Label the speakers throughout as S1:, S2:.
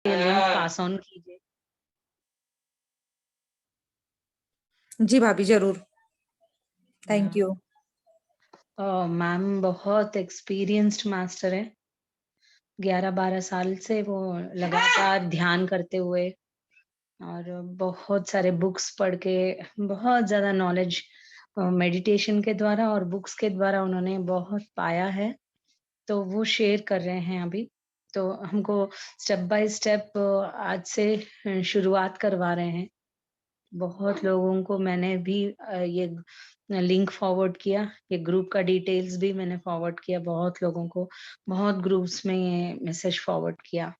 S1: Link pass on कीजिए।
S2: जी भाभी जरूर, थैंक यू।
S1: मैम बहुत एक्सपीरियंस्ड मास्टर है। 11-12 साल से वो लगातार ध्यान करते हुए और बहुत सारे बुक्स पढ़ के बहुत ज्यादा नॉलेज मेडिटेशन के द्वारा और बुक्स के द्वारा उन्होंने बहुत पाया है, तो वो शेयर कर रहे हैं अभी। तो हमको स्टेप बाय स्टेप आज से शुरुआत करवा रहे हैं। बहुत लोगों को मैंने भी ये लिंक फॉरवर्ड किया, ये ग्रुप का डिटेल्स भी मैंने फॉरवर्ड किया बहुत लोगों को, बहुत ग्रुप्स में ये मैसेज फॉरवर्ड किया।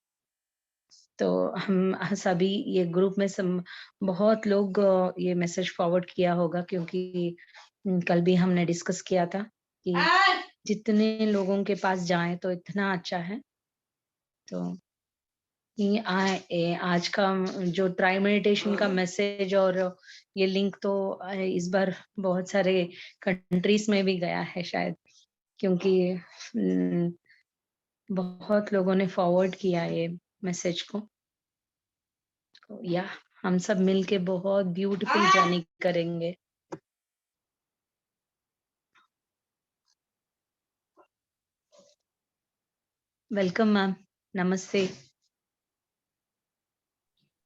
S1: तो हम सभी ये ग्रुप में बहुत लोग ये मैसेज फॉरवर्ड किया होगा, क्योंकि कल भी हमने डिस्कस किया था कि जितने लोगों के पास जाए तो इतना अच्छा है। तो आज का जो ट्राई मेडिटेशन का मैसेज और ये लिंक तो इस बार बहुत सारे कंट्रीज में भी गया है शायद, क्योंकि बहुत लोगों ने फॉरवर्ड किया ये मैसेज को। तो या हम सब मिलके बहुत ब्यूटीफुल जर्नी करेंगे। वेलकम मैम, नमस्ते।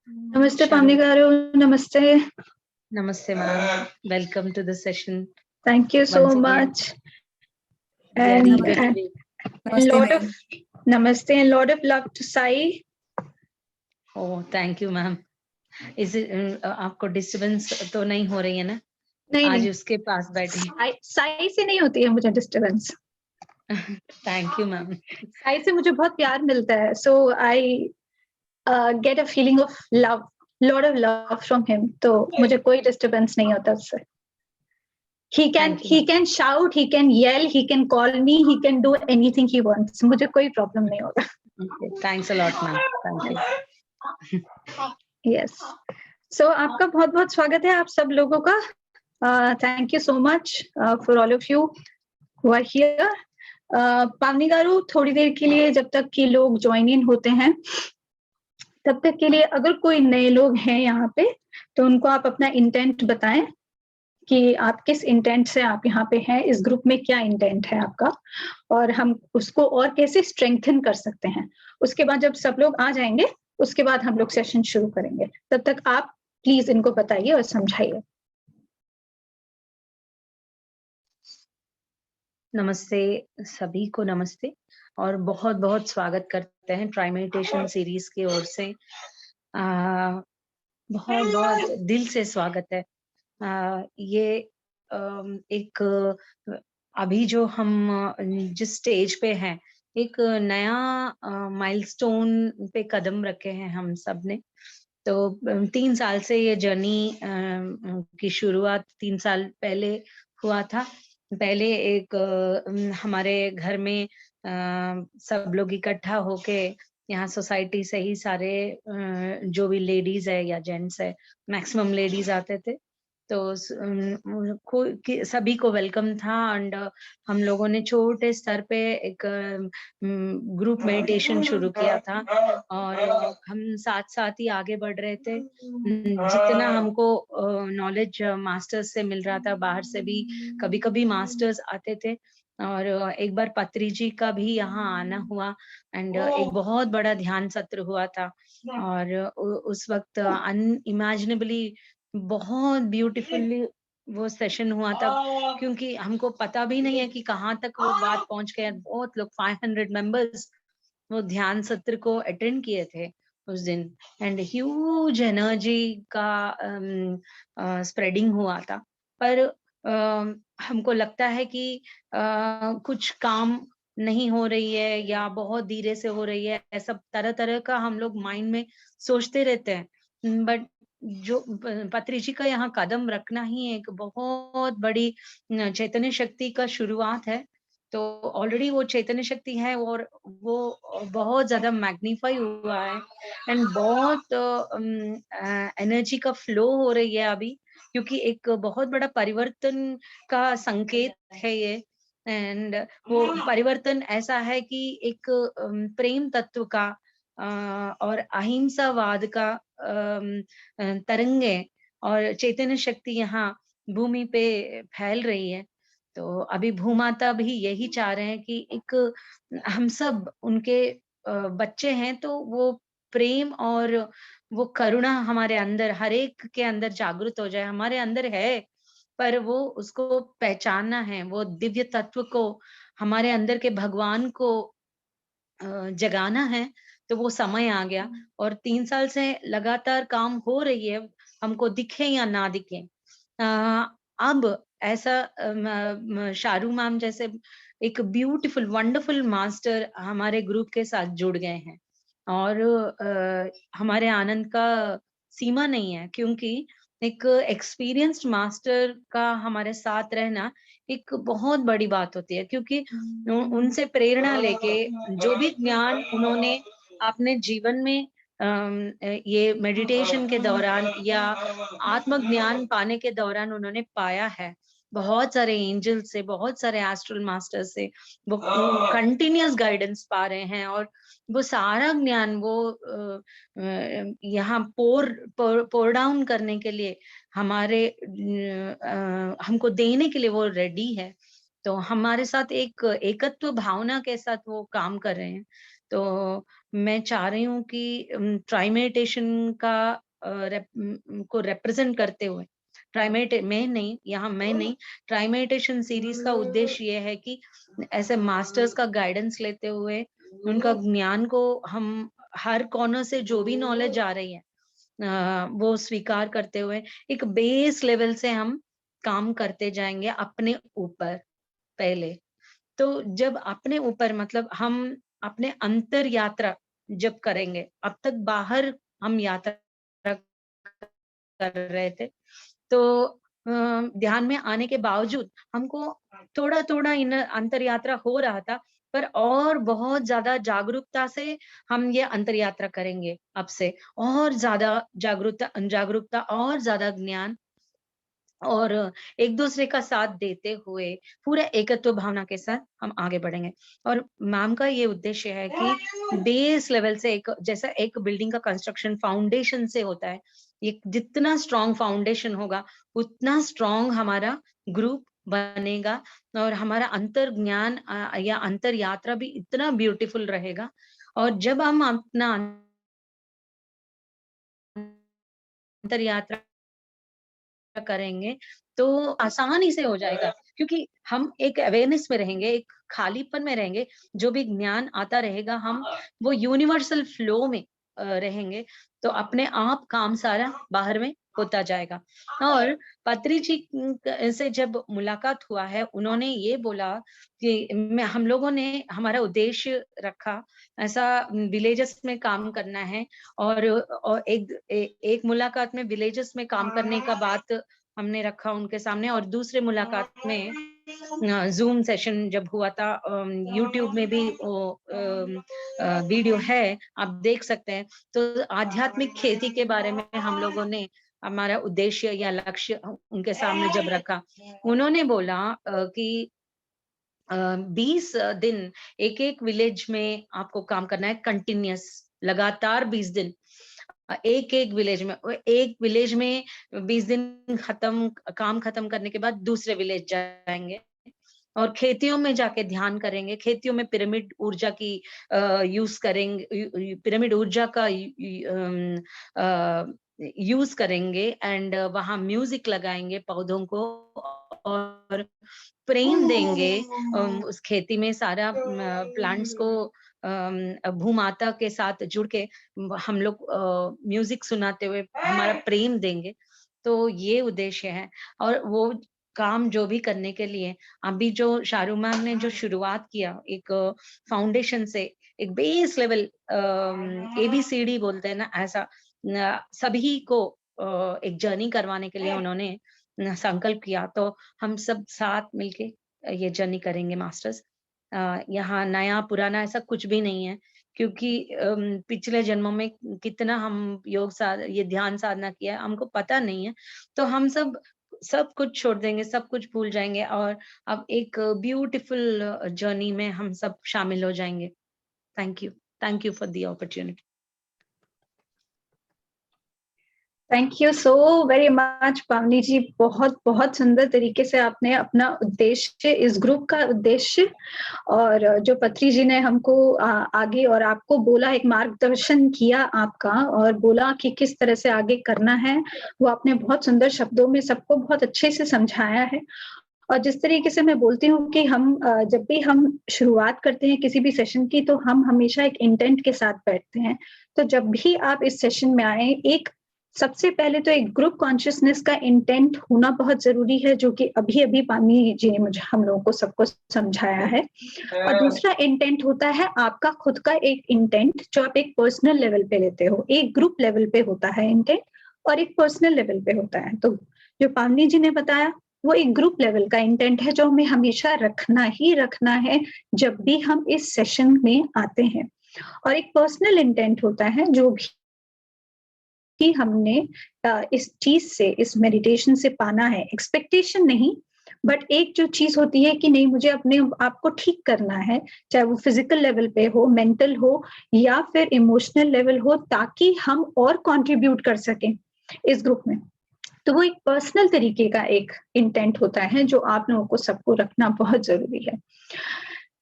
S3: नमस्ते पावनी गारू, नमस्ते।
S1: नमस्ते ma'am, welcome to the session.
S3: Thank you so
S1: Once again,
S3: much.
S1: very
S3: And
S1: good to be.
S3: lot of namaste and lot of love to Sai.
S1: Oh, thank you ma'am. इस आपको disturbance तो नहीं हो रही है ना?
S3: नहीं
S1: आज
S3: नहीं,
S1: उसके पास बैठे।
S3: साई से नहीं होती है मुझे disturbance.
S1: Thank you ma'am.
S3: Sai से मुझे बहुत प्यार मिलता है, so I get a feeling of love, lot of love from him. तो मुझे कोई डिस्टरबेंस नहीं होता उससे। He can shout, he can yell, he can call me, he can do anything he wants. मुझे कोई प्रॉब्लम नहीं होगा।
S1: Thanks a lot ma'am, thank you.
S3: Yes. So आपका बहुत बहुत स्वागत है आप सब लोगों का। Thank you so much for all of you who are here. पावनी गारू, थोड़ी देर के लिए जब तक कि लोग ज्वाइन इन होते हैं तब तक के लिए अगर कोई नए लोग हैं यहाँ पे तो उनको आप अपना इंटेंट बताएं कि आप किस इंटेंट से आप यहाँ पे हैं, इस ग्रुप में क्या इंटेंट है आपका, और हम उसको और कैसे स्ट्रेंथन कर सकते हैं। उसके बाद जब सब लोग आ जाएंगे उसके बाद हम लोग सेशन शुरू करेंगे। तब तक आप प्लीज इनको बताइए और समझाइए।
S1: नमस्ते सभी को, नमस्ते और बहुत बहुत स्वागत करते हैं ट्राई मेडिटेशन सीरीज की ओर से। बहुत बहुत दिल से स्वागत है। ये एक अभी जो हम जिस स्टेज पे हैं, एक नया माइलस्टोन पे कदम रखे हैं हम सब ने। तो 3 साल से ये जर्नी की शुरुआत 3 साल पहले हुआ था। पहले एक हमारे घर में सब लोग इकट्ठा होके, यहाँ सोसाइटी से ही सारे जो भी लेडीज है या जेंट्स है, मैक्सिमम लेडीज आते थे। तो सभी को वेलकम था एंड हम लोगों ने छोटे स्तर पे एक ग्रुप मेडिटेशन शुरू किया था और हम साथ साथ ही आगे बढ़ रहे थे। जितना हमको नॉलेज मास्टर्स से मिल रहा था, बाहर से भी कभी कभी मास्टर्स आते थे और एक बार पत्री जी का भी यहाँ आना हुआ एंड एक बहुत बड़ा ध्यान सत्र हुआ था और उस वक्त अनइमेजिनेबली बहुत ब्यूटीफुली वो सेशन हुआ था, क्योंकि हमको पता भी नहीं है कि कहाँ तक वो बात पहुंच गया। बहुत लोग 500 मेंबर्स वो ध्यान सत्र को अटेंड किए थे उस दिन एंड ह्यूज एनर्जी का स्प्रेडिंग हुआ था। पर हमको लगता है कि कुछ काम नहीं हो रही है या बहुत धीरे से हो रही है, ऐसा तरह तरह का हम लोग माइंड में सोचते रहते हैं। बट जो पत्री जी का यहाँ कदम रखना ही एक बहुत बड़ी चैतन्य शक्ति का शुरुआत है। तो ऑलरेडी वो चैतन्य शक्ति है और वो बहुत ज्यादा मैग्नीफाई हुआ है एंड बहुत एनर्जी का फ्लो हो रही है अभी, क्योंकि एक बहुत बड़ा परिवर्तन का संकेत है ये। एंड वो परिवर्तन ऐसा है कि एक प्रेम तत्व का और अहिंसावाद का तरंगे और चैतन्य शक्ति यहाँ भूमि पे फैल रही है। तो अभी भूमाता भी यही चाह रहे हैं कि एक हम सब उनके बच्चे हैं, तो वो प्रेम और वो करुणा हमारे अंदर, हर एक के अंदर जागृत हो जाए। हमारे अंदर है, पर वो उसको पहचानना है, वो दिव्य तत्व को, हमारे अंदर के भगवान को जगाना है। तो वो समय आ गया और 3 साल से लगातार काम हो रही है, हमको दिखे या ना दिखे। अब ऐसा शारू मैम जैसे एक ब्यूटीफुल वंडरफुल मास्टर हमारे ग्रुप के साथ जुड़ गए हैं और हमारे आनंद का सीमा नहीं है, क्योंकि एक एक्सपीरियंस्ड मास्टर का हमारे साथ रहना एक बहुत बड़ी बात होती है, क्योंकि उनसे प्रेरणा लेके जो भी ज्ञान उन्होंने अपने जीवन में ये मेडिटेशन के दौरान या आत्मज्ञान पाने के दौरान उन्होंने पाया है, बहुत सारे एंजल से, बहुत सारे एस्ट्रल मास्टर से वो कंटिन्यूअस गाइडेंस पा रहे हैं और वो सारा ज्ञान वो यहाँ पोर डाउन करने के लिए हमारे हमको देने के लिए वो रेडी है। तो हमारे साथ एक एकत्व भावना के साथ वो काम कर रहे हैं। तो मैं चाह रही हूँ कि ट्राई मेडिटेशन का को रिप्रेजेंट करते हुए, मैं नहीं, ट्राई मेडिटेशन सीरीज का उद्देश्य ये है कि ऐसे मास्टर्स का गाइडेंस लेते हुए उनका ज्ञान को हम हर कॉर्नर से जो भी नॉलेज आ रही है वो स्वीकार करते हुए एक बेस लेवल से हम काम करते जाएंगे अपने ऊपर पहले। तो जब अपने ऊपर मतलब हम अपने अंतर यात्रा जब करेंगे, अब तक बाहर हम यात्रा कर रहे थे, तो ध्यान में आने के बावजूद हमको थोड़ा-थोड़ा इन अंतर यात्रा हो रहा था, पर और बहुत ज़्यादा जागरूकता से हम ये अंतर यात्रा करेंगे अब से। और ज़्यादा जागरूकता और ज़्यादा ज्ञान और एक दूसरे का साथ देते हुए पूरे एकत्व भावना के साथ हम आगे बढ़ेंगे। और मैम का ये उद्देश्य है कि बेस लेवल से एक जैसा एक बिल्डिंग का कंस्ट्रक्शन फाउंडेशन से होता है, ये जितना स्ट्रॉन्ग फाउंडेशन होगा उतना स्ट्रॉन्ग हमारा ग्रुप बनेगा और हमारा अंतर ज्ञान या अंतर यात्रा भी इतना ब्यूटीफुल रहेगा। और जब हम अपना अंतर यात्रा करेंगे तो आसानी से हो जाएगा, क्योंकि हम एक अवेयरनेस में रहेंगे, एक खालीपन में रहेंगे। जो भी ज्ञान आता रहेगा हम वो यूनिवर्सल फ्लो में रहेंगे, तो अपने आप काम सारा बाहर में होता जाएगा। और पत्री जी से जब मुलाकात हुआ है, उन्होंने ये बोला कि हम लोगों ने हमारा उद्देश्य रखा ऐसा विलेजेस में काम करना है। और एक मुलाकात में विलेजेस में काम करने का बात हमने रखा उनके सामने, और दूसरे मुलाकात में ज़ूम सेशन जब हुआ था, यूट्यूब में भी वो वीडियो है, आप देख सकते हैं। तो आध्यात्मिक खेती के बारे में हम लोगों ने हमारा उद्देश्य या लक्ष्य उनके सामने जब रखा, उन्होंने बोला कि 20 दिन एक-एक विलेज में आपको काम करना है कंटिन्यूअस, लगातार 20 दिन। एक-एक विलेज में, एक विलेज में 20 दिन काम खत्म करने के बाद दूसरे विलेज जाएँगे और खेतियों में जाके ध्यान करेंगे। खेतियों में पिरामिड ऊर्जा की यूज़ करेंगे, पिरामिड ऊर्जा का यूज़ करेंगे एंड वहाँ म्यूज़िक लगाएँगे पौधों को और प्रेम देंगे उस खेती में सारा प्लांट्स को भूमाता के साथ जुड़ के हम लोग म्यूजिक सुनाते हुए हमारा प्रेम देंगे। तो ये उद्देश्य है। और वो काम जो भी करने के लिए अभी जो शाहरुख मैम ने जो शुरुआत किया एक फाउंडेशन से, एक बेस लेवल एबीसीडी बोलते हैं ना, ऐसा सभी को एक जर्नी करवाने के लिए उन्होंने संकल्प किया। तो हम सब साथ मिलके ये जर्नी करेंगे मास्टर्स। यहाँ नया पुराना ऐसा कुछ भी नहीं है, क्योंकि पिछले जन्मों में कितना हम ये ध्यान साधना किया है, हमको पता नहीं है। तो हम सब कुछ छोड़ देंगे, सब कुछ भूल जाएँगे और अब एक ब्यूटीफुल जर्नी में हम सब शामिल हो जाएँगे। Thank you for the opportunity.
S3: Thank you so very much पावनी जी, बहुत बहुत सुंदर तरीके से आपने अपना उद्देश्य, इस ग्रुप का उद्देश्य और जो पत्री जी ने हमको आगे और आपको बोला, एक मार्गदर्शन किया आपका और बोला कि किस तरह से आगे करना है, वो आपने बहुत सुंदर शब्दों में सबको बहुत अच्छे से समझाया है। और जिस तरीके से मैं बोलती हूँ कि हम जब भी हम शुरुआत करते हैं किसी भी सेशन की, तो हम हमेशा एक इंटेंट के साथ बैठते हैं। तो जब भी आप इस सेशन में आए, एक सबसे पहले तो एक ग्रुप कॉन्शियसनेस का इंटेंट होना बहुत जरूरी है, जो कि अभी अभी पानी जी ने मुझे हम लोगों को सबको समझाया है। और दूसरा इंटेंट होता है आपका खुद का एक इंटेंट, जो आप एक पर्सनल लेवल पे लेते हो। एक ग्रुप लेवल पे होता है इंटेंट और एक पर्सनल लेवल पे होता है। तो जो पावनी जी ने बताया वो एक ग्रुप लेवल का इंटेंट है, जो हमें हमेशा रखना ही रखना है जब भी हम इस सेशन में आते हैं। और एक पर्सनल इंटेंट होता है जो भी हमने इस चीज से, इस मेडिटेशन से पाना है। एक्सपेक्टेशन नहीं, बट एक जो चीज होती है कि नहीं, मुझे अपने आप को ठीक करना है, चाहे वो फिजिकल लेवल पे हो, मेंटल हो या फिर इमोशनल लेवल हो, ताकि हम और कंट्रीब्यूट कर सकें इस ग्रुप में। तो वो एक पर्सनल तरीके का एक इंटेंट होता है, जो आप लोगों को सबको रखना बहुत जरूरी है।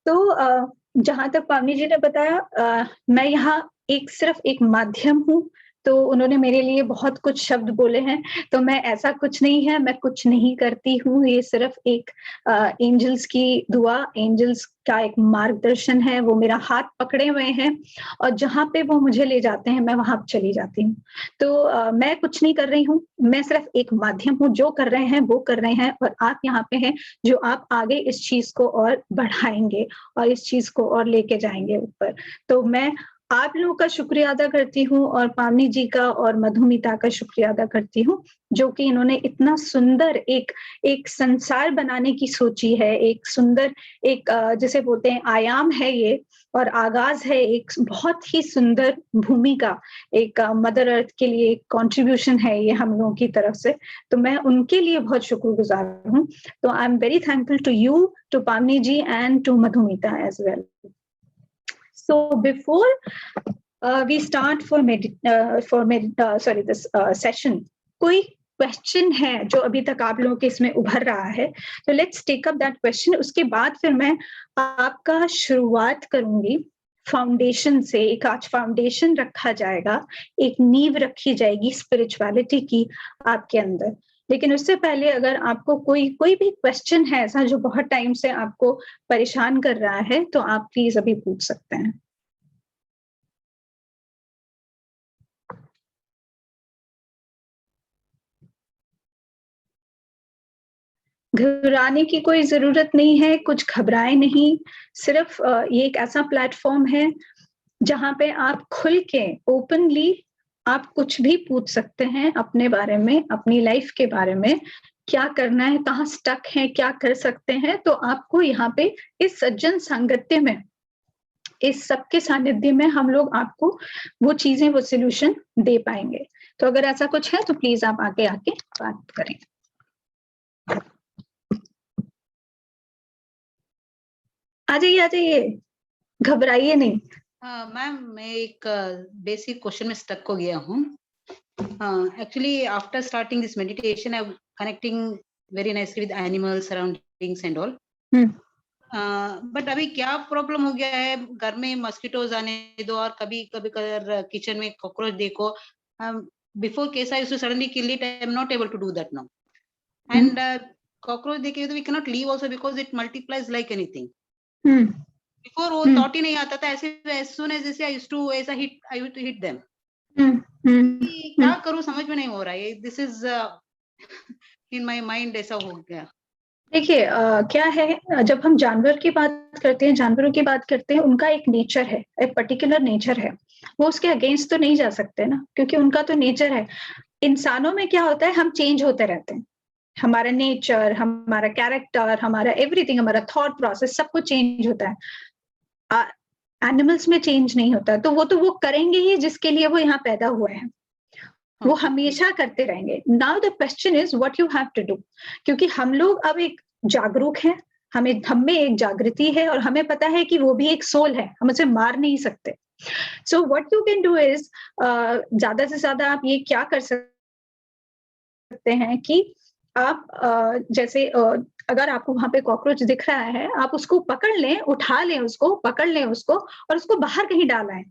S3: तो जहां तक पावनी जी ने बताया, मैं यहाँ सिर्फ एक माध्यम हूँ। तो उन्होंने मेरे लिए बहुत कुछ शब्द बोले हैं, तो मैं ऐसा कुछ नहीं है, मैं कुछ नहीं करती हूँ। ये सिर्फ एक एंजल्स की दुआ, एंजल्स का एक मार्गदर्शन है। वो मेरा हाथ पकड़े हुए हैं और जहां पे वो मुझे ले जाते हैं मैं वहां चली जाती हूँ। तो मैं कुछ नहीं कर रही हूँ, मैं सिर्फ एक माध्यम हूँ। जो कर रहे हैं वो कर रहे हैं, और आप यहाँ पे हैं जो आप आगे इस चीज को और बढ़ाएंगे और इस चीज को और लेके जाएंगे ऊपर। तो मैं आप लोगों का शुक्रिया अदा करती हूँ और पावनी जी का और मधुमिता का शुक्रिया अदा करती हूँ, जो कि इन्होंने इतना सुंदर एक संसार बनाने की सोची है। एक सुंदर एक जिसे बोलते हैं आयाम है ये, और आगाज है एक बहुत ही सुंदर भूमि का। एक मदर अर्थ के लिए एक कंट्रीब्यूशन है ये हम लोगों की तरफ से। तो मैं उनके लिए बहुत शुक्रगुजार हूँ। तो I am very thankful to you, to Pavani ji and to Madhumita as well. So before we start this session, कोई क्वेश्चन है जो अभी तक आप लोगों के इसमें उभर रहा है, तो let's take up that question. उसके बाद फिर मैं आपका शुरुआत करूंगी फाउंडेशन से। एक आज फाउंडेशन रखा जाएगा, एक नींव रखी जाएगी स्पिरिचुअलिटी की आपके अंदर। लेकिन उससे पहले अगर आपको कोई भी क्वेश्चन है ऐसा जो बहुत टाइम से आपको परेशान कर रहा है, तो आप प्लीज अभी पूछ सकते हैं। घबराने की कोई जरूरत नहीं है, कुछ घबराए नहीं। सिर्फ ये एक ऐसा प्लेटफॉर्म है जहां पे आप खुल के ओपनली आप कुछ भी पूछ सकते हैं अपने बारे में, अपनी लाइफ के बारे में, क्या करना है, कहाँ स्टक है, क्या कर सकते हैं। तो आपको यहाँ पे इस सज्जन सांगत्य में, इस सबके सानिध्य में हम लोग आपको वो चीजें, वो सोल्यूशन दे पाएंगे। तो अगर ऐसा कुछ है तो प्लीज आप आके बात करें। आ जाइए, घबराइए नहीं।
S4: मैम, मैं एक बेसिक क्वेश्चन में स्टक हो गया हूँ। Actually after starting this meditation I am connecting very nicely with animals, surroundings and all. But अभी क्या प्रॉब्लम हो गया है, घर में मस्किटोज आने दो और कभी कभी किचन में कॉकरोच देखो। Before case I used to suddenly kill it, I am not able to do that now. And cockroach देखे तो we can not leave also because it multiplies like anything. Before वो thought ही नहीं आता था, ऐसे as soon as जैसे I used to hit them। क्या करूं समझ में नहीं हो रहा है, this is in my mind ऐसा हो गया।
S3: देखिए क्या है, जब हम जानवर की बात करते हैं, जानवरों की बात करते हैं, उनका एक नेचर है, एक पर्टिकुलर नेचर है। वो उसके अगेंस्ट तो नहीं जा सकते ना, क्योंकि उनका तो नेचर है। इंसानों में क्या होता है, हम चेंज होते रहते हैं। हमारा नेचर, हमारा कैरेक्टर, हमारा एवरीथिंग, हमारा थॉट प्रोसेस, सब कुछ चेंज होता है। एनिमल्स में चेंज नहीं होता। तो वो करेंगे ही जिसके लिए वो यहाँ पैदा हुए हैं, वो हमेशा करते रहेंगे। Now the question is what you have to do, क्योंकि हम लोग अब एक जागरूक हैं, हम में एक जागृति है और हमें पता है कि वो भी एक सोल है, हम उसे मार नहीं सकते। So what you can do is, ज्यादा से ज्यादा आप ये क्या कर सकते सकते हैं कि आप जैसे अगर आपको वहां पे कॉकरोच दिख रहा है, आप उसको पकड़ लें, उठा लें उसको, पकड़ लें उसको और उसको बाहर कहीं डालें।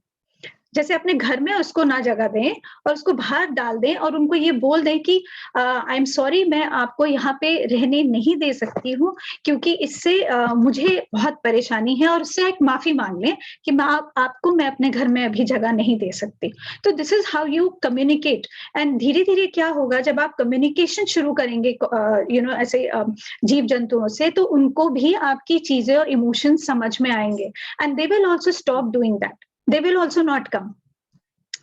S3: जैसे अपने घर में उसको ना जगह दें और उसको बाहर डाल दें और उनको ये बोल दें कि आई एम सॉरी, मैं आपको यहाँ पे रहने नहीं दे सकती हूँ क्योंकि इससे मुझे बहुत परेशानी है, और उससे एक माफी मांग लें कि आपको मैं अपने घर में अभी जगह नहीं दे सकती। तो this is how you communicate. And धीरे धीरे क्या होगा, जब आप कम्युनिकेशन शुरू करेंगे ऐसे जीव जंतुओं से, तो उनको भी आपकी चीजें और इमोशंस समझ में आएंगे and they will also stop doing that, they will also not come।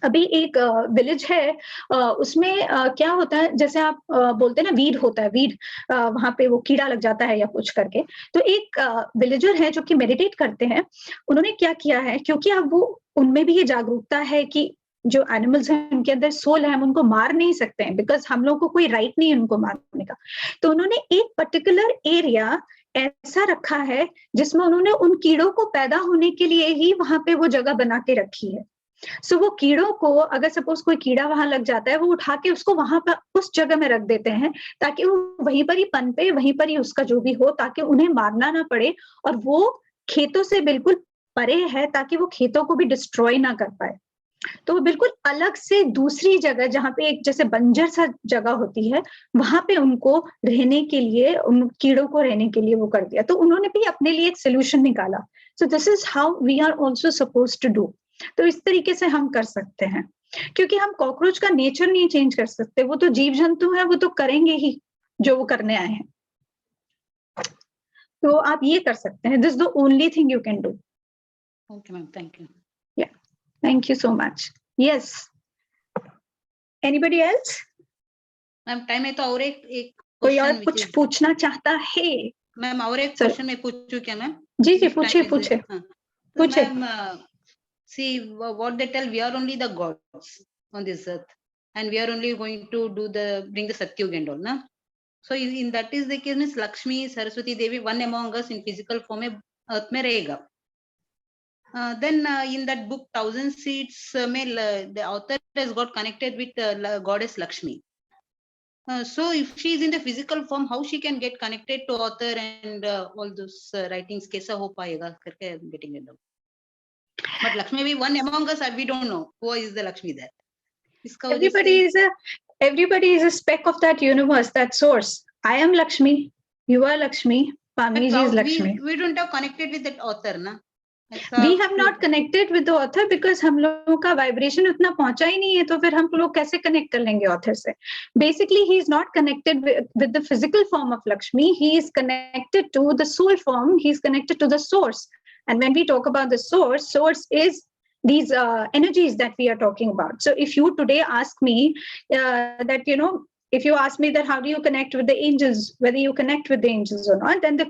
S3: अभी एक विलेज है, उसमें क्या होता है, जैसे आप बोलते हैं ना वीड होता है, वीड वहां पे वो कीड़ा लग जाता है या कुछ करके। तो एक विलेजर है जो कि मेडिटेट करते हैं, उन्होंने क्या किया है, क्योंकि अब वो उनमें भी ये जागरूकता है कि जो एनिमल्स हैं उनके अंदर सोल है, हम उनको मार नहीं सकते हैं, बिकॉज हम लोग को कोई राइट नहीं है उनको मारने का। तो उन्होंने एक पर्टिकुलर एरिया ऐसा रखा है जिसमें उन्होंने उन कीड़ों को पैदा होने के लिए ही वहां पे वो जगह बना के रखी है। सो वो कीड़ों को, अगर सपोज कोई कीड़ा वहां लग जाता है, वो उठा के उसको वहां पर उस जगह में रख देते हैं ताकि वो वहीं पर ही पनपे, वहीं पर ही उसका जो भी हो, ताकि उन्हें मारना ना पड़े। और वो खेतों से बिल्कुल परे है ताकि वो खेतों को भी डिस्ट्रॉय ना कर पाए। तो वो बिल्कुल अलग से दूसरी जगह, जहाँ पे एक जैसे बंजर सा जगह होती है, वहां पे उनको रहने के लिए, उन कीड़ों को रहने के लिए वो कर दिया। तो उन्होंने भी अपने लिए एक सोल्यूशन निकाला। So this is how we are also suppose to do. तो इस तरीके से हम कर सकते हैं, क्योंकि हम कॉकरोच का नेचर नहीं चेंज कर सकते, वो तो जीव जंतु है, वो तो करेंगे ही जो वो करने आए हैं। तो आप ये कर सकते हैं, this the only thing you can do.
S4: Okay, ma'am. Thank you.
S3: Thank you so much. Yes. Anybody else?
S4: Ma'am time है तो और एक
S3: कोई और
S4: question
S3: कुछ
S4: which is-
S3: पूछना चाहता है?
S4: मैम और एक
S3: Sir.
S4: क्वेश्चन मैं पूछूं क्या मैम?
S3: जी जी
S4: If
S3: पूछिए
S4: time is-
S3: पूछिए
S4: हाँ। तो
S3: पूछिए।
S4: Ma'am see what they tell, we are only the gods on this earth and we are only going to bring the Satyug and all, na? So in that is the case, means Lakshmi, Saraswati Devi, one among us in physical form में earth में रहेगा। Then in that book 1000 Seeds में the author has got connected with goddess Lakshmi. So if she is in the physical form, how she can get connected to author and all those writings? कैसा हो पाएगा करके I'm getting it down. But Lakshmi be one among us, we don't know who is the Lakshmi there. इसका वजह से
S3: Everybody is a speck of that universe, that source. I am Lakshmi, you are Lakshmi, Pamni ji is Lakshmi.
S4: we don't have connected with that author, na?
S3: We have not connected with the author because हम लोगों का vibration उतना पहुंचा ही नहीं है, तो फिर हम लोग कैसे कनेक्ट कर लेंगे ऑथर से? Basically, he is not connected with the physical form of Lakshmi. He is connected to the soul form. He is connected to the source. And when we talk about the source, source is these energies that we are talking about. So if you today ask me that, if you ask me that how do you connect with the angels, whether you connect with the angels or not, then the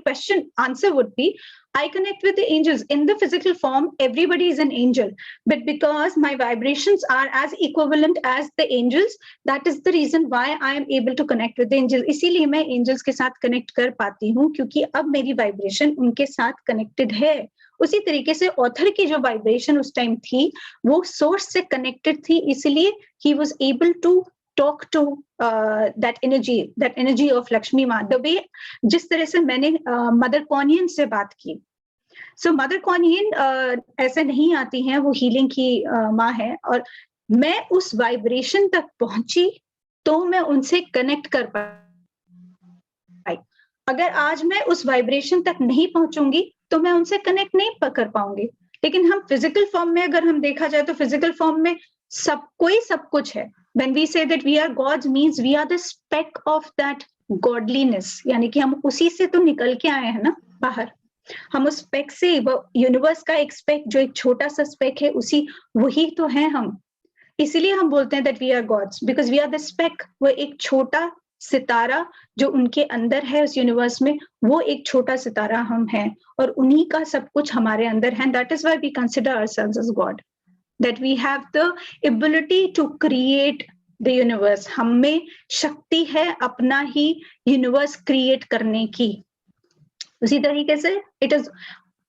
S3: answer would be, I connect with the angels. In the physical form, everybody is an angel. But because my vibrations are as equivalent as the angels, that is the reason why I am able to connect with the angels. इसीलिए मैं angels के साथ connect कर पाती हूँ, क्योंकि अब मेरी vibration उनके साथ connected है। उसी तरीके से ऑथर की जो वाइब्रेशन उस टाइम थी, वो सोर्स से कनेक्टेड थी, इसलिए he was able to talk to that energy of Lakshmi माँ। The way जिस तरह से मैंने मदर कॉनियन से बात की, सो मदर कॉनियन ऐसे नहीं आती हैं, वो हीलिंग की माँ है, और मैं उस वाइब्रेशन तक पहुंची तो मैं उनसे कनेक्ट कर पाई। अगर आज मैं उस वाइब्रेशन तक नहीं पहुंचूंगी तो मैं उनसे कनेक्ट नहीं कर पाऊंगी। लेकिन हम फिजिकल फॉर्म में अगर हम देखा जाए तो फिजिकल फॉर्म में सब कुछ है। When we say that we are gods means we are the speck of that godliness, यानी कि हम उसी से तो निकल के आए हैं ना बाहर। हम उस स्पेक से, यूनिवर्स का एक स्पेक, जो एक छोटा सा स्पेक है, वही तो है हम। इसीलिए हम बोलते हैं that we are gods because we are the speck। वो एक छोटा सितारा जो उनके अंदर है उस यूनिवर्स में, वो एक छोटा सितारा हम हैं, और उन्हीं का सब कुछ हमारे अंदर है। That is why we consider ourselves as God, that we have the ability to create the universe। हम में शक्ति है अपना ही यूनिवर्स क्रिएट करने की। उसी तरीके से it is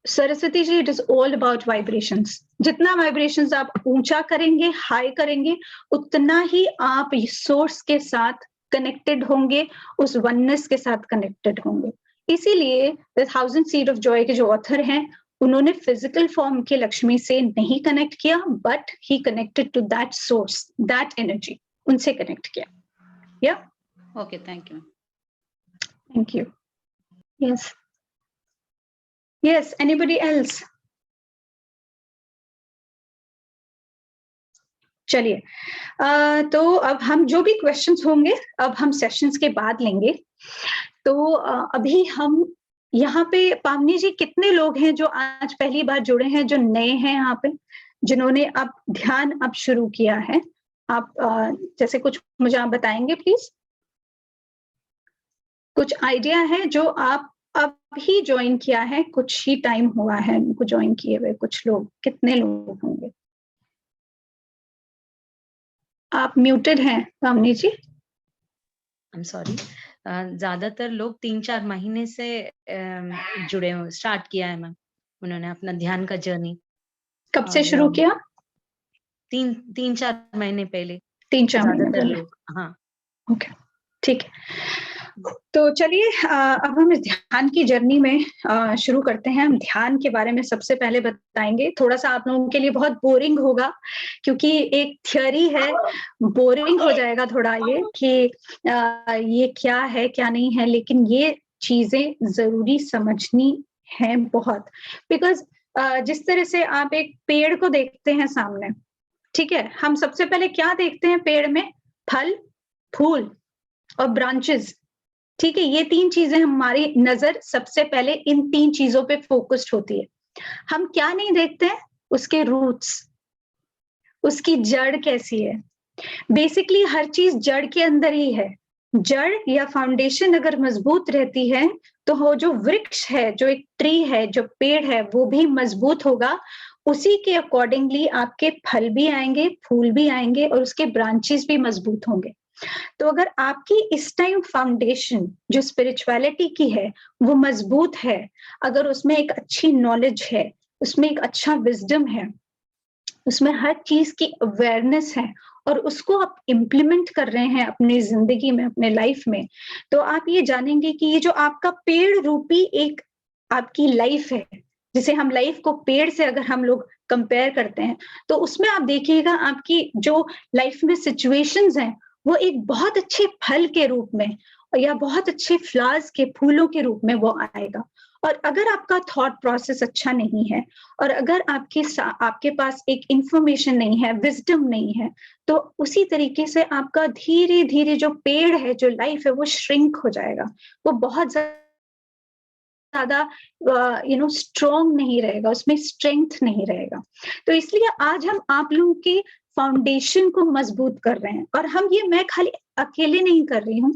S3: Saraswati ji, it is all about vibrations. जितना वाइब्रेशंस आप ऊंचा करेंगे, हाई करेंगे, उतना ही आप सोर्स के साथ कनेक्टेड होंगे, उस वननेस के साथ कनेक्टेड होंगे। इसीलिए द 1000 सीड ऑफ जॉय के जो ऑथर हैं, उन्होंने फिजिकल फॉर्म के लक्ष्मी से नहीं कनेक्ट किया, but he connected to that source, that energy, उनसे कनेक्ट किया। या
S4: Okay, thank you.
S3: Thank you. Yes yes, anybody else? चलिए, तो अब हम जो भी क्वेश्चंस होंगे अब हम सेशंस के बाद लेंगे। तो अभी हम यहाँ पे पावनी जी, कितने लोग हैं जो आज पहली बार जुड़े हैं, जो नए हैं यहाँ पे, जिन्होंने अब ध्यान अब शुरू किया है? आप जैसे कुछ मुझे आप बताएंगे प्लीज? कुछ आइडिया है जो आप अब ही ज्वाइन किया है, कुछ ही टाइम हुआ है उनको ज्वाइन किए हुए, कुछ लोग, कितने लोग होंगे? आप म्यूटेड हैं पावनी जी।
S1: आई एम सॉरी, ज्यादातर लोग 3-4 महीने से जुड़े हुए, स्टार्ट किया है मैम उन्होंने अपना ध्यान का जर्नी।
S3: कब से
S1: और,
S3: शुरू किया?
S1: 3-4 महीने पहले
S3: 3-4 महीने
S1: ज्यादातर
S3: पहले।
S1: लोग। हाँ,
S3: ओके, ठीक है। तो चलिए, अब हम इस ध्यान की जर्नी में शुरू करते हैं। हम ध्यान के बारे में सबसे पहले बताएंगे। थोड़ा सा आप लोगों के लिए बहुत बोरिंग होगा, क्योंकि एक थियोरी है, बोरिंग हो जाएगा थोड़ा ये कि ये क्या है क्या नहीं है, लेकिन ये चीजें जरूरी समझनी है बहुत। बिकॉज जिस तरह से आप एक पेड़ को देखते हैं सामने, ठीक है, हम सबसे पहले क्या देखते हैं पेड़ में? फल, फूल और ब्रांचेस। ठीक है, ये 3 चीजें, हमारी नजर सबसे पहले इन 3 चीजों पे फोकस्ड होती है। हम क्या नहीं देखते हैं? उसके रूट्स, उसकी जड़ कैसी है। बेसिकली हर चीज जड़ के अंदर ही है। जड़ या फाउंडेशन अगर मजबूत रहती है तो वो जो वृक्ष है, जो एक ट्री है, जो पेड़ है, वो भी मजबूत होगा। उसी के अकॉर्डिंगली आपके फल भी आएंगे, फूल भी आएंगे और उसके ब्रांचेस भी मजबूत होंगे। तो अगर आपकी इस टाइम फाउंडेशन जो स्पिरिचुअलिटी की है वो मजबूत है, अगर उसमें एक अच्छी नॉलेज है, उसमें एक अच्छा विजडम है, उसमें हर चीज की अवेयरनेस है और उसको आप इम्प्लीमेंट कर रहे हैं अपनी जिंदगी में, अपने लाइफ में, तो आप ये जानेंगे कि ये जो आपका पेड़ रूपी एक आपकी लाइफ है, जिसे हम लाइफ को पेड़ से अगर हम लोग कंपेयर करते हैं, तो उसमें आप देखिएगा आपकी जो लाइफ में सिचुएशंस हैं वो एक बहुत अच्छे फल के रूप में या बहुत अच्छे फ्लावर्स के फूलों के रूप में वो आएगा। और अगर आपका थॉट प्रोसेस अच्छा नहीं है और अगर आपके पास एक इंफॉर्मेशन नहीं है, विजडम नहीं है, तो उसी तरीके से आपका धीरे धीरे जो पेड़ है, जो लाइफ है, वो श्रिंक हो जाएगा, वो बहुत ज्यादा स्ट्रॉन्ग नहीं रहेगा, उसमें स्ट्रेंथ नहीं रहेगा। तो इसलिए आज हम आप लोगों के फाउंडेशन को मजबूत कर रहे हैं, और हम ये मैं खाली अकेले नहीं कर रही हूँ,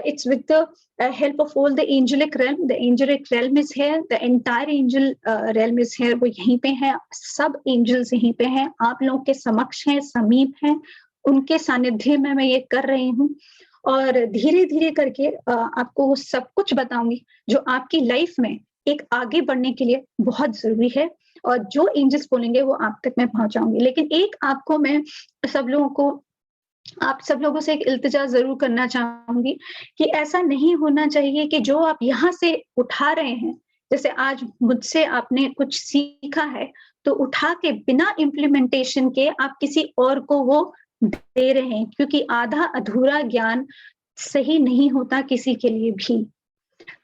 S3: it's with the help of all the angelic realm. The angelic realm is here, the entire angel realm is here, वो यहीं पे है, सब एंजल्स यहीं पे हैं, आप लोगों के समक्ष हैं, समीप हैं, उनके सानिध्य में मैं ये कर रही हूँ। और धीरे धीरे करके आपको वो सब कुछ बताऊंगी जो आपकी लाइफ में एक आगे बढ़ने के लिए बहुत जरूरी है, और जो एंजल्स बोलेंगे वो आप तक मैं पहुंचाऊंगी। लेकिन एक आपको मैं आप सब लोगों से एक इल्तिजा जरूर करना चाहूंगी कि ऐसा नहीं होना चाहिए कि जो आप यहाँ से उठा रहे हैं, जैसे आज मुझसे आपने कुछ सीखा है, तो उठा के बिना इम्प्लीमेंटेशन के आप किसी और को वो दे रहे हैं, क्योंकि आधा अधूरा ज्ञान सही नहीं होता किसी के लिए भी।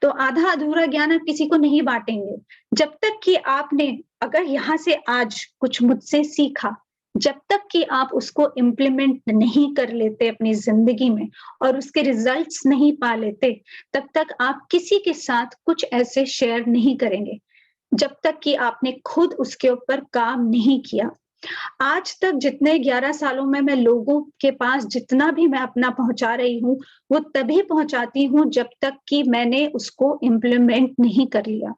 S3: तो आधा अधूरा ज्ञान आप किसी को नहीं बांटेंगे जब तक कि आपने, अगर यहाँ से आज कुछ मुझसे सीखा, जब तक कि आप उसको इम्प्लीमेंट नहीं कर लेते अपनी जिंदगी में और उसके रिजल्ट्स नहीं पा लेते, तब तक आप किसी के साथ कुछ ऐसे शेयर नहीं करेंगे जब तक कि आपने खुद उसके ऊपर काम नहीं किया। आज तक जितने 11 सालों में मैं लोगों के पास जितना भी मैं अपना पहुंचा रही हूँ, वो तभी पहुंचाती हूँ जब तक कि मैंने उसको इम्प्लीमेंट नहीं कर लिया।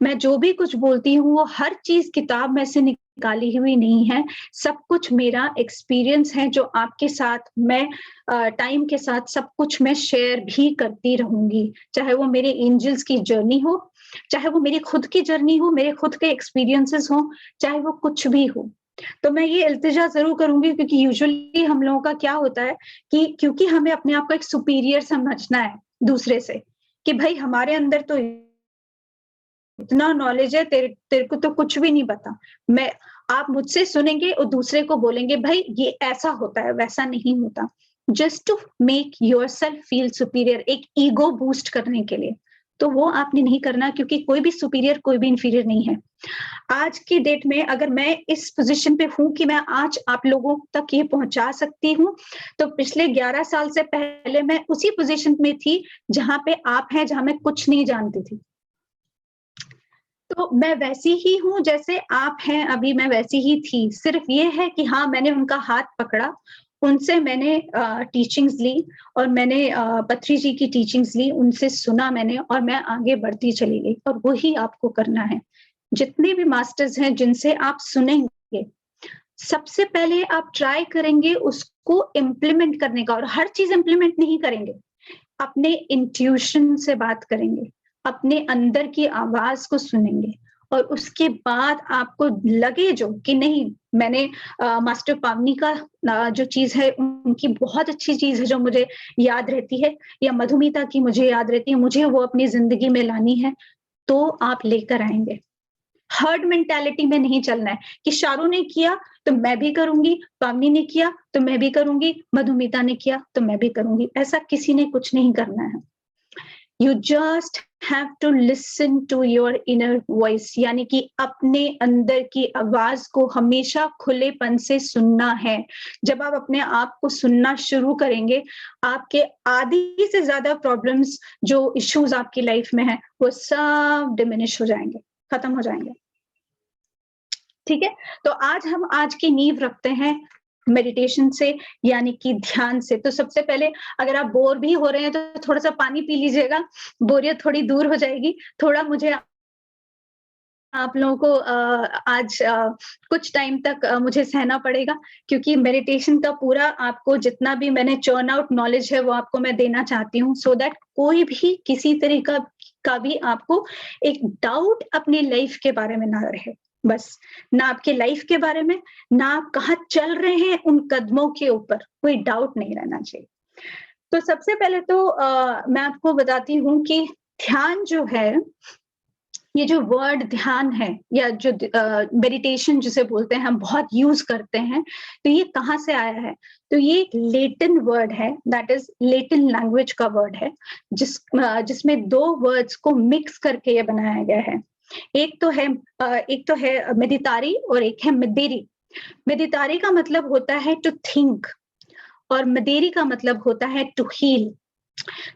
S3: मैं जो भी कुछ बोलती हूँ वो हर चीज किताब में से निकाली हुई नहीं है, सब कुछ मेरा एक्सपीरियंस है, जो आपके साथ मैं टाइम के साथ सब कुछ मैं शेयर भी करती रहूंगी, चाहे वो मेरे एंजल्स की जर्नी हो, चाहे वो मेरी खुद की जर्नी हो, मेरे खुद के एक्सपीरियंसेस हो, चाहे वो कुछ भी हो। तो मैं ये इल्तिजा जरूर करूंगी, क्योंकि यूजुअली हम लोगों का क्या होता है कि क्योंकि हमें अपने आप को एक सुपीरियर समझना है दूसरे से, कि भाई हमारे अंदर तो इतना नॉलेज है, तेरे को तो कुछ भी नहीं पता। आप मुझसे सुनेंगे और दूसरे को बोलेंगे भाई ये ऐसा होता है, वैसा नहीं होता, just to make yourself feel superior, एक ईगो बूस्ट करने के लिए। तो वो आपने नहीं करना, क्योंकि कोई भी सुपीरियर कोई भी इंफीरियर नहीं है। आज की डेट में अगर मैं इस पोजीशन पे हूं कि मैं आज आप लोगों तक ये पहुंचा सकती हूँ, तो पिछले 11 साल से पहले मैं उसी पोजीशन में थी जहां पे आप हैं, जहां मैं कुछ नहीं जानती थी। तो मैं वैसी ही हूँ जैसे आप हैं अभी, मैं वैसी ही थी। सिर्फ ये है कि हाँ, मैंने उनका हाथ पकड़ा, उनसे मैंने टीचिंग्स ली, और मैंने पत्री जी की टीचिंग्स ली, उनसे सुना मैंने, और मैं आगे बढ़ती चली गई। और वही आपको करना है। जितने भी मास्टर्स हैं जिनसे आप सुनेंगे, सबसे पहले आप ट्राई करेंगे उसको इम्प्लीमेंट करने का। और हर चीज इम्प्लीमेंट नहीं करेंगे, अपने इंट्यूशन से बात करेंगे, अपने अंदर की आवाज को सुनेंगे, और उसके बाद आपको लगे जो कि नहीं, मैंने मास्टर पावनी का जो चीज है, उनकी बहुत अच्छी चीज है जो मुझे याद रहती है, या मधुमिता की मुझे याद रहती है, मुझे वो अपनी जिंदगी में लानी है, तो आप लेकर आएंगे। हर्ड मेंटालिटी में नहीं चलना है कि शारू ने किया तो मैं भी करूंगी, पावनी ने किया तो मैं भी करूंगी, मधुमिता ने किया तो मैं भी करूंगी। ऐसा किसी ने कुछ नहीं करना है। You just have to listen to your inner voice, यानी कि अपने अंदर की आवाज को हमेशा खुलेपन से सुनना है। जब आप अपने आप को सुनना शुरू करेंगे, आपके आधी से ज्यादा प्रॉब्लम्स, जो इश्यूज आपकी लाइफ में है, वो सब डिमिनिश हो जाएंगे, खत्म हो जाएंगे। ठीक है, तो आज की नींव रखते हैं मेडिटेशन से, यानी कि ध्यान से। तो सबसे पहले अगर आप बोर भी हो रहे हैं तो थोड़ा सा पानी पी लीजिएगा, बोरियत थोड़ी दूर हो जाएगी। थोड़ा मुझे आप लोगों को आज कुछ टाइम तक मुझे सहना पड़ेगा, क्योंकि मेडिटेशन का पूरा आपको जितना भी मैंने चर्न आउट नॉलेज है वो आपको मैं देना चाहती हूँ, सो दैट कोई भी किसी तरीका का भी आपको एक डाउट अपनी लाइफ के बारे में ना रहे। बस, ना आपके लाइफ के बारे में, ना आप कहाँ चल रहे हैं उन कदमों के ऊपर, कोई डाउट नहीं रहना चाहिए। तो सबसे पहले तो मैं आपको बताती हूँ कि ध्यान जो है, ये जो वर्ड ध्यान है, या जो मेडिटेशन जिसे बोलते हैं, हम बहुत यूज करते हैं, तो ये कहाँ से आया है? तो ये एक लेटिन वर्ड है, दैट इज लेटिन लैंग्वेज का वर्ड है, जिसमें दो वर्ड्स को मिक्स करके ये बनाया गया है। एक तो है मेडितारी और एक है मेदेरी। मेडितारी का मतलब होता है टू थिंक, और मेदेरी का मतलब होता है टू हील।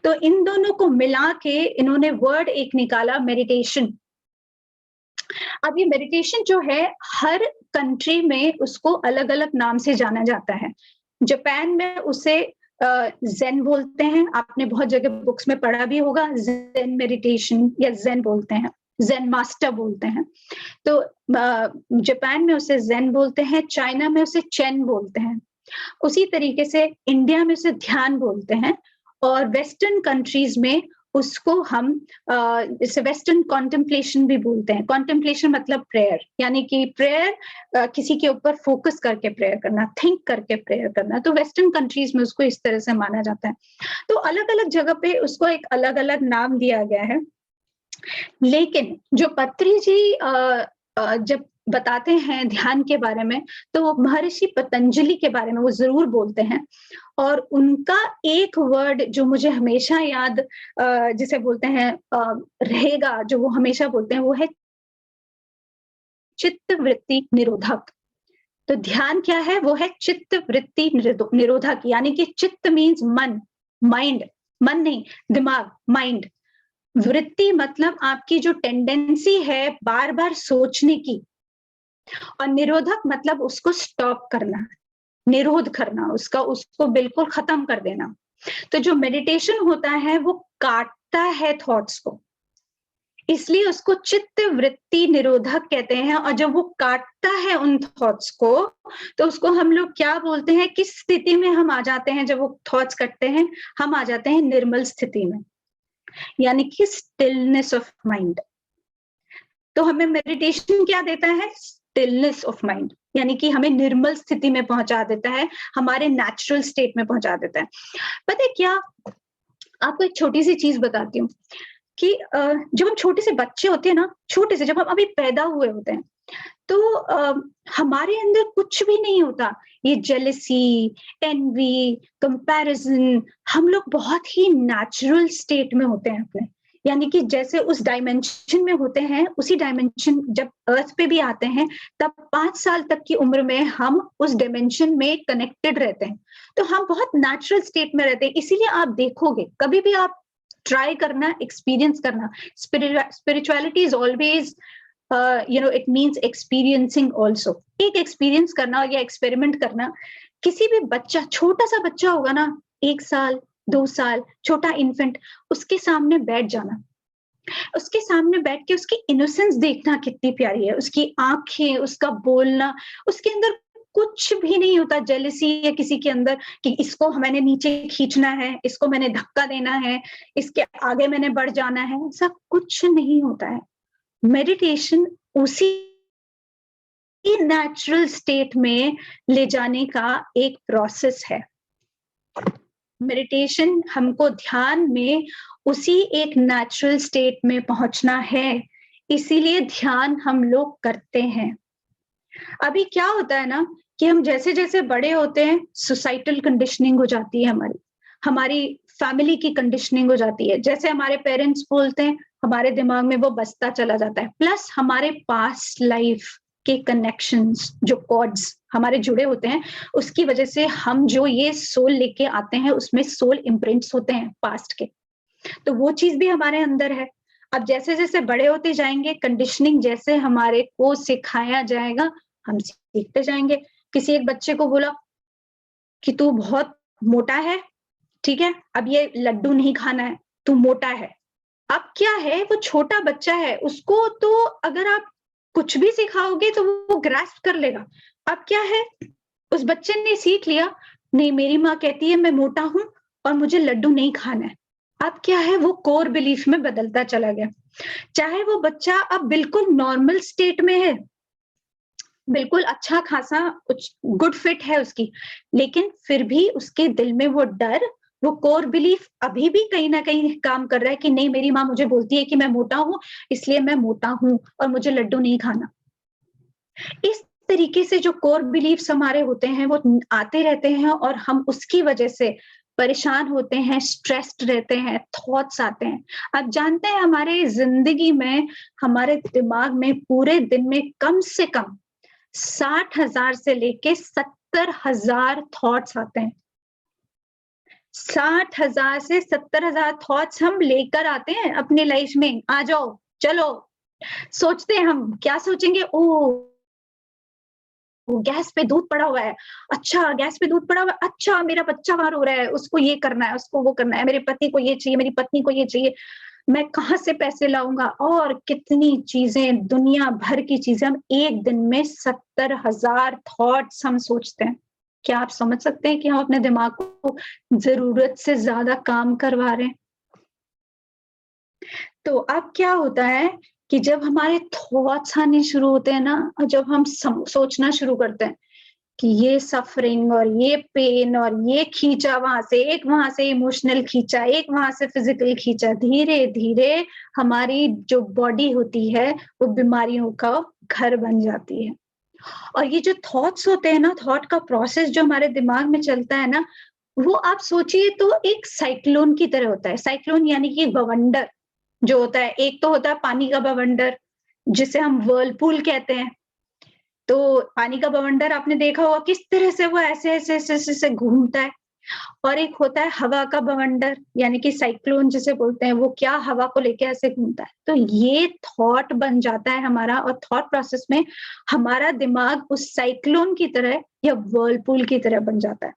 S3: तो इन दोनों को मिला के इन्होंने वर्ड एक निकाला, मेडिटेशन। अब ये मेडिटेशन जो है, हर कंट्री में उसको अलग अलग नाम से जाना जाता है। जापान में उसे ज़ेन बोलते हैं, आपने बहुत जगह बुक्स में पढ़ा भी होगा, ज़ेन मेडिटेशन या ज़ेन बोलते हैं, ज़ेन मास्टर बोलते हैं। तो जापान में उसे ज़ेन बोलते हैं, चाइना में उसे चेन बोलते हैं, उसी तरीके से इंडिया में उसे ध्यान बोलते हैं, और वेस्टर्न कंट्रीज में उसको हम इसे वेस्टर्न कॉन्टेम्पलेशन भी बोलते हैं। कॉन्टेम्पलेशन मतलब प्रेयर, यानी कि प्रेयर किसी के ऊपर फोकस करके प्रेयर करना, थिंक करके प्रेयर करना। तो वेस्टर्न कंट्रीज में उसको इस तरह से माना जाता है। तो अलग अलग जगह पे उसको एक अलग अलग नाम दिया गया है। लेकिन जो पत्री जी जब बताते हैं ध्यान के बारे में, तो वो महर्षि पतंजलि के बारे में वो जरूर बोलते हैं। और उनका एक वर्ड जो मुझे हमेशा याद जिसे बोलते हैं रहेगा, जो वो हमेशा बोलते हैं, वो है चित्त वृत्ति निरोधक। तो ध्यान क्या है? वो है चित्त वृत्ति निरोधक, यानी कि चित्त मीन्स मन, माइंड, मन नहीं दिमाग, माइंड। वृत्ति मतलब आपकी जो टेंडेंसी है बार बार सोचने की, और निरोधक मतलब उसको स्टॉप करना, निरोध करना, उसको बिल्कुल खत्म कर देना। तो जो मेडिटेशन होता है वो काटता है थॉट्स को, इसलिए उसको चित्त वृत्ति निरोधक कहते हैं। और जब वो काटता है उन थॉट्स को, तो उसको हम लोग क्या बोलते हैं, किस स्थिति में हम आ जाते हैं? जब वो थॉट्स कटते हैं, हम आ जाते हैं निर्मल स्थिति में, यानी कि स्टिलनेस ऑफ माइंड। तो हमें मेडिटेशन क्या देता है? स्टिलनेस ऑफ माइंड, यानी कि हमें निर्मल स्थिति में पहुंचा देता है, हमारे नेचुरल स्टेट में पहुंचा देता है। पता है क्या, आपको एक छोटी सी चीज बताती हूँ कि जब हम छोटे से बच्चे होते हैं ना, छोटे से जब हम अभी पैदा हुए होते हैं, तो हमारे अंदर कुछ भी नहीं होता, ये जेलसी, एनवी, कंपैरिजन, हम लोग बहुत ही नेचुरल स्टेट में होते हैं अपने, यानी कि जैसे उस डायमेंशन में होते हैं, उसी डायमेंशन जब अर्थ पे भी आते हैं तब 5 साल तक की उम्र में हम उस डायमेंशन में कनेक्टेड रहते हैं, तो हम बहुत नेचुरल स्टेट में रहते हैं। इसीलिए आप देखोगे, कभी भी आप ट्राई करना, एक्सपीरियंस करना, spirituality is always it means experiencing also, एक एक्सपीरियंस करना या एक्सपेरिमेंट करना। किसी भी बच्चा, छोटा सा बच्चा होगा ना, 1 साल 2 साल, छोटा इन्फेंट, उसके सामने बैठ जाना, उसके सामने बैठ के उसकी इनोसेंस देखना कितनी प्यारी है, उसकी आंखें, उसका बोलना, उसके अंदर कुछ भी नहीं होता जेलसी या किसी के अंदर कि इसको मैंने नीचे खींचना है, इसको मैंने धक्का देना है, इसके आगे मैंने बढ़ जाना है, ऐसा कुछ नहीं होता है। मेडिटेशन उसी नेचुरल स्टेट में ले जाने का एक प्रोसेस है। मेडिटेशन हमको ध्यान में उसी एक नेचुरल स्टेट में पहुंचना है, इसीलिए ध्यान हम लोग करते हैं। अभी क्या होता है ना कि हम जैसे जैसे बड़े होते हैं, सोसाइटल कंडीशनिंग हो जाती है, हमारी फैमिली की कंडीशनिंग हो जाती है, जैसे हमारे पेरेंट्स बोलते हैं हमारे दिमाग में वो बसता चला जाता है, प्लस हमारे पास्ट लाइफ के कनेक्शंस, जो कॉर्ड्स हमारे जुड़े होते हैं, उसकी वजह से हम जो ये सोल लेके आते हैं उसमें सोल इम्प्रिंट्स होते हैं पास्ट के, तो वो चीज भी हमारे अंदर है। अब जैसे जैसे बड़े होते जाएंगे, कंडीशनिंग जैसे हमारे को सिखाया जाएगा, हम सीखते जाएंगे। किसी एक बच्चे को बोला कि तू बहुत मोटा है, ठीक है, अब ये लड्डू नहीं खाना है, तू मोटा है। अब क्या है, वो छोटा बच्चा है, उसको तो अगर आप कुछ भी सिखाओगे तो वो ग्रास्प कर लेगा। अब क्या है, उस बच्चे ने सीख लिया, नहीं मेरी माँ कहती है मैं मोटा हूं और मुझे लड्डू नहीं खाना है। अब क्या है, वो कोर बिलीफ में बदलता चला गया। चाहे वो बच्चा अब बिल्कुल नॉर्मल स्टेट में है, बिल्कुल अच्छा खासा कुछ गुड फिट है उसकी, लेकिन फिर भी उसके दिल में वो डर, वो कोर बिलीफ अभी भी कहीं ना कहीं काम कर रहा है कि नहीं मेरी माँ मुझे बोलती है कि मैं मोटा हूं, इसलिए मैं मोटा हूं और मुझे लड्डू नहीं खाना। इस तरीके से जो कोर बिलीफ्स हमारे होते हैं वो आते रहते हैं और हम उसकी वजह से परेशान होते हैं, स्ट्रेस्ड रहते हैं, थॉट्स आते हैं। आप जानते हैं हमारे जिंदगी में, हमारे दिमाग में पूरे दिन में कम से कम 60,000 से लेके 70,000 थॉट्स आते हैं। 60,000 से 70,000 थॉट्स हम लेकर आते हैं अपनी लाइफ में। आ जाओ, चलो, सोचते हैं हम, क्या सोचेंगे, ओ गैस पे दूध पड़ा हुआ है, अच्छा गैस पे दूध पड़ा हुआ है, अच्छा मेरा बच्चा वहां रो रहा है, उसको ये करना है, उसको वो करना है, मेरे पति को ये चाहिए, मेरी पत्नी को ये चाहिए, मैं कहाँ से पैसे लाऊंगा, और कितनी चीजें, दुनिया भर की चीजें। हम एक दिन में 70,000 थॉट्स हम सोचते हैं। क्या आप समझ सकते हैं कि हम अपने दिमाग को जरूरत से ज्यादा काम करवा रहे हैं? तो अब क्या होता है कि जब हमारे थॉट्स आने शुरू होते हैं ना, और जब हम सोचना शुरू करते हैं कि ये सफरिंग और ये पेन और ये खींचा वहां से, एक वहां से इमोशनल खींचा, एक वहां से फिजिकल खींचा, धीरे धीरे हमारी जो बॉडी होती है वो बीमारियों का घर बन जाती है। और ये जो थॉट्स होते हैं ना, थॉट का प्रोसेस जो हमारे दिमाग में चलता है ना, वो आप सोचिए तो एक साइक्लोन की तरह होता है। साइक्लोन यानी कि बवंडर जो होता है, एक तो होता है पानी का बवंडर जिसे हम वर्लपूल कहते हैं। तो पानी का बवंडर आपने देखा होगा किस तरह से वो ऐसे ऐसे ऐसे ऐसे, ऐसे घूमता है। और एक होता है हवा का बवंडर, यानी कि साइक्लोन जिसे बोलते हैं, वो क्या हवा को लेके ऐसे घूमता है। तो ये थॉट बन जाता है हमारा, और थॉट प्रोसेस में हमारा दिमाग उस साइक्लोन की तरह या वर्लपूल की तरह बन जाता है।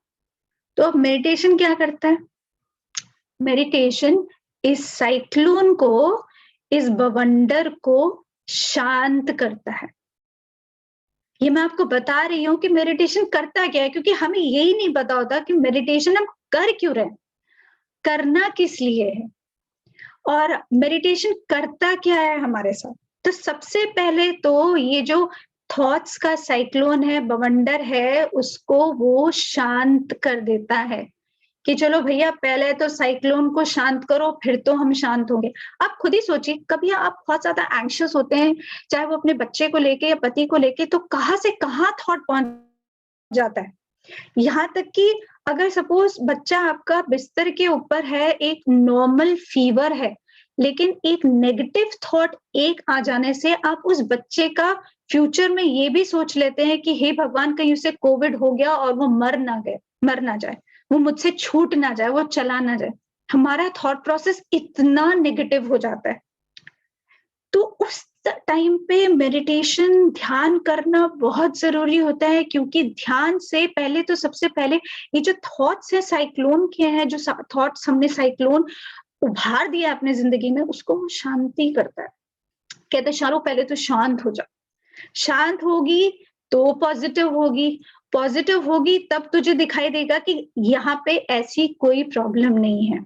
S3: तो अब मेडिटेशन क्या करता है? मेडिटेशन इस साइक्लोन को, इस बवंडर को शांत करता है। ये मैं आपको बता रही हूँ कि मेडिटेशन करता क्या है, क्योंकि हमें यही नहीं पता होता कि मेडिटेशन हम कर क्यों रहे हैं, करना किस लिए है, और मेडिटेशन करता क्या है हमारे साथ। तो सबसे पहले तो ये जो थॉट्स का साइक्लोन है, बवंडर है, उसको वो शांत कर देता है कि चलो भैया पहले तो साइक्लोन को शांत करो, फिर तो हम शांत होंगे। आप खुद ही सोचिए, कभी आप बहुत ज्यादा एंग्शियस होते हैं, चाहे वो अपने बच्चे को लेके या पति को लेके, तो कहाँ से कहाँ थॉट पहुंच जाता है। यहाँ तक कि अगर सपोज बच्चा आपका बिस्तर के ऊपर है, एक नॉर्मल फीवर है, लेकिन एक नेगेटिव थॉट एक आ जाने से आप उस बच्चे का फ्यूचर में ये भी सोच लेते हैं कि हे भगवान कहीं उसे कोविड हो गया और वो मर ना जाए, वो मुझसे छूट ना जाए, वो चला ना जाए। हमारा थॉट प्रोसेस इतना नेगेटिव हो जाता है। तो उस टाइम पे मेडिटेशन, ध्यान करना बहुत जरूरी होता है, क्योंकि ध्यान से पहले तो सबसे पहले ये जो थॉट्स है साइक्लोन के हैं, जो थॉट्स हमने साइक्लोन उभार दिया अपने जिंदगी में, उसको वो शांति करता है। कहते शाहरुख पहले तो शांत हो जा, शांत होगी तो पॉजिटिव होगी तब तुझे दिखाई देगा कि यहाँ पे ऐसी कोई प्रॉब्लम नहीं है।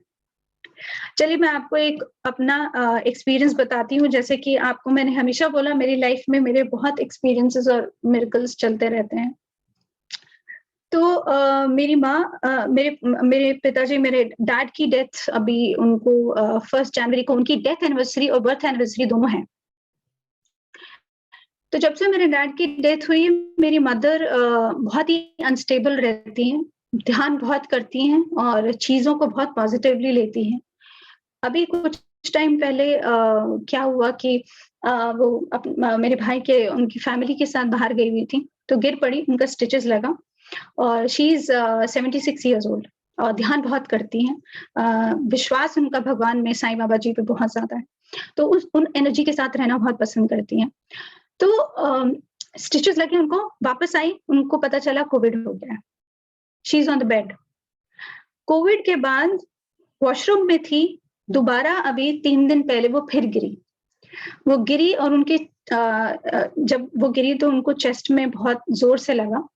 S3: चलिए मैं आपको एक अपना एक्सपीरियंस बताती हूँ। जैसे कि आपको मैंने हमेशा बोला, मेरी लाइफ में मेरे बहुत एक्सपीरियंसेस और मिरेकल्स चलते रहते हैं। तो मेरी माँ, मेरे पिताजी, मेरे डैड की डेथ अभी उनको 1 जनवरी को उनकी डेथ एनिवर्सरी और बर्थ एनिवर्सरी दोनों है। तो जब से मेरे डैड की डेथ हुई, मेरी मदर बहुत ही अनस्टेबल रहती हैं, ध्यान बहुत करती हैं और चीजों को बहुत पॉजिटिवली लेती हैं। अभी कुछ टाइम पहले क्या हुआ कि वो मेरे भाई के, उनकी फैमिली के साथ बाहर गई हुई थी, तो गिर पड़ी, उनका स्टिचेस लगा और शी इज 76 ईयर्स ओल्ड और ध्यान बहुत करती हैं। विश्वास उनका भगवान में, साईं बाबा जी पे बहुत ज्यादा है, तो उन एनर्जी के साथ रहना बहुत पसंद करती हैं। तो स्टिचेस लगे उनको, वापस आई, उनको पता चला कोविड हो गया। She is on the bed. Covid के बाद वॉशरूम में थी, दोबारा अभी 3 दिन पहले वो फिर गिरी। वो गिरी और उनके जब वो गिरी तो उनको चेस्ट में बहुत जोर से लगा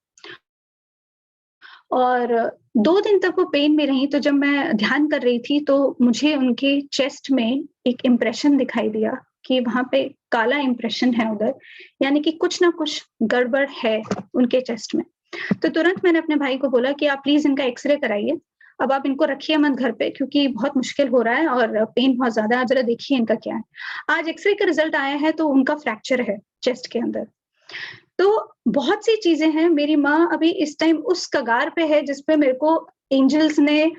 S3: और 2 दिन तक वो पेन में रही। तो जब मैं ध्यान कर रही थी तो मुझे उनके चेस्ट में एक इम्प्रेशन दिखाई दिया कि वहां पे काला इम्प्रेशन है उधर, यानी कि कुछ ना कुछ गड़बड़ है उनके चेस्ट में। तो तुरंत मैंने अपने भाई को बोला कि आप प्लीज इनका एक्सरे कराइए, अब आप इनको रखिए मत घर पे, क्योंकि बहुत मुश्किल हो रहा है और पेन बहुत ज्यादा है, जरा देखिए इनका क्या है। आज एक्सरे का रिजल्ट आया है तो उनका फ्रैक्चर है चेस्ट के अंदर। तो बहुत सी चीजें हैं। मेरी माँ अभी इस टाइम उस कगार पे है जिसपे मेरे को एंजल्स ने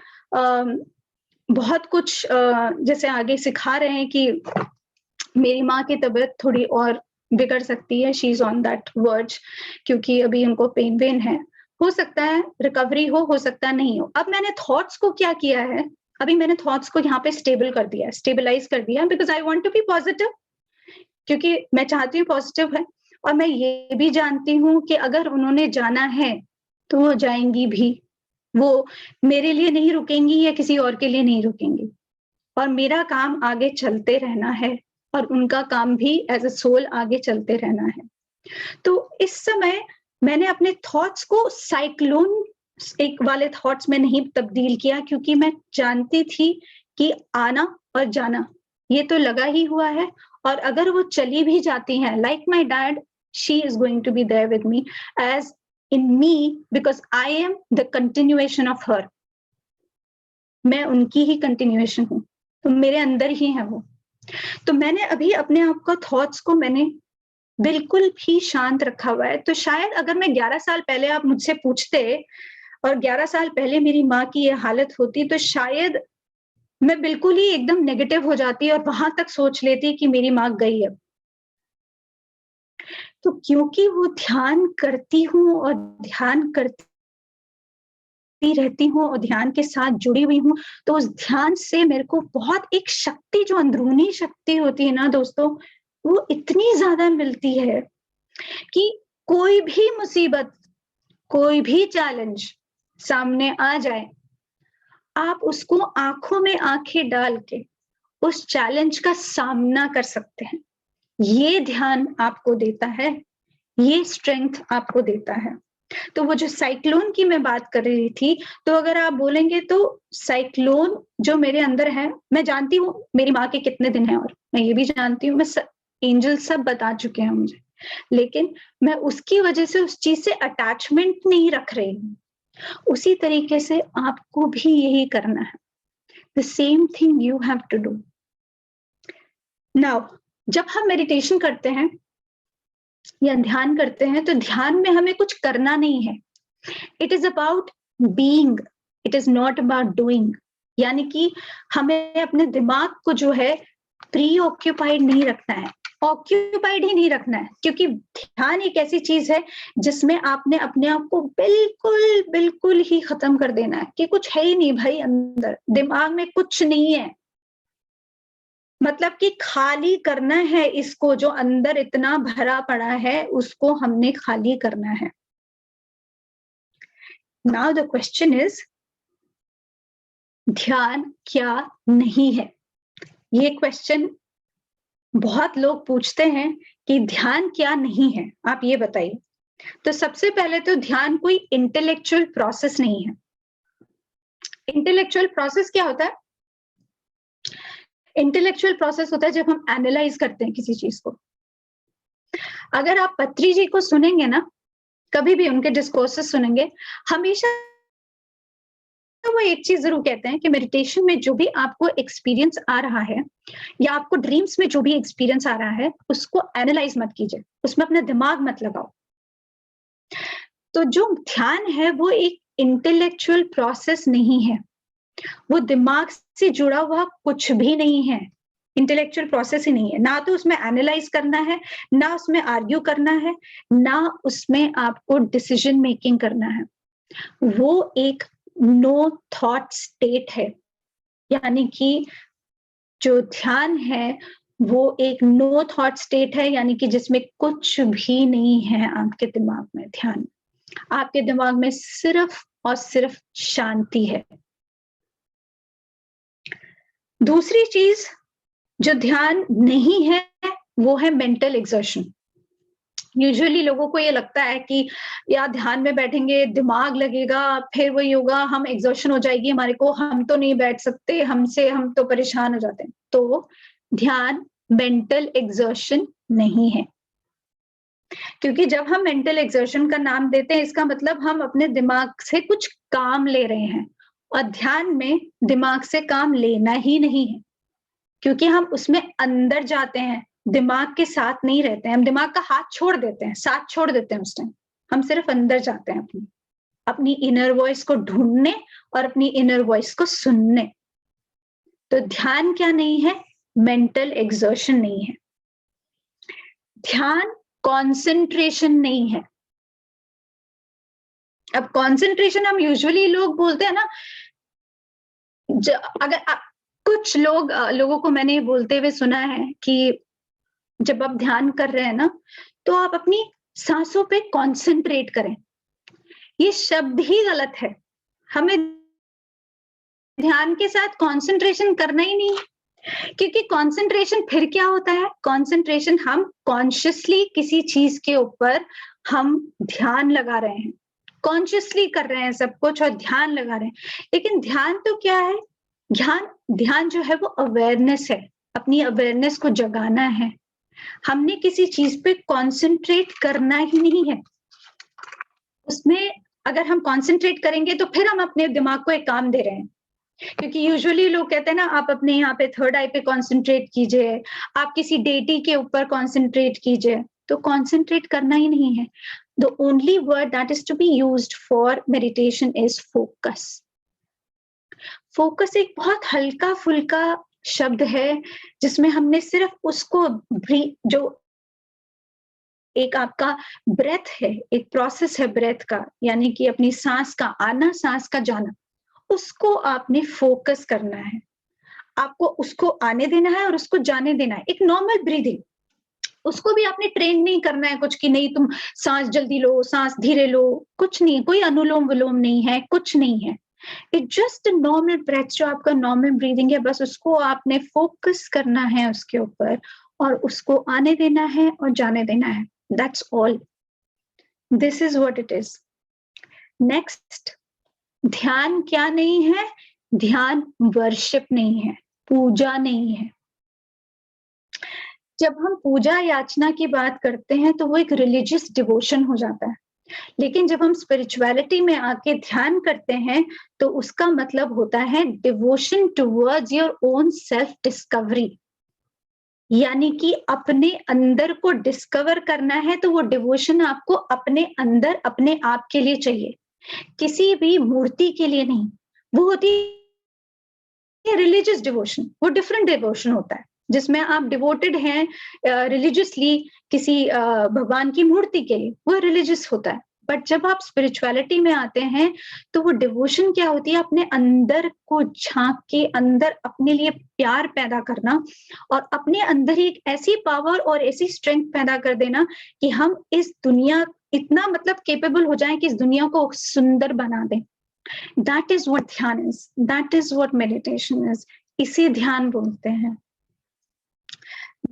S3: बहुत कुछ जैसे आगे सिखा रहे हैं कि मेरी माँ की तबीयत थोड़ी और बिगड़ सकती है, she is on that verge, क्योंकि अभी उनको पेन वेन है, हो सकता है रिकवरी हो सकता नहीं हो। अब मैंने थॉट्स को क्या किया है, अभी मैंने थॉट्स को यहाँ पे स्टेबल कर दिया, स्टेबलाइज कर दिया, because I want to be positive, क्योंकि मैं चाहती हूँ पॉजिटिव है। और मैं ये भी जानती हूँ कि अगर उन्होंने जाना है तो वो जाएंगी भी, वो मेरे लिए नहीं रुकेंगी या किसी और के लिए नहीं रुकेंगी, और मेरा काम आगे चलते रहना है और उनका काम भी एज अ सोल आगे चलते रहना है। तो इस समय मैंने अपने थॉट्स को साइक्लोन एक वाले थॉट्स में नहीं तब्दील किया, क्योंकि मैं जानती थी कि आना और जाना ये तो लगा ही हुआ है, और अगर वो चली भी जाती हैं, like my dad, she is going to be there with me as in me, because I am the continuation of her. मैं उनकी ही कंटिन्यूएशन हूँ, तो मेरे अंदर ही है वो। तो मैंने अभी अपने आप का थॉट्स को मैंने बिल्कुल भी शांत रखा हुआ है। तो शायद अगर मैं 11 साल पहले आप मुझसे पूछते और 11 साल पहले मेरी माँ की ये हालत होती, तो शायद मैं बिल्कुल ही एकदम नेगेटिव हो जाती और वहां तक सोच लेती कि मेरी माँ गई है। तो क्योंकि वो ध्यान करती हूँ और ध्यान करती रहती हूँ और ध्यान के साथ जुड़ी हुई हूँ, तो उस ध्यान से मेरे को बहुत एक शक्ति, जो अंदरूनी शक्ति होती है ना दोस्तों, वो इतनी ज्यादा मिलती है कि कोई भी मुसीबत, कोई भी चैलेंज सामने आ जाए, आप उसको आंखों में आंखें डाल के उस चैलेंज का सामना कर सकते हैं। ये ध्यान आपको देता है, ये स्ट्रेंथ आपको देता है। तो वो जो साइक्लोन की मैं बात कर रही थी, तो अगर आप बोलेंगे तो साइक्लोन जो मेरे अंदर है, मैं जानती हूँ मेरी माँ के कितने दिन हैं, और मैं ये भी जानती हूँ, मैं एंजल सब बता चुके हैं मुझे लेकिन मैं उसकी वजह से उस चीज से अटैचमेंट नहीं रख रही हूँ। उसी तरीके से आपको भी यही करना है। The same thing you have to do. Now जब हम मेडिटेशन करते हैं या ध्यान करते हैं तो ध्यान में हमें कुछ करना नहीं है। It is about being, it is not about doing. यानी कि हमें अपने दिमाग को जो है प्री ऑक्यूपाइड नहीं रखना है, ऑक्यूपाइड ही नहीं रखना है, क्योंकि ध्यान एक ऐसी चीज है जिसमें आपने अपने आप को बिल्कुल बिल्कुल ही खत्म कर देना है कि कुछ है ही नहीं भाई, अंदर दिमाग में कुछ नहीं है। मतलब कि खाली करना है इसको, जो अंदर इतना भरा पड़ा है उसको हमने खाली करना है। नाउ द क्वेश्चन इज, ध्यान क्या नहीं है? ये क्वेश्चन बहुत लोग पूछते हैं कि ध्यान क्या नहीं है, आप ये बताइए। तो सबसे पहले तो ध्यान कोई इंटेलेक्चुअल प्रोसेस नहीं है। इंटेलेक्चुअल प्रोसेस क्या होता है? इंटेलेक्चुअल प्रोसेस होता है जब हम एनालाइज करते हैं किसी चीज को। अगर आप पत्री जी को सुनेंगे ना, कभी भी उनके डिस्कोर्सेस सुनेंगे, हमेशा तो वो एक चीज जरूर कहते हैं कि मेडिटेशन में जो भी आपको एक्सपीरियंस आ रहा है या आपको ड्रीम्स में जो भी एक्सपीरियंस आ रहा है उसको एनालाइज मत कीजिए, उसमें अपना दिमाग मत लगाओ। तो जो ध्यान है वो एक इंटेलेक्चुअल प्रोसेस नहीं है, वो दिमाग से जुड़ा हुआ कुछ भी नहीं है, इंटेलेक्चुअल प्रोसेस ही नहीं है। ना तो उसमें एनालाइज करना है, ना उसमें आर्ग्यू करना है, ना उसमें आपको डिसीजन मेकिंग करना है। वो एक नो थॉट स्टेट है। यानी कि जो ध्यान है वो एक नो थॉट स्टेट है, यानी कि जिसमें कुछ भी नहीं है आपके दिमाग में। ध्यान, आपके दिमाग में सिर्फ और सिर्फ शांति है। दूसरी चीज जो ध्यान नहीं है वो है मेंटल एक्सर्शन। यूजुअली लोगों को ये लगता है कि यार ध्यान में बैठेंगे दिमाग लगेगा, फिर वही होगा, हम एग्जॉशन हो जाएगी हमारे को, हम तो नहीं बैठ सकते, हम तो परेशान हो जाते हैं। तो ध्यान मेंटल एक्सर्शन नहीं है, क्योंकि जब हम मेंटल एक्सर्शन का नाम देते हैं इसका मतलब हम अपने दिमाग से कुछ काम ले रहे हैं, और ध्यान में दिमाग से काम लेना ही नहीं है, क्योंकि हम उसमें अंदर जाते हैं, दिमाग के साथ नहीं रहते हैं। हम दिमाग का हाथ छोड़ देते हैं, साथ छोड़ देते हैं उस टाइम। हम सिर्फ अंदर जाते हैं अपनी इनर वॉइस को ढूंढने और अपनी इनर वॉइस को सुनने। तो ध्यान क्या नहीं है? मेंटल एक्सर्शन नहीं है। ध्यान कंसंट्रेशन नहीं है। अब कंसंट्रेशन हम यूजुअली लोग बोलते हैं ना, अगर कुछ लोगों को मैंने बोलते हुए सुना है कि जब आप ध्यान कर रहे हैं ना तो आप अपनी सांसों पे कंसंट्रेट करें। ये शब्द ही गलत है। हमें ध्यान के साथ कंसंट्रेशन करना ही नहीं है, क्योंकि कंसंट्रेशन फिर क्या होता है? कंसंट्रेशन हम कॉन्शियसली किसी चीज के ऊपर हम ध्यान लगा रहे हैं, कॉन्शियसली कर रहे हैं सब कुछ और ध्यान लगा रहे हैं। लेकिन ध्यान तो क्या है? ध्यान जो है वो अवेयरनेस है, अपनी अवेयरनेस को जगाना है। हमने किसी चीज पे कंसंट्रेट करना ही नहीं है। उसमें अगर हम कंसंट्रेट करेंगे तो फिर हम अपने दिमाग को एक काम दे रहे हैं, क्योंकि यूजुअली लोग कहते हैं ना, आप अपने यहाँ पे थर्ड आई पे कंसंट्रेट कीजिए, आप किसी डेटी के ऊपर कंसंट्रेट कीजिए। तो कंसंट्रेट करना ही नहीं है। The only word that is to be used for meditation is focus. Focus एक बहुत हल्का फुल्का शब्द है जिसमें हमने सिर्फ उसको जो एक आपका ब्रेथ है, एक प्रोसेस है ब्रेथ का, यानी कि अपनी सांस का आना सांस का जाना, उसको आपने फोकस करना है। आपको उसको आने देना है और उसको जाने देना है। एक नॉर्मल ब्रीदिंग, उसको भी आपने ट्रेन नहीं करना है कुछ कि नहीं तुम सांस जल्दी लो, सांस धीरे लो, कुछ नहीं, कोई अनुलोम विलोम नहीं है, कुछ नहीं है। इट जस्ट नॉर्मल ब्रेथ, जो आपका नॉर्मल ब्रीदिंग है, बस उसको आपने फोकस करना है उसके ऊपर, और उसको आने देना है और जाने देना है। That's all. This is what it is. Next, ध्यान क्या नहीं है? ध्यान वर्शिप नहीं है, पूजा नहीं है। जब हम पूजा याचना की बात करते हैं तो वो एक रिलीजियस डिवोशन हो जाता है, लेकिन जब हम स्पिरिचुअलिटी में आके ध्यान करते हैं तो उसका मतलब होता है devotion towards your own self discovery, यानी कि अपने अंदर को डिस्कवर करना है तो वो डिवोशन आपको अपने अंदर अपने आप के लिए चाहिए, किसी भी मूर्ति के लिए नहीं। वो होती है रिलीजियस डिवोशन, वो डिफरेंट डिवोशन होता है जिसमें आप डिवोटेड हैं रिलीजियसली किसी भगवान की मूर्ति के लिए, वो रिलीजियस होता है। बट जब आप स्पिरिचुअलिटी में आते हैं तो वो डिवोशन क्या होती है, अपने अंदर को झांक के अंदर अपने लिए प्यार पैदा करना और अपने अंदर ही एक ऐसी पावर और ऐसी स्ट्रेंथ पैदा कर देना कि हम इस दुनिया इतना मतलब केपेबल हो जाएं कि इस दुनिया को सुंदर बना दें। That is what ध्यान is, that is what meditation is, इसे ध्यान बोलते हैं।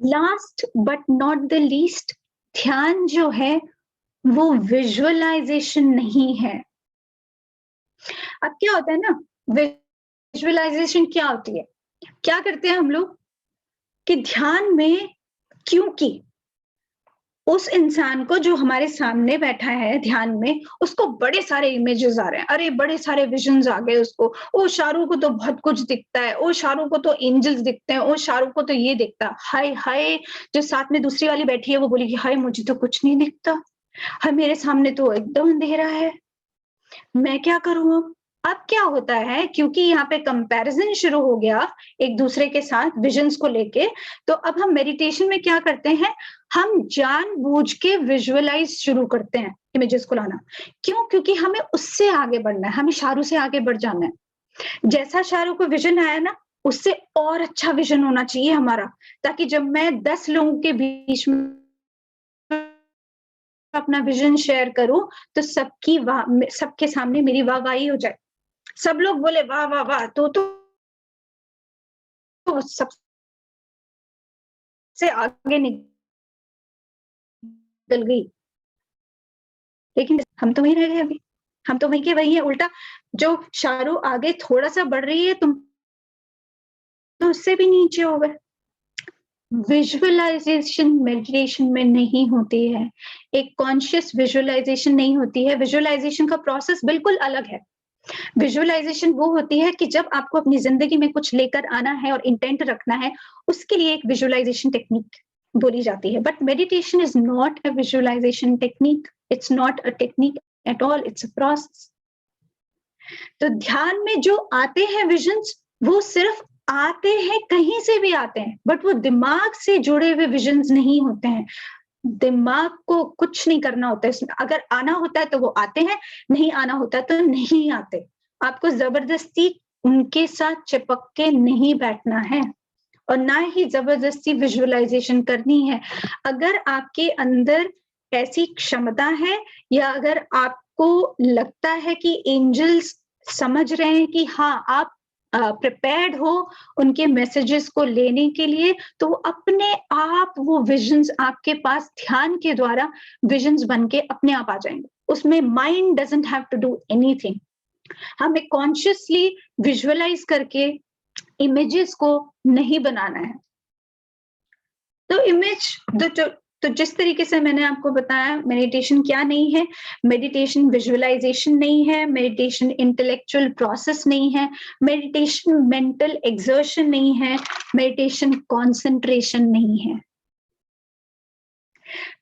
S3: Last but not the least, ध्यान जो है वो विजुअलाइजेशन नहीं है। अब क्या होता है ना, विजुअलाइजेशन क्या होती है, क्या करते हैं हम लोग कि ध्यान में, क्योंकि उस इंसान को जो हमारे सामने बैठा है ध्यान में, उसको बड़े सारे इमेजेस आ रहे हैं, अरे बड़े सारे विजन्स आ गए उसको, ओ शाहरुख को तो बहुत कुछ दिखता है, ओ शाहरुख को तो एंजल्स दिखते हैं, ओ शाहरुख को तो ये दिखता है, हाय हाय। जो साथ में दूसरी वाली बैठी है वो बोलेगी हाय मुझे तो कुछ नहीं दिखता, हाय मेरे सामने तो एकदम अंधेरा है, मैं क्या करूं। अब क्या होता है, क्योंकि यहाँ पे कंपैरिजन शुरू हो गया एक दूसरे के साथ विजन्स को लेके, तो अब हम मेडिटेशन में क्या करते हैं, हम जानबूझ के विजुअलाइज शुरू करते हैं इमेजेस को लाना। क्यों? क्योंकि हमें उससे आगे बढ़ना है, हमें शाहरुख से आगे बढ़ जाना है। जैसा शाहरुख को विजन आया ना, उससे और अच्छा विजन होना चाहिए हमारा, ताकि जब मैं 10 लोगों के बीच में अपना विजन शेयर करूं तो सबके सामने मेरी वाहवाही हो जाए, सब लोग बोले वाह वाह वाह, तो सबसे आगे निकल गई। लेकिन हम तो वहीं रह गए, अभी हम तो वहीं के वही है, उल्टा जो शाहरुख आगे थोड़ा सा बढ़ रही है तुम तो उससे भी नीचे हो गए। विजुअलाइजेशन मेडिटेशन में नहीं होती है, एक कॉन्शियस विजुअलाइजेशन नहीं होती है। विजुअलाइजेशन का प्रोसेस बिल्कुल अलग है। विजुअलाइजेशन वो होती है कि जब आपको अपनी जिंदगी में कुछ लेकर आना है और इंटेंट रखना है, उसके लिए एक विजुअलाइजेशन टेक्निक बोली जाती है। But meditation is not a visualisation technique, it's not a technique at all, it's a process. तो ध्यान में जो आते हैं विजन्स, वो सिर्फ आते हैं, कहीं से भी आते हैं, बट वो दिमाग से जुड़े हुए विजन्स नहीं होते हैं। दिमाग को कुछ नहीं करना होता है इसमें, अगर आना होता है तो वो आते हैं, नहीं आना होता तो नहीं आते। आपको जबरदस्ती उनके साथ चिपक के नहीं बैठना है और ना ही जबरदस्ती विजुअलाइजेशन करनी है। अगर आपके अंदर ऐसी क्षमता है या अगर आपको लगता है कि एंजल्स समझ रहे हैं कि हाँ आप प्रिपेयर्ड हो उनके मैसेजेस को लेने के लिए, तो अपने आप वो विजन्स आपके पास ध्यान के द्वारा विजन्स बन के अपने आप आ जाएंगे। उसमें mind doesn't have to do anything. हमें कॉन्शियसली विजुअलाइज करके इमेजेस को नहीं बनाना है। तो इमेज तो जिस तरीके से मैंने आपको बताया, मेडिटेशन क्या नहीं है, मेडिटेशन विजुअलाइजेशन नहीं है, मेडिटेशन इंटेलेक्चुअल प्रोसेस नहीं है, मेडिटेशन मेंटल एक्सर्शन नहीं है, मेडिटेशन कंसंट्रेशन नहीं है।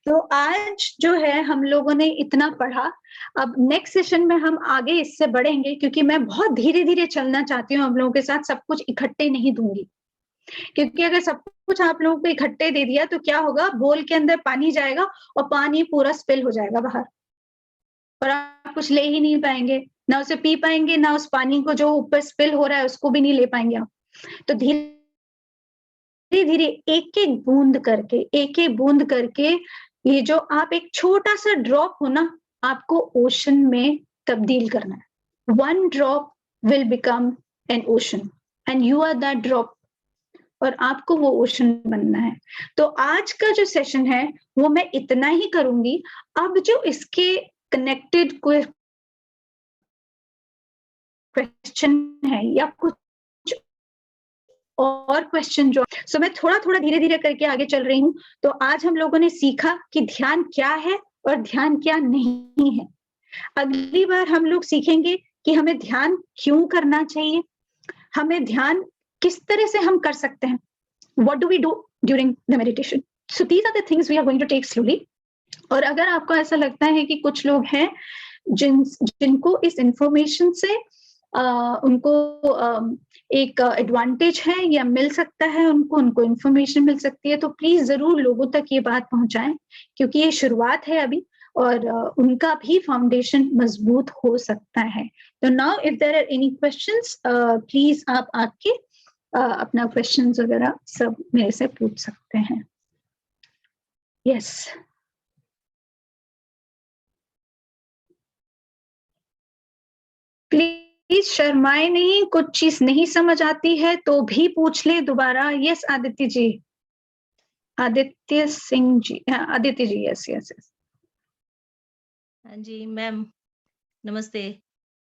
S3: तो आज जो है हम लोगों ने इतना पढ़ा, अब नेक्स्ट सेशन में हम आगे इससे बढ़ेंगे, क्योंकि मैं बहुत धीरे धीरे चलना चाहती हूँ हम लोगों के साथ, सब कुछ इकट्ठे नहीं दूंगी। क्योंकि अगर सब कुछ आप लोगों को इकट्ठे दे दिया तो क्या होगा, बोल के अंदर पानी जाएगा और पानी पूरा स्पिल हो जाएगा बाहर, और आप कुछ ले ही नहीं पाएंगे, ना उसे पी पाएंगे, ना उस पानी को जो ऊपर स्पिल हो रहा है उसको भी नहीं ले पाएंगे आप। तो धीरे धीरे एक एक बूंद करके ये जो आप एक छोटा सा ड्रॉप हो ना, आपको ओशन में तब्दील करना है। 1 drop will become an ocean and you are that drop, और आपको वो ओशन बनना है। तो आज का जो सेशन है वो मैं इतना ही करूंगी। अब जो इसके कनेक्टेड क्वेश्चन है या कुछ और क्वेश्चन जो सो मैं थोड़ा थोड़ा धीरे धीरे करके आगे चल रही हूँ। तो आज हम लोगों ने सीखा कि ध्यान क्या है और ध्यान क्या नहीं है। अगली बार हम लोग सीखेंगे कि हमें ध्यान क्यों करना चाहिए, हमें ध्यान किस तरह से हम कर सकते हैं, what do we do during the meditation. So these are the things we are going to take slowly. और अगर आपको ऐसा लगता है कि कुछ लोग हैं जिनको इस इंफॉर्मेशन से उनको एक एडवांटेज है या मिल सकता है, उनको इंफॉर्मेशन मिल सकती है, तो प्लीज जरूर लोगों तक ये बात पहुंचाएं, क्योंकि ये शुरुआत है अभी और उनका भी फाउंडेशन मजबूत हो सकता है। तो now if there are any questions, please आप आके अपना क्वेश्चंस वगैरह सब मेरे से पूछ सकते हैं। यस प्लीज शर्माए नहीं, कुछ चीज नहीं समझ आती है तो भी पूछ ले दोबारा। Yes Aditya ji, Aditya Singh ji, Aditya ji, yes yes yes.
S5: हाँ जी मैम, नमस्ते।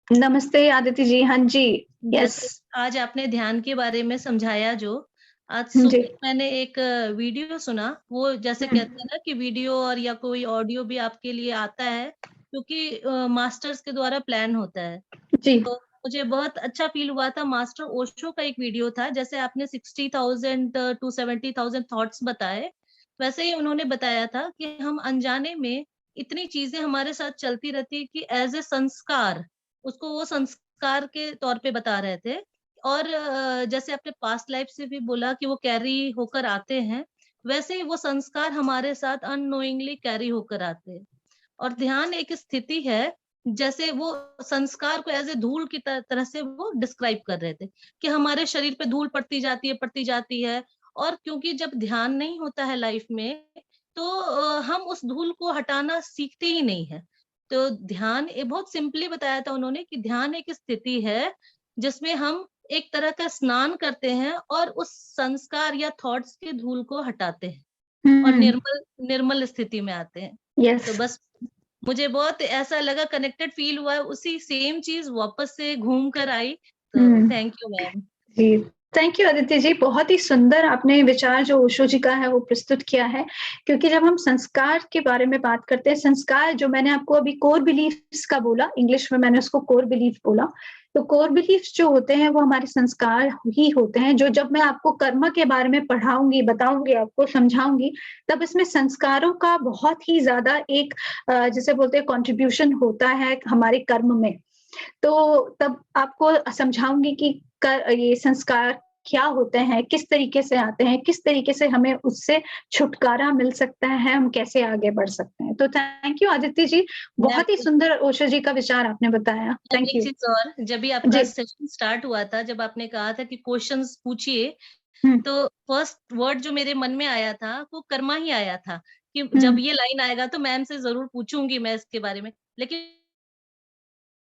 S3: नमस्ते आदित्य जी, हाँ जी, यस।
S5: जैसे आज आपने ध्यान के बारे में समझाया, जो आज
S3: जी।
S5: सुबह मैंने एक वीडियो सुना, वो जैसे कहते हैं ना कि वीडियो और या कोई ऑडियो भी आपके लिए आता है क्योंकि मास्टर्स के द्वारा प्लान होता है।
S3: जी
S5: तो मुझे बहुत अच्छा फील हुआ था। मास्टर ओशो का एक वीडियो था, जैसे आपने 60,000 to 70,000 थॉट्स बताए, वैसे ही उन्होंने बताया था कि हम अनजाने में इतनी चीजें हमारे साथ चलती रहती है कि एज ए संस्कार, उसको वो संस्कार के तौर पे बता रहे थे। और जैसे आपने पास्ट लाइफ से भी बोला कि वो कैरी होकर आते हैं, वैसे ही वो संस्कार हमारे साथ अननोइंगली कैरी होकर आते हैं। और ध्यान एक स्थिति है, जैसे वो संस्कार को एज ए धूल की तरह से वो डिस्क्राइब कर रहे थे कि हमारे शरीर पे धूल पड़ती जाती है। और क्योंकि जब ध्यान नहीं होता है लाइफ में, तो हम उस धूल को हटाना सीखते ही नहीं है। तो ध्यान, ये बहुत सिंपली बताया था उन्होंने कि ध्यान एक स्थिति है जिसमें हम एक तरह का स्नान करते हैं और उस संस्कार या थॉट्स के धूल को हटाते हैं और निर्मल निर्मल स्थिति में आते हैं।
S3: यस
S5: तो बस मुझे बहुत ऐसा लगा, कनेक्टेड फील हुआ, उसी सेम चीज वापस से घूम कर आई। तो थैंक यू मैम।
S3: जी, थैंक यू आदित्य जी, बहुत ही सुंदर आपने विचार जो ओशो जी का है वो प्रस्तुत किया है। क्योंकि जब हम संस्कार के बारे में बात करते हैं, संस्कार जो मैंने आपको अभी कोर बिलीफ्स का बोला, इंग्लिश में मैंने उसको कोर बिलीफ बोला, तो कोर बिलीफ्स जो होते हैं वो हमारे संस्कार ही होते हैं, जो जब मैं आपको कर्म के बारे में पढ़ाऊंगी, बताऊंगी, आपको समझाऊंगी, तब इसमें संस्कारों का बहुत ही ज्यादा एक जिसे बोलते हैं कॉन्ट्रीब्यूशन होता है हमारे कर्म में। तो तब आपको समझाऊंगी कि ये संस्कार क्या होते हैं, किस तरीके से आते हैं, किस तरीके से हमें उससे छुटकारा मिल सकता है, हम कैसे आगे बढ़ सकते हैं। तो थैंक यू आदित्य जी, बहुत ही सुंदर ओशो जी का विचार आपने बताया। थैंक
S5: एक
S3: यू।
S5: चीज और, जब भी आपका सेशन स्टार्ट हुआ था, जब आपने कहा था कि क्वेश्चंस पूछिए, तो फर्स्ट वर्ड जो मेरे मन में आया था वो कर्मा ही आया था कि जब ये लाइन आएगा तो मैम से जरूर पूछूंगी मैं इसके बारे में। लेकिन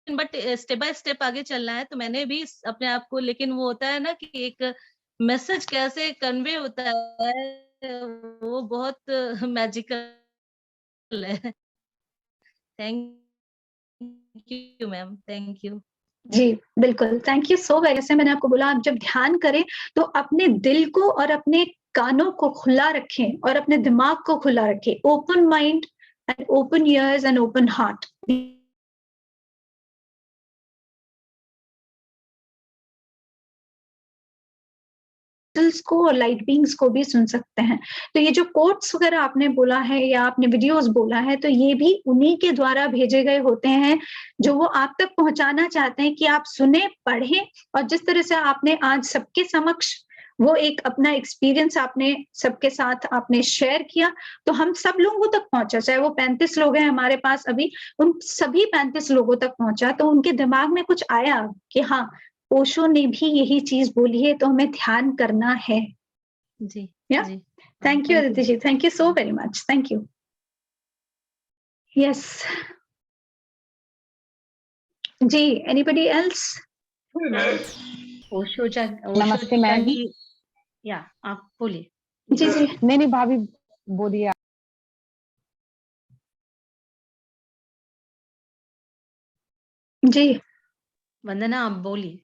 S5: बट स्टेप बाय स्टेप आगे चलना है, तो मैंने भी अपने आप को, लेकिन वो होता है ना कि एक मैसेज कैसे कन्वे होता है, वो बहुत मैजिकल है। Thank you ma'am, thank you.
S3: जी बिल्कुल, थैंक यू सो वेरी। जैसे मैंने आपको बोला, आप जब ध्यान करें तो अपने दिल को और अपने कानों को खुला रखें और अपने दिमाग को खुला रखें। Open mind and open years and open heart. को और लाइट बीइंग्स को भी सुन सकते हैं। तो ये जो कोट्स वगैरह आपने बोला है या आपने वीडियोस बोला है, तो ये भी उन्हीं के द्वारा भेजे गए होते हैं जो वो आप तक पहुंचाना चाहते हैं कि आप सुने, पढ़ें। और जिस तरह से आपने आज सबके समक्ष वो एक अपना एक्सपीरियंस आपने सबके साथ आपने शेयर किया, तो हम सब लोगों तक पहुंचा, चाहे वो 35 लोग हैं हमारे पास अभी, उन सभी 35 लोगों तक पहुंचा, तो उनके दिमाग में कुछ आया कि हाँ, ओशो ने भी यही चीज बोली है, तो हमें ध्यान करना है।
S5: जी
S3: या
S5: जी,
S3: thank you Aditya ji, thank you so very much, thank you. Yes जी, एनीबडी एल्स?
S1: ओशो
S6: नमस्ते मैम।
S1: या आप बोलिए।
S3: जी जी,
S6: नहीं भाभी बोलिए आप।
S3: जी
S1: वंदना आप बोलिए।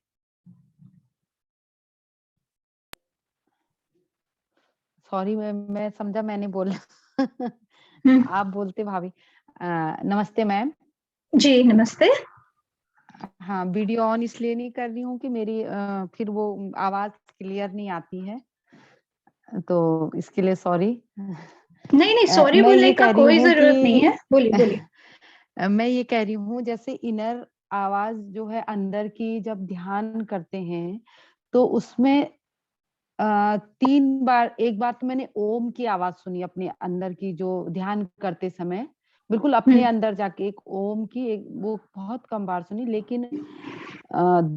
S6: सॉरी, मैं समझा मैंने बोला।
S3: हम्म,
S6: आप बोलते भाभी। नमस्ते मैम।
S3: जी नमस्ते।
S6: हाँ, वीडियो ऑन इसलिए नहीं कर रही हूँ कि मेरी फिर वो आवाज क्लियर नहीं आती है, तो इसके लिए सॉरी।
S3: नहीं नहीं, सॉरी
S6: मैं
S3: बोलने
S6: ये
S3: का
S6: कह रही
S3: कोई
S6: हूँ
S3: जरूरत नहीं है, बोलिए बोलिए।
S6: मैं ये कह रही हूँ जैसे इनर आवाज जो है अंदर की, जब ध्यान करते हैं तो उसमें 3 बार, एक बार तो मैंने ओम की आवाज सुनी अपने अंदर की, जो ध्यान करते समय बिल्कुल अपने
S3: हम्म
S6: अंदर जाके एक ओम की, एक वो बहुत कम बार सुनी, लेकिन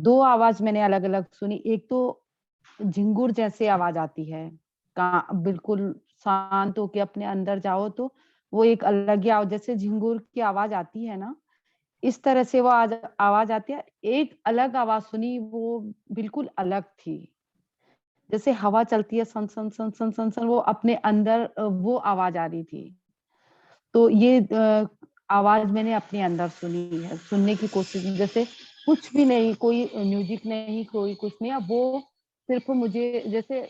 S6: 2 आवाज मैंने अलग अलग सुनी। एक तो झिंगुर जैसे आवाज आती है, का बिल्कुल शांत होके अपने अंदर जाओ तो वो एक अलग ही आवाज, जैसे झिंगुर की आवाज आती है ना, इस तरह से वो आवाज आती है। एक अलग आवाज सुनी, वो बिल्कुल अलग थी, जैसे हवा चलती है सन सन सन सन सन सन, वो अपने अंदर वो आवाज आ रही थी। तो ये आवाज मैंने अपने अंदर सुनी है, सुनने की कोशिश की, जैसे कुछ भी नहीं, कोई म्यूजिक नहीं, कोई कुछ नहीं, अब वो सिर्फ मुझे जैसे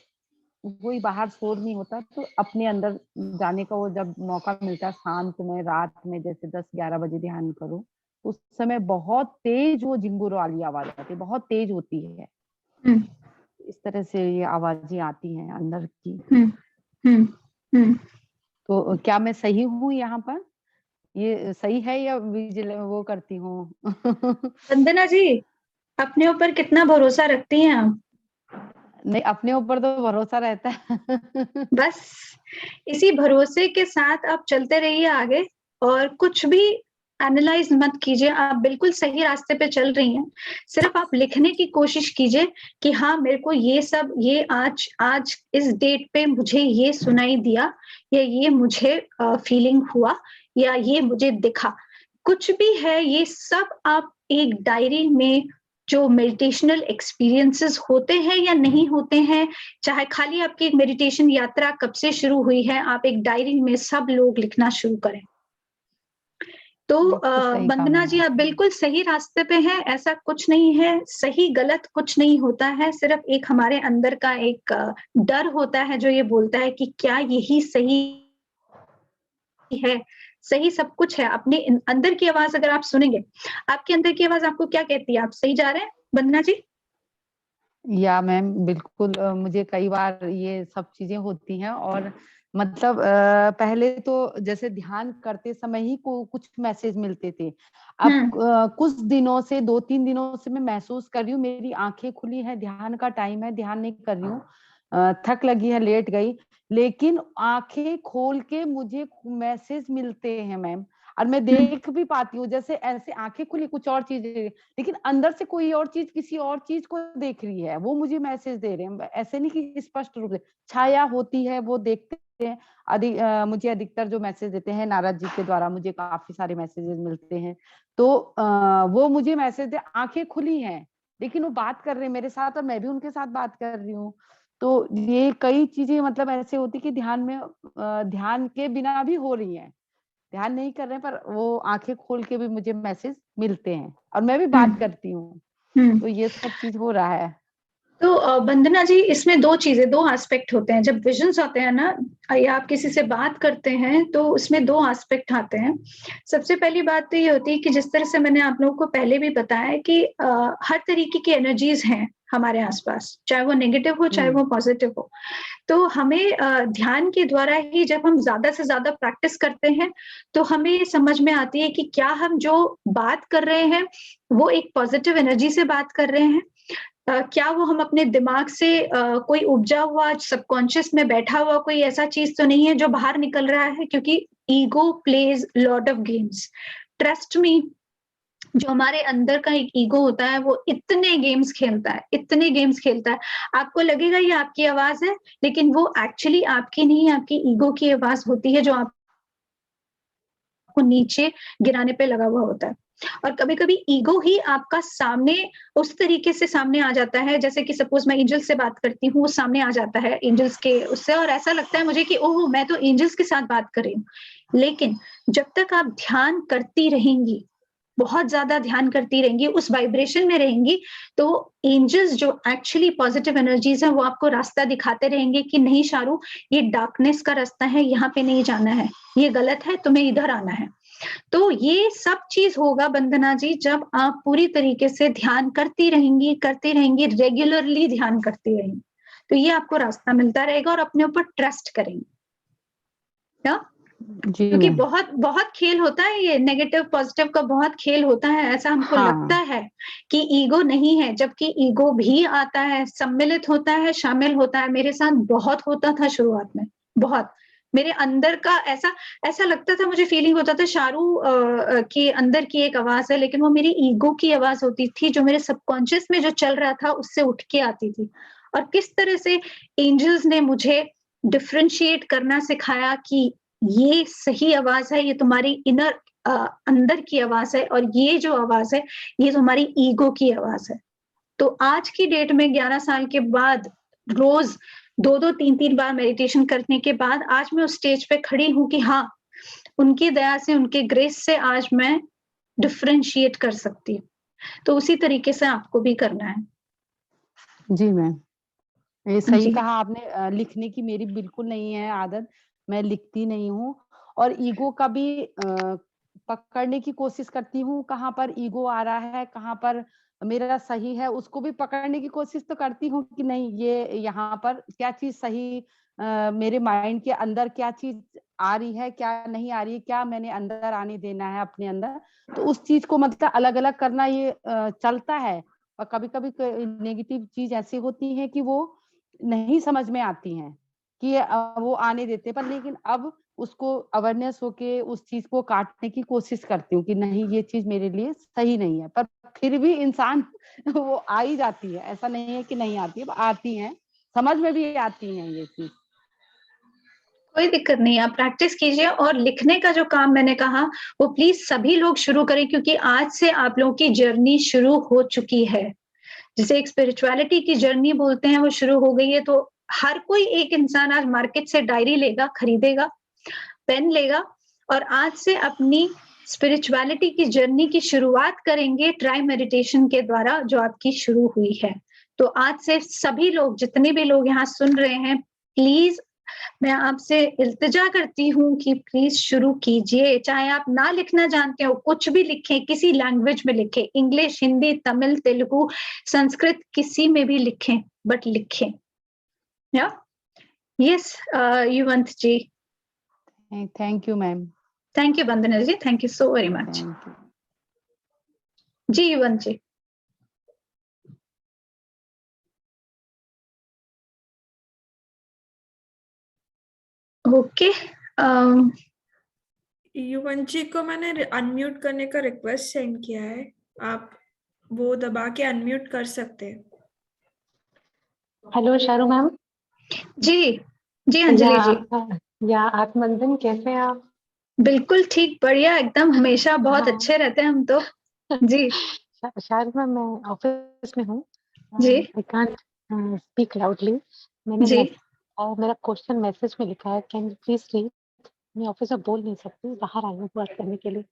S6: कोई बाहर शोर नहीं होता, तो अपने अंदर जाने का वो जब मौका मिलता है शांत में, रात में जैसे 10-11 बजे ध्यान करो, उस समय बहुत तेज वो झिंगुर वाली आवाज आती है, बहुत तेज होती है।
S3: हम्म
S6: इस तरह से ये आवाजें आती हैं अंदर की।
S3: हम्म हम्म हम्म।
S6: तो क्या मैं सही हूँ यहाँ पर? ये सही है या विजिल वो करती हूँ?
S3: वंदना जी, अपने ऊपर कितना भरोसा रखती हैं आप?
S6: नहीं, अपने ऊपर तो भरोसा रहता है।
S3: बस इसी भरोसे के साथ आप चलते रहिए आगे, और कुछ भी एनालाइज मत कीजिए, आप बिल्कुल सही रास्ते पे चल रही हैं। सिर्फ आप लिखने की कोशिश कीजिए कि हाँ, मेरे को ये सब, ये आज आज इस डेट पे मुझे ये सुनाई दिया, या ये मुझे फीलिंग हुआ, या ये मुझे दिखा। कुछ भी है, ये सब आप एक डायरी में, जो मेडिटेशनल एक्सपीरियंसेस होते हैं या नहीं होते हैं, चाहे खाली आपकी एक मेडिटेशन यात्रा कब से शुरू हुई है, आप एक डायरी में सब लोग लिखना शुरू करें। तो
S6: बिल्कुल सही कहा
S3: वंदना जी,
S6: मैम
S3: आप
S6: आपने।
S3: बिल्कुल सही रास्ते पे हैं, ऐसा कुछ नहीं है, सही गलत कुछ नहीं होता है, सिर्फ एक हमारे अंदर का एक डर होता है जो ये बोलता है कि क्या यही सही है। सही सब कुछ है, अपने अंदर की आवाज अगर आप सुनेंगे, आपके अंदर की आवाज आपको क्या कहती है, आप सही जा रहे हैं वंदना जी?
S6: या मैम बिल्कुल, मुझे कई बार ये सब चीजें होती हैं, और मतलब पहले तो जैसे ध्यान करते समय ही कुछ मैसेज मिलते थे। अब
S3: हम्म
S6: कुछ दिनों से, 2-3 दिनों से मैं महसूस कर रही हूँ, मेरी आंखें खुली है, ध्यान का टाइम है, ध्यान नहीं कर रही हूँ, थक लगी है, लेट गई, लेकिन आंखें खोल के मुझे मैसेज मिलते हैं मैम, और मैं
S3: हम्म
S6: देख भी पाती हूँ, जैसे ऐसे आंखें खुली कुछ और चीज, लेकिन अंदर से कोई और चीज किसी और चीज को देख रही है, वो मुझे मैसेज दे रहे हैं, ऐसे नहीं कि स्पष्ट रूप से छाया होती है, वो देखते हैं। मुझे अधिकतर जो मैसेज देते हैं नारद जी के द्वारा, मुझे काफी सारे मैसेजेस मिलते हैं, तो वो मुझे मैसेज दे, आंखें खुली हैं, लेकिन वो बात कर रहे हैं मेरे साथ, और मैं भी उनके साथ बात कर रही हूँ। तो ये कई चीजें मतलब ऐसे होती कि ध्यान में ध्यान के बिना भी हो रही हैं, ध्यान नहीं कर रहे हैं, पर वो आंखें खोल के भी मुझे मैसेज मिलते हैं, और मैं भी बात
S3: हम्म
S6: करती हूँ।
S3: हम्म।
S6: तो ये सब चीज हो रहा है।
S3: तो वंदना जी, इसमें दो चीजें, दो एस्पेक्ट होते हैं। जब विजन्स आते हैं ना, या आप किसी से बात करते हैं, तो उसमें दो एस्पेक्ट आते हैं। सबसे पहली बात तो ये होती है कि जिस तरह से मैंने आप लोगों को पहले भी बताया कि हर तरीके की एनर्जीज हैं हमारे आसपास, चाहे वो नेगेटिव हो चाहे
S6: हम्म
S3: वो पॉजिटिव हो। तो हमें ध्यान के द्वारा ही, जब हम ज्यादा से ज्यादा प्रैक्टिस करते हैं, तो हमें ये समझ में आती है कि क्या हम जो बात कर रहे हैं वो एक पॉजिटिव एनर्जी से बात कर रहे हैं, क्या वो हम अपने दिमाग से कोई उपजा हुआ सबकॉन्शियस में बैठा हुआ कोई ऐसा चीज तो नहीं है जो बाहर निकल रहा है, क्योंकि ego plays lot of games. Trust me, जो हमारे अंदर का एक ईगो होता है वो इतने गेम्स खेलता है, इतने गेम्स खेलता है। आपको लगेगा ये आपकी आवाज है, लेकिन वो एक्चुअली आपकी नहीं, आपकी ईगो की आवाज होती है, जो आपको नीचे गिराने पे लगा हुआ होता है। और कभी कभी ईगो ही आपका सामने उस तरीके से सामने आ जाता है, जैसे कि सपोज मैं एंजल्स से बात करती हूँ, वो सामने आ जाता है एंजल्स के उससे, और ऐसा लगता है मुझे कि ओह, मैं तो एंजल्स के साथ बात कर रही हूँ। लेकिन जब तक आप ध्यान करती रहेंगी, बहुत ज्यादा ध्यान करती रहेंगी, उस वाइब्रेशन में रहेंगी, तो एंजल्स जो एक्चुअली पॉजिटिव एनर्जीज है वो आपको रास्ता दिखाते रहेंगे कि नहीं शारू, ये डार्कनेस का रास्ता है, यहाँ पे नहीं जाना है, ये गलत है, तुम्हें इधर आना है। तो ये सब चीज होगा वंदना जी जब आप पूरी तरीके से ध्यान करती रहेंगी, रेगुलरली ध्यान करती रहेंगी, तो ये आपको रास्ता मिलता रहेगा और अपने ऊपर ट्रस्ट करेंगे ना,
S6: जी
S3: क्योंकि
S6: मैम।
S3: बहुत बहुत खेल होता है, ये नेगेटिव पॉजिटिव का बहुत खेल होता है। ऐसा हमको
S6: हाँ।
S3: लगता है कि ईगो नहीं है, जबकि ईगो भी आता है, सम्मिलित होता है, शामिल होता है। मेरे साथ बहुत होता था शुरुआत में, बहुत मेरे अंदर का ऐसा ऐसा लगता था, मुझे फीलिंग होता था शारू के अंदर की एक आवाज है, लेकिन वो मेरी ईगो की आवाज होती थी, जो मेरे सबकॉन्शियस में जो चल रहा था उससे उठ के आती थी। और किस तरह से एंजल्स ने मुझे डिफरेंशिएट करना सिखाया कि ये सही आवाज है, ये तुम्हारी इनर अंदर की आवाज है, और ये जो आवाज है ये तुम्हारी ईगो की आवाज है। तो आज की डेट में 11 साल के बाद रोज 2-2 3-3 बार मेडिटेशन करने के बाद आज मैं उस स्टेज पे खड़ी हूं कि हाँ, उनकी दया से, उनके ग्रेस से आज मैं डिफरेंशिएट कर सकती हूँ। तो उसी तरीके से आपको भी करना है।
S6: जी मैम, ये सही
S3: जी।
S6: कहा आपने। लिखने की मेरी बिल्कुल नहीं है आदत, मैं लिखती नहीं हूँ। और ईगो का भी पकड़ने की कोशिश करती हूँ, कहाँ पर ईगो आ रहा है, कहाँ पर मेरा सही है, उसको भी पकड़ने की कोशिश तो करती हूँ कि नहीं, ये यहाँ पर क्या चीज सही, मेरे माइंड के अंदर क्या चीज आ रही है, क्या नहीं आ रही है, क्या मैंने अंदर आने देना है अपने अंदर। तो उस चीज को मतलब अलग अलग करना ये चलता है। और कभी कभी नेगेटिव चीज ऐसी होती है कि वो नहीं समझ में आती हैं कि वो आने देते, पर लेकिन अब उसको अवेयरनेस होके उस चीज को काटने की कोशिश करती हूँ कि नहीं, ये चीज मेरे लिए सही नहीं है। पर फिर भी इंसान वो आ ही जाती है, ऐसा नहीं है कि नहीं आती है, आती है, समझ में भी आती है ये चीज।
S3: कोई दिक्कत नहीं, आप प्रैक्टिस कीजिए। और लिखने का जो काम मैंने कहा वो प्लीज सभी लोग शुरू करें, क्योंकि आज से आप लोगों की जर्नी शुरू हो चुकी है। जिसे एक स्पिरिचुअलिटी की जर्नी बोलते हैं वो शुरू हो गई है। तो हर कोई एक इंसान आज मार्केट से डायरी लेगा, खरीदेगा, पेन लेगा, और आज से अपनी स्पिरिचुअलिटी की जर्नी की शुरुआत करेंगे ट्राई मेडिटेशन के द्वारा, जो आपकी शुरू हुई है। तो आज से सभी लोग, जितने भी लोग यहाँ सुन रहे हैं, प्लीज मैं आपसे इल्तिजा करती हूँ कि प्लीज शुरू कीजिए। चाहे आप ना लिखना जानते हो, कुछ भी लिखें, किसी लैंग्वेज में लिखें, इंग्लिश, हिंदी, तमिल, तेलुगु, संस्कृत, किसी में भी लिखें, बट लिखें। Yeah yes Yuvant ji.
S6: Thank you ma'am.
S3: Thank you Vandana ji, thank you so very much.
S6: Thank you.
S3: जी युवंत जी। ओके,
S7: युवन जी को मैंने अनम्यूट करने का रिक्वेस्ट सेंड किया है, आप वो दबा के अनम्यूट कर सकते हैं।
S8: Hello शारू ma'am.
S3: जी जी अंजलि जी।
S8: या आत्मबंधन, कैसे हैं आप?
S3: बिल्कुल ठीक, बढ़िया एकदम, हमेशा बहुत
S8: हाँ।
S3: अच्छे रहते हैं हम तो। जी
S8: शारू मैम, मैं ऑफिस में हूँ।
S3: जी
S8: आई कांट स्पीक लाउडली। मैंने
S3: जी।
S8: मेरा क्वेश्चन मैसेज में लिखा है, कैन यू प्लीज रीड? मैं ऑफिस में बोल नहीं सकती, बाहर आई हूँ बात करने के लिए।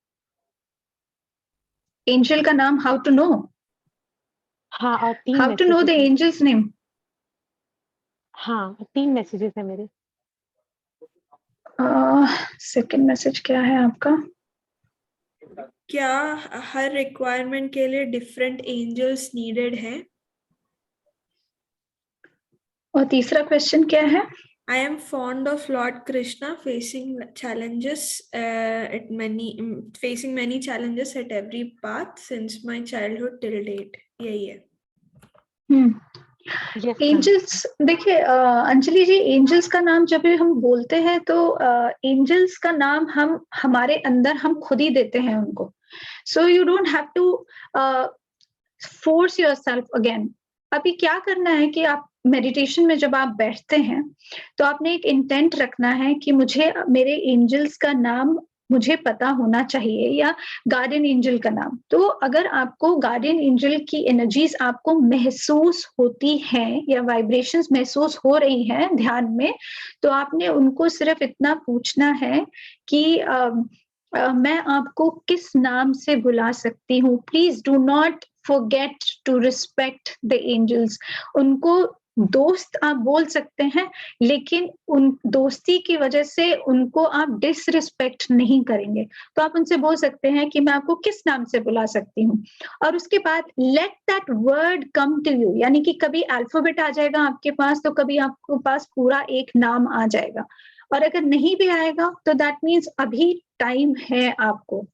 S3: एंजल का नाम, हाउ टू नो?
S8: हाँ, और 3
S3: how to know the
S8: messages हैं।
S3: Angels name?
S8: हाँ, 3 मैसेजेस हैं मेरे।
S3: सेकंड मैसेज क्या है आपका?
S7: क्या हर रिक्वायरमेंट के लिए डिफरेंट एंजल्स नीडेड है?
S3: और तीसरा क्वेश्चन क्या है?
S7: I am fond of Lord Krishna, facing challenges facing many challenges at every path since my childhood till date. यही है।
S8: Yes, ma'am.
S3: एंजल्स, देखिए अंजलि जी, एंजल्स का नाम जब भी हम बोलते हैं तो एंजल्स का नाम हम हमारे अंदर हम खुद ही देते हैं उनको। So you don't have to force yourself again. अभी क्या करना है कि आप मेडिटेशन में जब आप बैठते हैं तो आपने एक इंटेंट रखना है कि मुझे मेरे एंजल्स का नाम मुझे पता होना चाहिए, या गार्डियन एंजल का नाम। तो अगर आपको गार्डियन एंजल की एनर्जीज आपको महसूस होती हैं या वाइब्रेशंस महसूस हो रही हैं ध्यान में, तो आपने उनको सिर्फ इतना पूछना है कि मैं आपको किस नाम से बुला सकती हूँ? Please do not forget to respect the angels. उनको दोस्त आप बोल सकते हैं, लेकिन उन दोस्ती की वजह से उनको आप डिसरिस्पेक्ट नहीं करेंगे। तो आप उनसे बोल सकते हैं कि मैं आपको किस नाम से बुला सकती हूँ, और उसके बाद let that word come to you, यानी कि कभी अल्फाबेट आ जाएगा आपके पास, तो कभी आपके पास पूरा एक नाम आ जाएगा, और अगर नहीं भी आएगा तो दैट मीन्स अभी टाइम है आपको।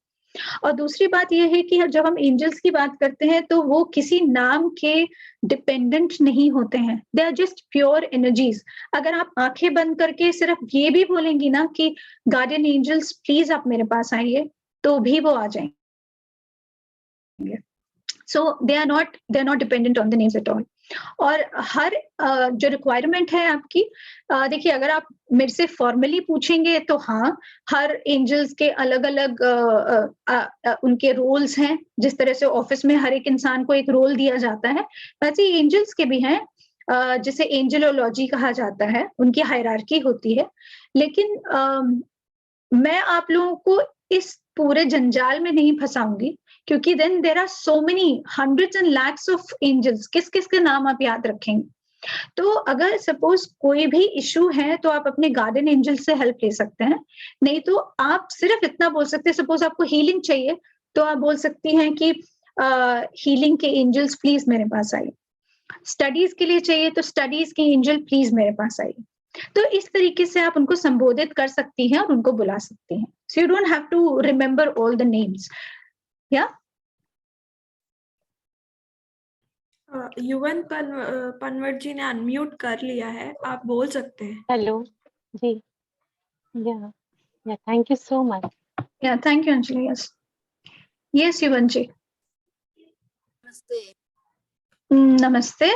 S3: और दूसरी बात यह है कि जब हम एंजल्स की बात करते हैं तो वो किसी नाम के डिपेंडेंट नहीं होते हैं, they are just pure energies. अगर आप आंखें बंद करके सिर्फ ये भी बोलेंगी ना कि गार्डियन एंजल्स प्लीज आप मेरे पास आइए, तो भी वो आ जाएंगे। So they are not dependent on the names at all. और हर जो रिक्वायरमेंट है आपकी, देखिए अगर आप मेरे से फॉर्मली पूछेंगे तो हाँ, हर एंजल्स के अलग अलग उनके रोल्स हैं। जिस तरह से ऑफिस में हर एक इंसान को एक रोल दिया जाता है, वैसे ही एंजल्स के भी हैं, जिसे एंजेलोलॉजी कहा जाता है, उनकी हायरार्की होती है। लेकिन मैं आप लोगों को इस पूरे जंजाल में नहीं फंसाऊंगी, क्योंकि then there are so many hundreds and lakhs of angels, किस किस के नाम आप याद रखेंगे। तो अगर सपोज कोई भी इशू है तो आप अपने गार्डियन एंजल से हेल्प ले सकते हैं, नहीं तो आप सिर्फ इतना बोल सकते हैं, सपोज आपको हीलिंग चाहिए तो आप बोल सकती हैं कि हीलिंग के एंजल्स प्लीज मेरे पास आइए। स्टडीज के लिए चाहिए तो स्टडीज के एंजल प्लीज मेरे पास आइए। तो इस तरीके से आप उनको संबोधित कर सकती हैं और उनको बुला सकती हैं। So you don't have to remember all the names. या
S7: युवन पनवट जी ने अनम्यूट कर लिया है, आप बोल सकते हैं।
S8: हेलो जी, yeah thank you so much.
S3: Yeah thank you Anjali. Yes yes Yuvan ji.
S9: नमस्ते।
S3: नमस्ते।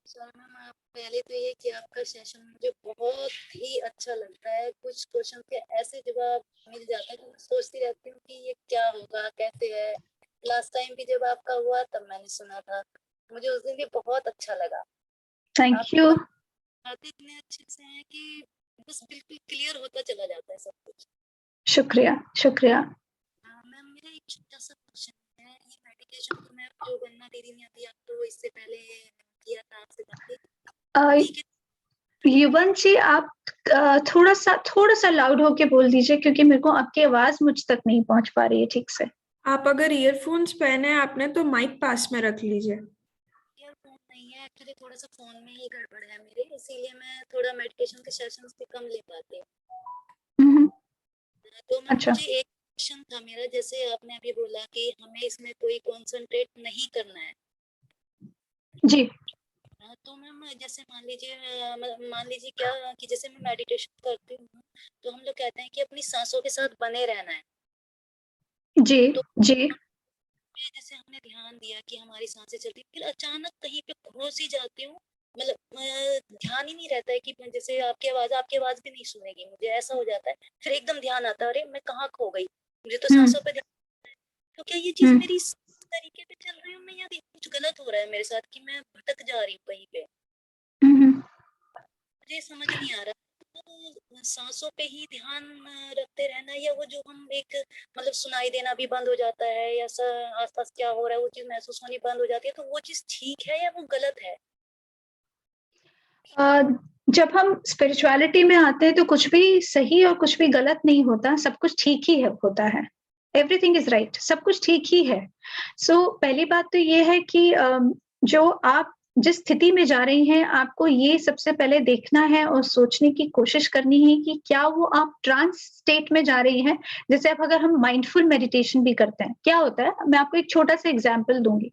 S9: सर मैम, आप पहले तो ये कि आपका सेशन मुझे बहुत ही अच्छा लगता है। कुछ क्वेश्चन के ऐसे जवाब मिल जाता है कि मैं सोचती रहती हूँ कि ये क्या होगा, कैसे है। लास्ट टाइम भी जब आपका हुआ तब मैंने सुना था, मुझे उस दिन भी बहुत अच्छा लगा।
S3: Thank you.
S9: बातें इतने अच्छे से हैं कि बस बिल्कुल क्लियर होता चला जाता है सब कुछ।
S3: शुक्रिया शुक्रिया।
S9: मैम मेरा एक छोटा सा क्वेश्चन है, ये मेडिटेशन तो मैं जो गन्ना दीदी ने अभी आपको इससे पहले किया था आपसे बातें।
S3: युवन जी आप थोड़ा सा लाउड होके बोल दीजिए, क्योंकि मेरे को आपकी आवाज मुझ तक नहीं पहुंच पा रही है ठीक से।
S7: आप अगर ईयरफोन्स पहने हैं आपने तो माइक पास में रख लीजिए।
S9: ईयरफोन नहीं है एक्चुअली, थोड़ा सा फोन में ही गड़बड़ है मेरे, इसीलिए मैं थोड़ा मेडिटेशन के सेशंस पे कम ले पाती हूँ। तो मैं
S3: अच्छा।
S9: मुझे एक क्वेश्चन था मेरा, जैसे आपने अभी बोला कि हमें इसमें कोई कंसंट्रेट नहीं करना है
S3: जी।
S9: तो मैम जैसे मान लीजिए क्या कि जैसे मैं मेडिटेशन करती हूँ तो हम लोग कहते हैं कि अपनी सांसों के साथ बने रहना है।
S3: जी
S9: तो
S3: जी।
S9: जैसे हमने ध्यान दिया कि हमारी सांसें चलती, फिर अचानक कहीं पे खो सी जाती हूँ, मतलब ध्यान ही नहीं रहता है कि जैसे आपकी आवाज भी नहीं सुनेगी, मुझे ऐसा हो जाता है। फिर एकदम ध्यान आता है, अरे मैं कहाँ खो गई, मुझे तो सांसों पे ध्यान। तो क्या ये चीज मेरी तरीके पे चल रही हूँ मैं, या कुछ गलत हो रहा है मेरे साथ कि मैं भटक जा रही हूँ कहीं पे, मुझे समझ नहीं आ रहा। तो सांसों पे ही ध्यान रखते रहना, या वो जो हम एक मतलब सुनाई देना भी बंद हो जाता है, या आसपास क्या हो रहा है वो चीज महसूस होनी बंद हो जाती है, तो वो चीज ठीक है या वो गलत है?
S3: जब हम स्पिरिचुअलिटी में आते हैं तो कुछ भी सही और कुछ भी गलत नहीं होता, सब कुछ ठीक ही होता है। एवरीथिंग इज राइट, सब कुछ ठीक ही है। सो पहली बात तो ये है कि जो आप जिस स्थिति में जा रही हैं, आपको ये सबसे पहले देखना है और सोचने की कोशिश करनी है कि क्या वो आप ट्रांस स्टेट में जा रही हैं। जैसे अब अगर हम माइंडफुल मेडिटेशन भी करते हैं, क्या होता है, मैं आपको एक छोटा सा एग्जाम्पल दूंगी।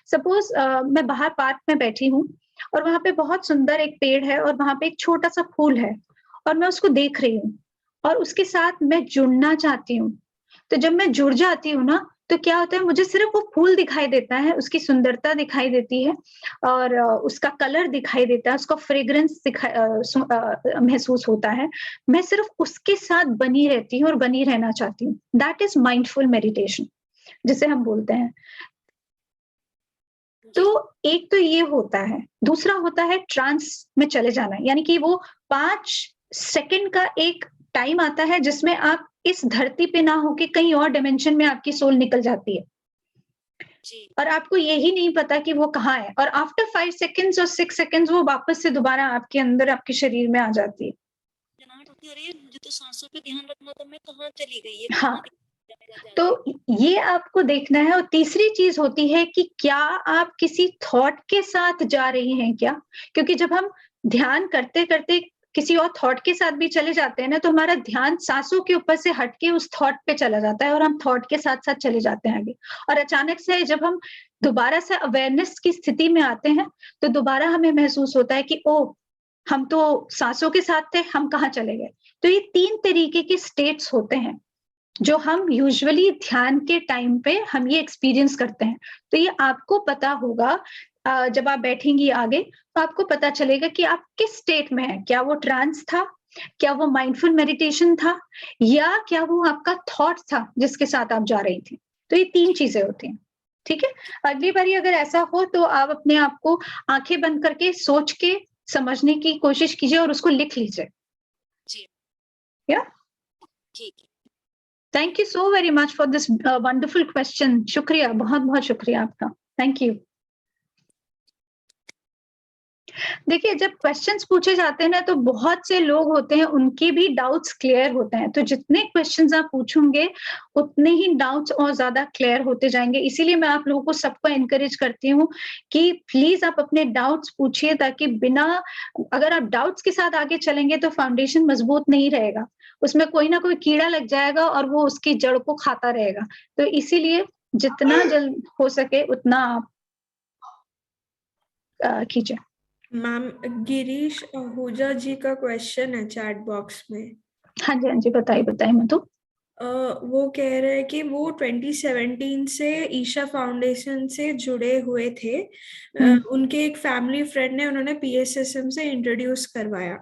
S3: सपोज मैं बाहर पार्क में बैठी हूँ और वहां पे बहुत सुंदर एक पेड़ है और वहां पे एक छोटा सा फूल है और मैं उसको देख रही हूँ और उसके साथ मैं जुड़ना चाहती हूँ। तो जब मैं जुड़ जाती हूँ ना, तो क्या होता है, मुझे सिर्फ वो फूल दिखाई देता है, उसकी सुंदरता दिखाई देती है और उसका कलर दिखाई देता है, उसका फ्रेग्रेंस महसूस होता है। मैं सिर्फ उसके साथ बनी रहती हूँ और बनी रहना चाहती हूँ। दैट इज माइंडफुल मेडिटेशन जिसे हम बोलते हैं। तो एक तो ये होता है, दूसरा होता है ट्रांस में चले जाना, यानी कि वो 5 सेकंड का एक टाइम आता है जिसमें आप इस धरती पे ना होके कहीं और डिमेंशन में आपकी सोल निकल जाती है
S9: जी
S3: और आपको यही नहीं पता कि वो कहाँ है, और आफ्टर 5 सेकेंड्स और 6 सेकेंड्स वो वापस से दोबारा आपके अंदर आपके शरीर में आ जाती है।
S9: जनाट होती है, अरे मुझे तो सांसों पे ध्यान रखना था, मैं कहाँ चली गई, ये
S3: हाँ,
S9: कहाँ गया मेरा ध्यान।
S3: तो ये आपको देखना है। और तीसरी चीज होती है कि क्या आप किसी थॉट के साथ जा रही हैं क्या, क्योंकि जब हम ध्यान करते करते किसी और थॉट के साथ भी चले जाते हैं ना, तो हमारा ध्यान सांसों के ऊपर से हटके उस थॉट पे चला जाता है और हम थॉट के साथ साथ चले जाते हैं आगे। और अचानक से जब हम दोबारा से अवेयरनेस की स्थिति में आते हैं तो दोबारा हमें महसूस होता है कि ओ, हम तो सांसों के साथ थे, हम कहाँ चले गए। तो ये 3 तरीके के स्टेट्स होते हैं जो हम यूजुअली ध्यान के टाइम पे हम ये एक्सपीरियंस करते हैं। तो ये आपको पता होगा जब आप बैठेंगी आगे, तो आपको पता चलेगा कि आप किस स्टेट में हैं। क्या वो ट्रांस था, क्या वो माइंडफुल मेडिटेशन था, या क्या वो आपका थॉट था जिसके साथ आप जा रही थी। तो ये 3 चीजें होती हैं, ठीक है। अगली बारी अगर ऐसा हो तो आप अपने आप को आंखें बंद करके सोच के समझने की कोशिश कीजिए और उसको लिख लीजिए।
S9: जी
S3: या
S9: ठीक है।
S3: Thank you so very much for this wonderful question. शुक्रिया, बहुत बहुत शुक्रिया आपका, थैंक यू। देखिए, जब क्वेश्चंस पूछे जाते हैं ना, तो बहुत से लोग होते हैं, उनके भी डाउट्स क्लियर होते हैं। तो जितने क्वेश्चंस आप पूछोगे उतने ही डाउट्स और ज्यादा क्लियर होते जाएंगे। इसीलिए मैं आप लोगों को सबको एनकरेज करती हूँ कि प्लीज आप अपने डाउट्स पूछिए, ताकि बिना, अगर आप डाउट्स के साथ आगे चलेंगे तो फाउंडेशन मजबूत नहीं रहेगा, उसमें कोई ना कोई कीड़ा लग जाएगा और वो उसकी जड़ को खाता रहेगा। तो इसीलिए जितना जल्द हो सके उतना आप कीजिए।
S7: मैम, गिरीश आहूजा जी का क्वेश्चन है चैट बॉक्स में।
S3: हाँ जी, हाँ जी, बताइए बताइए मधु।
S7: वो कह रहे हैं कि वो 2017 से ईशा फाउंडेशन से जुड़े हुए थे। उनके एक फैमिली फ्रेंड ने, उन्होंने PSSM से इंट्रोड्यूस करवाया,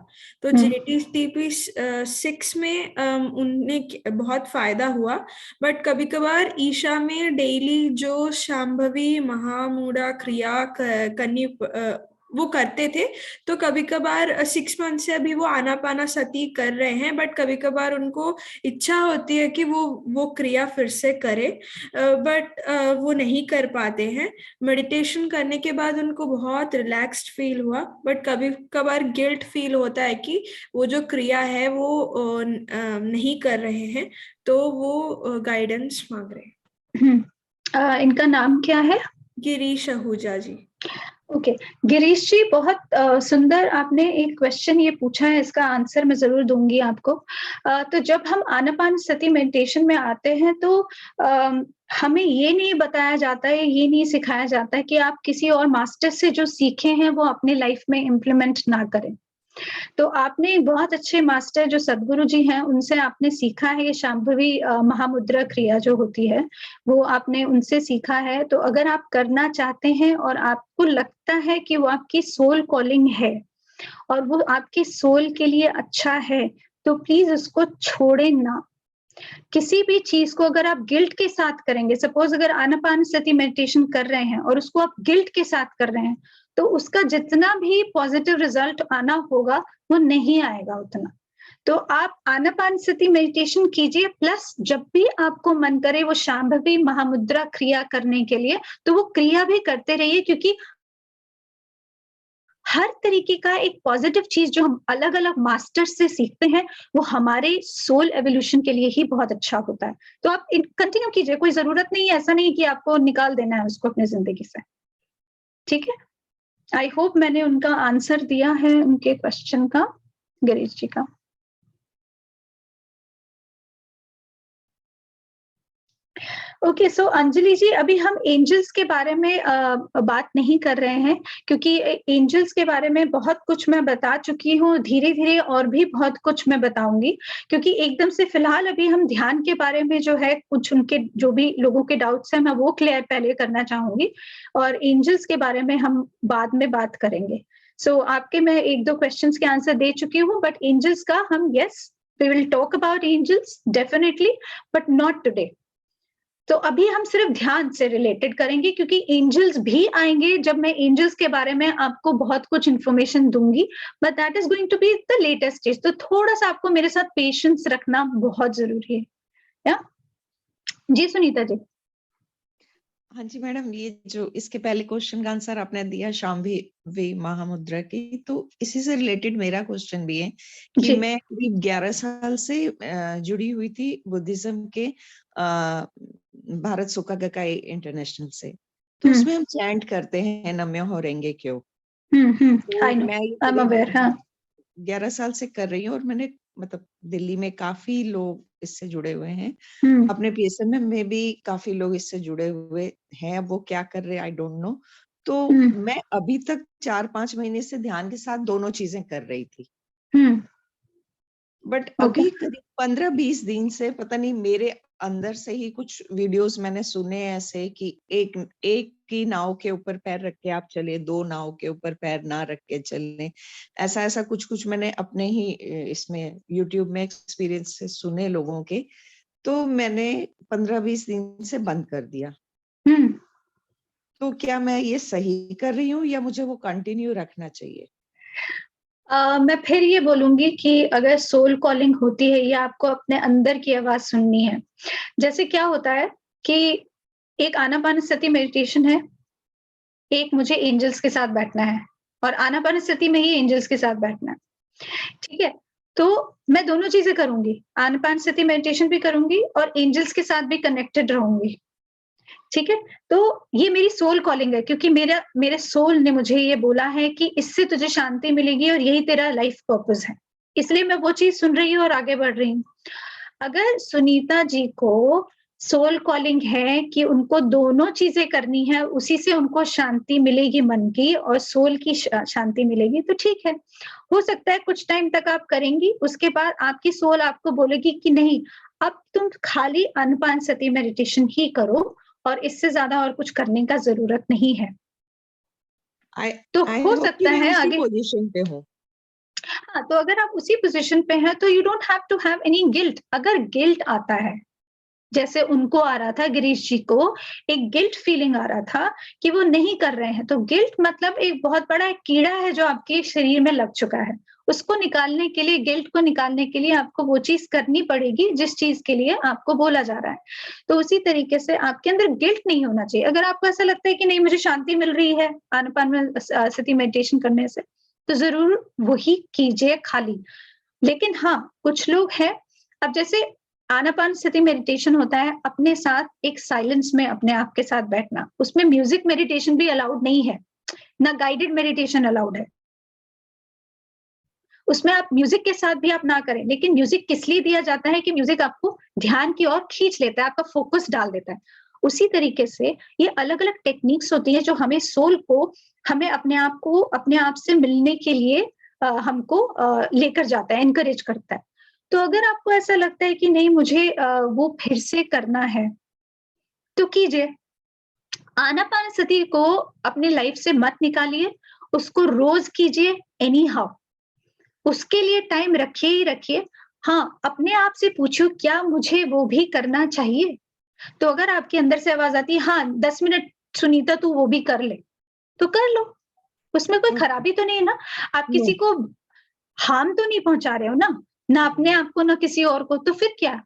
S7: तो JTTP 6 में उन्हें बहुत फायदा हुआ। बट कभी कभार ईशा में डेली जो शांभवी महामूढ़ा क्रिया करनी वो करते थे, तो कभी कभार 6 मंथ से अभी वो आनापाना सती कर रहे हैं, बट कभी कभार उनको इच्छा होती है कि वो क्रिया फिर से करे, बट वो नहीं कर पाते हैं। मेडिटेशन करने के बाद उनको बहुत रिलैक्स्ड फील हुआ, बट कभी कभार गिल्ट फील होता है कि वो जो क्रिया है वो नहीं कर रहे हैं, तो वो गाइडेंस मांग रहे हैं।
S3: इनका नाम क्या है?
S7: गिरीश आहूजा जी।
S3: ओके, गिरीश जी, बहुत सुंदर आपने एक क्वेश्चन ये पूछा है, इसका आंसर मैं जरूर दूंगी आपको। तो जब हम आनापानसति मेडिटेशन में आते हैं तो हमें ये नहीं बताया जाता है, ये नहीं सिखाया जाता है कि आप किसी और मास्टर से जो सीखे हैं वो अपने लाइफ में इम्प्लीमेंट ना करें। तो आपने बहुत अच्छे मास्टर जो सदगुरु जी हैं, उनसे आपने सीखा है ये शांभवी महामुद्रा क्रिया जो होती है, वो आपने उनसे सीखा है। तो अगर आप करना चाहते हैं और आपको लगता है कि वो आपकी सोल कॉलिंग है और वो आपकी सोल के लिए अच्छा है, तो प्लीज उसको छोड़े ना। किसी भी चीज को अगर आप गिल्ट के साथ करेंगे, सपोज अगर आनापानसति मेडिटेशन कर रहे हैं और उसको आप गिल्ट के साथ कर रहे हैं, तो उसका जितना भी पॉजिटिव रिजल्ट आना होगा वो नहीं आएगा उतना। तो आप आनापानसति मेडिटेशन कीजिए, प्लस जब भी आपको मन करे वो शांभवी महामुद्रा क्रिया करने के लिए, तो वो क्रिया भी करते रहिए, क्योंकि हर तरीके का एक पॉजिटिव चीज जो हम अलग अलग मास्टर से सीखते हैं वो हमारे सोल एवोल्यूशन के लिए ही बहुत अच्छा होता है। तो आप कंटिन्यू कीजिए, कोई जरूरत नहीं है, ऐसा नहीं कि आपको निकाल देना है उसको अपनी जिंदगी से, ठीक है। आई होप मैंने उनका आंसर दिया है उनके क्वेश्चन का, गिरीश जी का। ओके, सो अंजलि जी, अभी हम एंजल्स के बारे में बात नहीं कर रहे हैं, क्योंकि एंजल्स के बारे में बहुत कुछ मैं बता चुकी हूँ। धीरे धीरे और भी बहुत कुछ मैं बताऊंगी, क्योंकि एकदम से फिलहाल अभी हम ध्यान के बारे में जो है कुछ उनके जो भी लोगों के डाउट्स हैं मैं वो क्लियर पहले करना चाहूंगी, और एंजल्स के बारे में हम बाद में बात करेंगे। सो आपके मैं 1-2 क्वेश्चंस के आंसर दे चुकी हूँ, बट एंजल्स का हम, yes, we will talk about angels definitely, but not today, तो अभी हम सिर्फ ध्यान से रिलेटेड करेंगे, क्योंकि एंजल्स भी आएंगे जब मैं एंजल्स के बारे में आपको बहुत कुछ इन्फॉर्मेशन दूंगी, but that is going to be the latest stage. तो थोड़ा सा आपको मेरे साथ पेशेंस रखना बहुत जरूरी है। या जी सुनीता जी।
S10: हाँ जी मैडम, ये जो इसके पहले क्वेश्चन का आंसर आपने दिया शाम्भवी महामुद्रा की, तो इसी से रिलेटेड मेरा क्वेश्चन भी है कि
S3: जी।
S10: मैं करीब 11 साल से जुड़ी हुई थी बुद्धिज्म के भारत सोका गकाई इंटरनेशनल से। तो उसमें हम चैंट करते हैं नम्यो हो रेंगे क्यों।
S3: आई नो,
S10: मैं
S3: आई एम अवेयर। हाँ
S10: 11 साल से कर रही हूँ और मैंने मतलब दिल्ली में काफी लोग इससे जुड़े हुए हैं। अपने पीएसएम में भी काफी लोग इससे जुड़े हुए हैं। अब वो क्या कर रहे हैं आई डोंट नो। तो मैं अभी तक 4-5 महीने से ध्यान के साथ दोनों चीजें कर रही थी, बट अभी करीब 15-20 दिन से पता नहीं मेरे अंदर से ही कुछ वीडियोस मैंने सुने ऐसे कि एक की नाव के ऊपर पैर रख के आप चले, 2 नाव के ऊपर पैर ना रख के चलने, ऐसा कुछ मैंने अपने ही इसमें यूट्यूब में एक्सपीरियंस से सुने लोगों के। तो मैंने 15-20 दिन से बंद कर दिया। तो क्या मैं ये सही कर रही हूँ या मुझे वो कंटिन्यू रखना चाहिए?
S3: मैं फिर ये बोलूंगी कि अगर सोल कॉलिंग होती है या आपको अपने अंदर की आवाज सुननी है, जैसे क्या होता है कि एक आनापानसति मेडिटेशन है, एक मुझे एंजल्स के साथ बैठना है, और आनापानसति में ही एंजल्स के साथ बैठना है। ठीक है, तो मैं दोनों चीजें करूंगी, आनापानसति मेडिटेशन भी करूंगी और एंजल्स के साथ भी कनेक्टेड रहूंगी। ठीक है, तो ये मेरी सोल कॉलिंग है, क्योंकि मेरे सोल ने मुझे ये बोला है कि इससे तुझे शांति मिलेगी और यही तेरा लाइफ पर्पस है, इसलिए मैं वो चीज सुन रही हूँ और आगे बढ़ रही हूँ। अगर सुनीता जी को सोल कॉलिंग है कि उनको दोनों चीजें करनी है, उसी से उनको शांति मिलेगी मन की और सोल की शांति मिलेगी, तो ठीक है। हो सकता है कुछ टाइम तक आप करेंगी, उसके बाद आपकी सोल आपको बोलेगी कि नहीं, अब तुम खाली आनापानसति मेडिटेशन ही करो और इससे ज्यादा और कुछ करने का जरूरत नहीं है। तो हो सकता है आगे
S10: पोजीशन पे हूँ।
S3: हाँ, तो अगर आप उसी पोजीशन पे हैं तो you don't have to have any guilt. अगर गिल्ट आता है, जैसे उनको आ रहा था, गिरीश जी को एक गिल्ट फीलिंग आ रहा था कि वो नहीं कर रहे हैं, तो गिल्ट मतलब एक बहुत बड़ा एक कीड़ा है जो आपके शरीर में लग चुका है। उसको निकालने के लिए, गिल्ट को निकालने के लिए आपको वो चीज करनी पड़ेगी जिस चीज के लिए आपको बोला जा रहा है। तो उसी तरीके से आपके अंदर गिल्ट नहीं होना चाहिए। अगर आपको ऐसा लगता है कि नहीं मुझे शांति मिल रही है आनापानसति मेडिटेशन करने से, तो जरूर वही कीजिए खाली। लेकिन हाँ, कुछ लोग हैं, अब जैसे आनापानसति मेडिटेशन होता है अपने साथ एक साइलेंस में अपने आप के साथ बैठना, उसमें म्यूजिक मेडिटेशन भी अलाउड नहीं है, ना गाइडेड मेडिटेशन अलाउड है। उसमें आप म्यूजिक के साथ भी आप ना करें, लेकिन म्यूजिक किस लिए दिया जाता है कि म्यूजिक आपको ध्यान की ओर खींच लेता है, आपका फोकस डाल देता है। उसी तरीके से ये अलग अलग टेक्निक्स होती है जो हमें सोल को, हमें अपने आप को अपने आप से मिलने के लिए हमको लेकर जाता है, एनकरेज करता है। तो अगर आपको ऐसा लगता है कि नहीं मुझे वो फिर से करना है, तो कीजिए। आनापानसति को अपनी लाइफ से मत निकालिए, उसको रोज कीजिए एनी हाउ, उसके लिए टाइम रखिए ही रखिए। हाँ, अपने आप से पूछो क्या मुझे वो भी करना चाहिए। तो अगर आपके अंदर से आवाज आती है हाँ 10 मिनट सुनीता तू वो भी कर ले, तो कर लो, उसमें कोई खराबी तो नहीं है ना। आप किसी को हार्म तो नहीं पहुंचा रहे हो ना अपने आप को ना किसी और को, तो फिर क्या।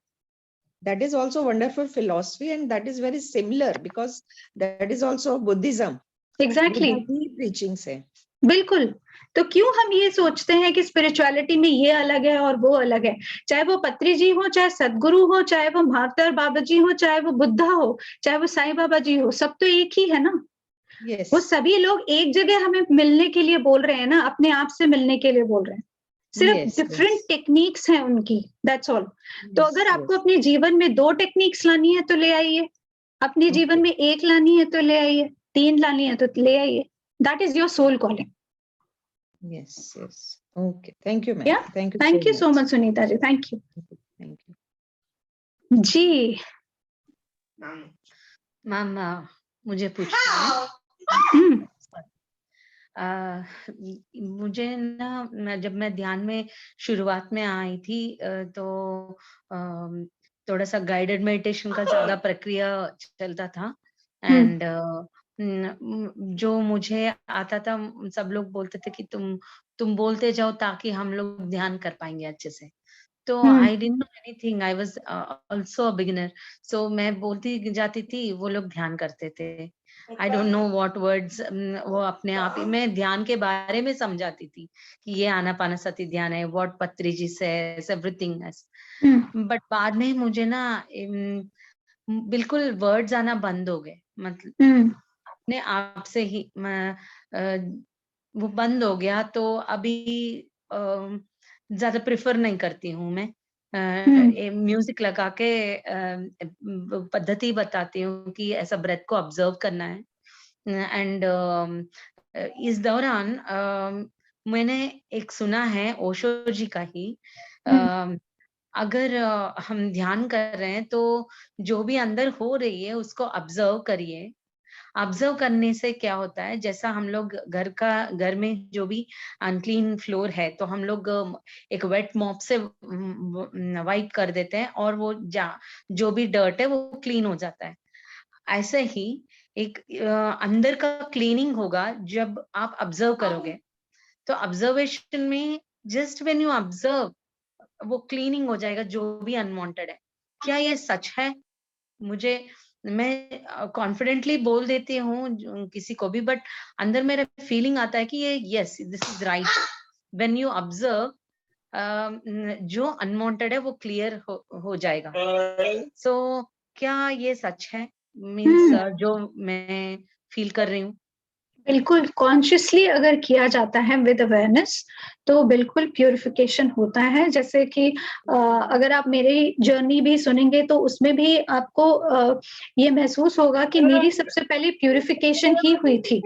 S10: That is also wonderful philosophy and that is very similar because that is also Buddhism.
S3: Exactly.
S10: preachings है।
S3: बिल्कुल। तो क्यों हम ये सोचते हैं कि स्पिरिचुअलिटी में ये अलग है और वो अलग है। चाहे वो पत्री जी हो, चाहे सदगुरु हो, चाहे वो महावतार बाबा जी हो, चाहे वो बुद्धा हो, चाहे वो साईं बाबा जी हो, सब तो एक ही है ना।
S10: yes.
S3: वो सभी लोग एक जगह हमें मिलने के लिए बोल रहे हैं ना, अपने आप से मिलने के लिए बोल रहे हैं, सिर्फ डिफरेंट टेक्निक्स हैं उनकी, दैट्स ऑल। तो अगर आपको अपने जीवन में 2 टेक्निक्स लानी है तो ले आइए, अपने जीवन में 1 लानी है तो ले आइए, 3 लानी है तो ले आइए। That is your soul calling.
S10: Yes. Okay. Thank you, ma'am.
S3: Yeah.
S10: Thank you
S3: so much, Sunita ji. Thank you.
S10: Thank you.
S3: जी
S1: मैम मुझे पूछना है। मुझे ना जब मैं ध्यान में शुरुआत में आई थी तो थोड़ा सा गाइडेड मेडिटेशन का ज्यादा प्रक्रिया चलता था। एंड जो मुझे आता था, सब लोग बोलते थे कि तुम बोलते जाओ ताकि हम लोग ध्यान कर पाएंगे अच्छे से। तो I didn't know anything, I was also a beginner. सो मैं बोलती जाती थी, वो लोग ध्यान करते थे। I don't know what words, वो अपने आप ही मैं ध्यान के बारे में समझाती थी कि ये आनापानसति ध्यान है, व्हाट पत्री जी सेज, एवरीथिंग एस। बट बाद में मुझे ना बिल्कुल वर्ड्स आना बंद हो गए, मतलब अपने आप से ही वो बंद हो गया। तो अभी ज्यादा प्रेफर नहीं करती हूँ मैं। म्यूजिक लगा के पद्धति बताती हूँ कि ऐसा ब्रेथ को ऑब्जर्व करना है। एंड इस दौरान मैंने एक सुना है ओशो जी का ही, अगर हम ध्यान कर रहे हैं तो जो भी अंदर हो रही है उसको ऑब्जर्व करिए। ऑब्जर्व करने से क्या होता है, जैसा हम लोग घर में जो भी अनक्लीन फ्लोर है तो हम लोग एक वेट मॉप से वाइप कर देते हैं और वो जो भी डर्ट है वो क्लीन हो जाता है। ऐसे ही एक अंदर का क्लीनिंग होगा जब आप ऑब्जर्व करोगे। तो ऑब्जर्वेशन में जस्ट व्हेन यू ऑब्जर्व, वो क्लीनिंग हो जाएगा जो भी अनवांटेड है। क्या ये सच है? मैं कॉन्फिडेंटली बोल देती हूँ किसी को भी, बट अंदर मेरा फीलिंग आता है कि ये yes this is right. When you observe, जो अनवांटेड है वो क्लियर हो जाएगा। सो क्या ये सच है? मीन्स जो मैं फील कर रही हूँ।
S3: बिल्कुल कॉन्शियसली अगर किया जाता है विद अवेयरनेस तो बिल्कुल प्यूरिफिकेशन होता है। जैसे कि अगर आप मेरी जर्नी भी सुनेंगे तो उसमें भी आपको ये महसूस होगा कि मेरी सबसे पहले प्यूरिफिकेशन ही हुई थी।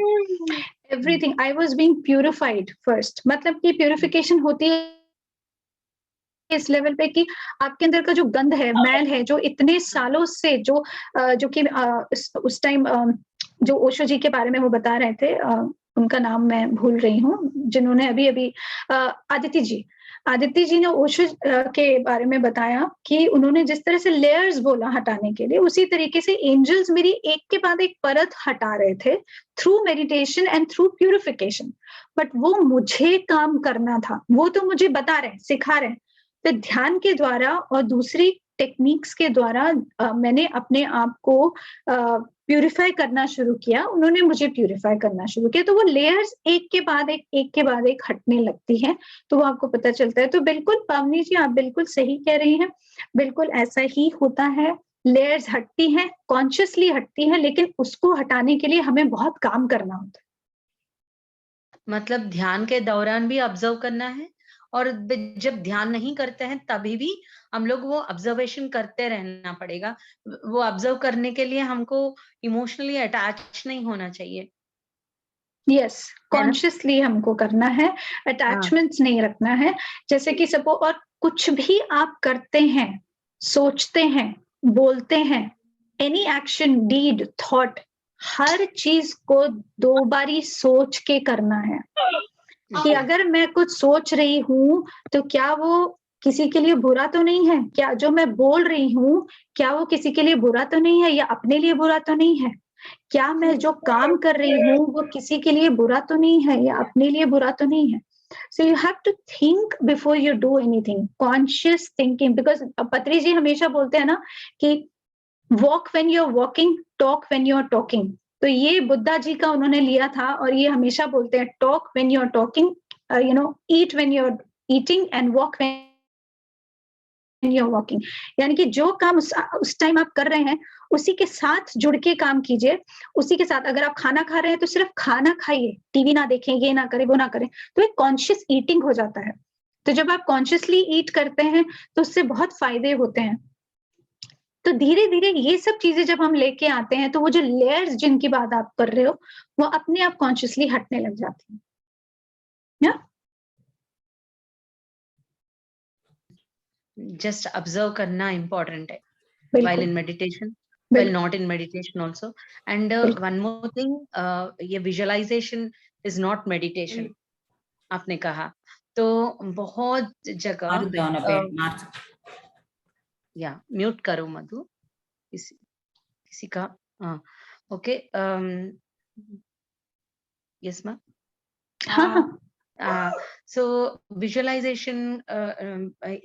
S3: Everything I was being purified first. मतलब कि प्यूरिफिकेशन होती है इस लेवल पे कि आपके अंदर का जो गंध है, मैल है, जो इतने सालों से जो कि उस टाइम जो ओशो जी के बारे में वो बता रहे थे, उनका नाम मैं भूल रही हूँ, जिन्होंने अभी आदित्य जी ने ओशो के बारे में बताया कि उन्होंने जिस तरह से लेयर्स बोला हटाने के लिए, उसी तरीके से एंजल्स मेरी एक के बाद एक परत हटा रहे थे through meditation and through purification. But वो मुझे काम करना था, वो तो मुझे बता रहे, सिखा रहे। तो ध्यान के द्वारा और दूसरी टेक्निक्स के द्वारा मैंने अपने आप को प्यूरिफाई करना शुरू किया, उन्होंने मुझे प्यूरिफाई करना शुरू किया। तो वो लेयर्स एक के बाद एक हटने लगती हैं, तो वो आपको पता चलता है। तो बिल्कुल पावनी जी, आप बिल्कुल सही कह रही हैं, बिल्कुल ऐसा ही होता है। लेयर्स हटती हैं, कॉन्शियसली हटती हैं, लेकिन उसको हटाने के लिए हमें बहुत काम करना होता है।
S1: मतलब ध्यान के दौरान भी ऑब्जर्व करना है, और जब ध्यान नहीं करते हैं तभी भी हम लोग वो ऑब्जर्वेशन करते रहना पड़ेगा। वो ऑब्जर्व करने के लिए हमको इमोशनली अटैच नहीं होना चाहिए।
S3: यस, कॉन्शियसली हमको करना है, अटैचमेंट्स नहीं रखना है। जैसे कि सपोज, और कुछ भी आप करते हैं, सोचते हैं, बोलते हैं, एनी एक्शन, डीड, थॉट, हर चीज को 2 बारी सोच के करना है। कि अगर मैं कुछ सोच रही हूँ तो क्या वो किसी के लिए बुरा तो नहीं है? क्या जो मैं बोल रही हूँ क्या वो किसी के लिए बुरा तो नहीं है, या अपने लिए बुरा तो नहीं है? क्या मैं जो काम कर रही हूँ वो किसी के लिए बुरा तो नहीं है, या अपने लिए बुरा तो नहीं है? So you have to think before you do anything, conscious thinking, because पत्री जी हमेशा बोलते हैं ना कि walk when you're walking, talk when you're talking। तो ये बुद्धा जी का उन्होंने लिया था, और ये हमेशा बोलते हैं talk when you're talking, eat when you're eating and walk when you're walking। यानी कि जो काम उस टाइम आप कर रहे हैं उसी के साथ जुड़ के काम कीजिए। उसी के साथ अगर आप खाना खा रहे हैं तो सिर्फ खाना खाइए, टीवी ना देखें, ये ना करें, वो ना करें, तो एक कॉन्शियस ईटिंग हो जाता है। तो जब आप कॉन्शियसली ईट करते हैं तो उससे बहुत फायदे होते हैं। तो धीरे धीरे ये सब चीजें जब हम लेके आते हैं तो वो जो लेयर्स जिनकी बात आप कर रहे हो वो अपने आप कॉन्शियसली हटने लग जाती हैं।
S1: जस्ट ऑब्जर्व करना इम्पोर्टेंट है while in meditation, while not in meditation also. And one more thing, ये visualization is not meditation आपने कहा। तो बहुत जगह या म्यूट करो मधु, किसी का, हाँ, ओके, यस मैम।
S3: हाँ
S1: सो विजुअलाइजेशन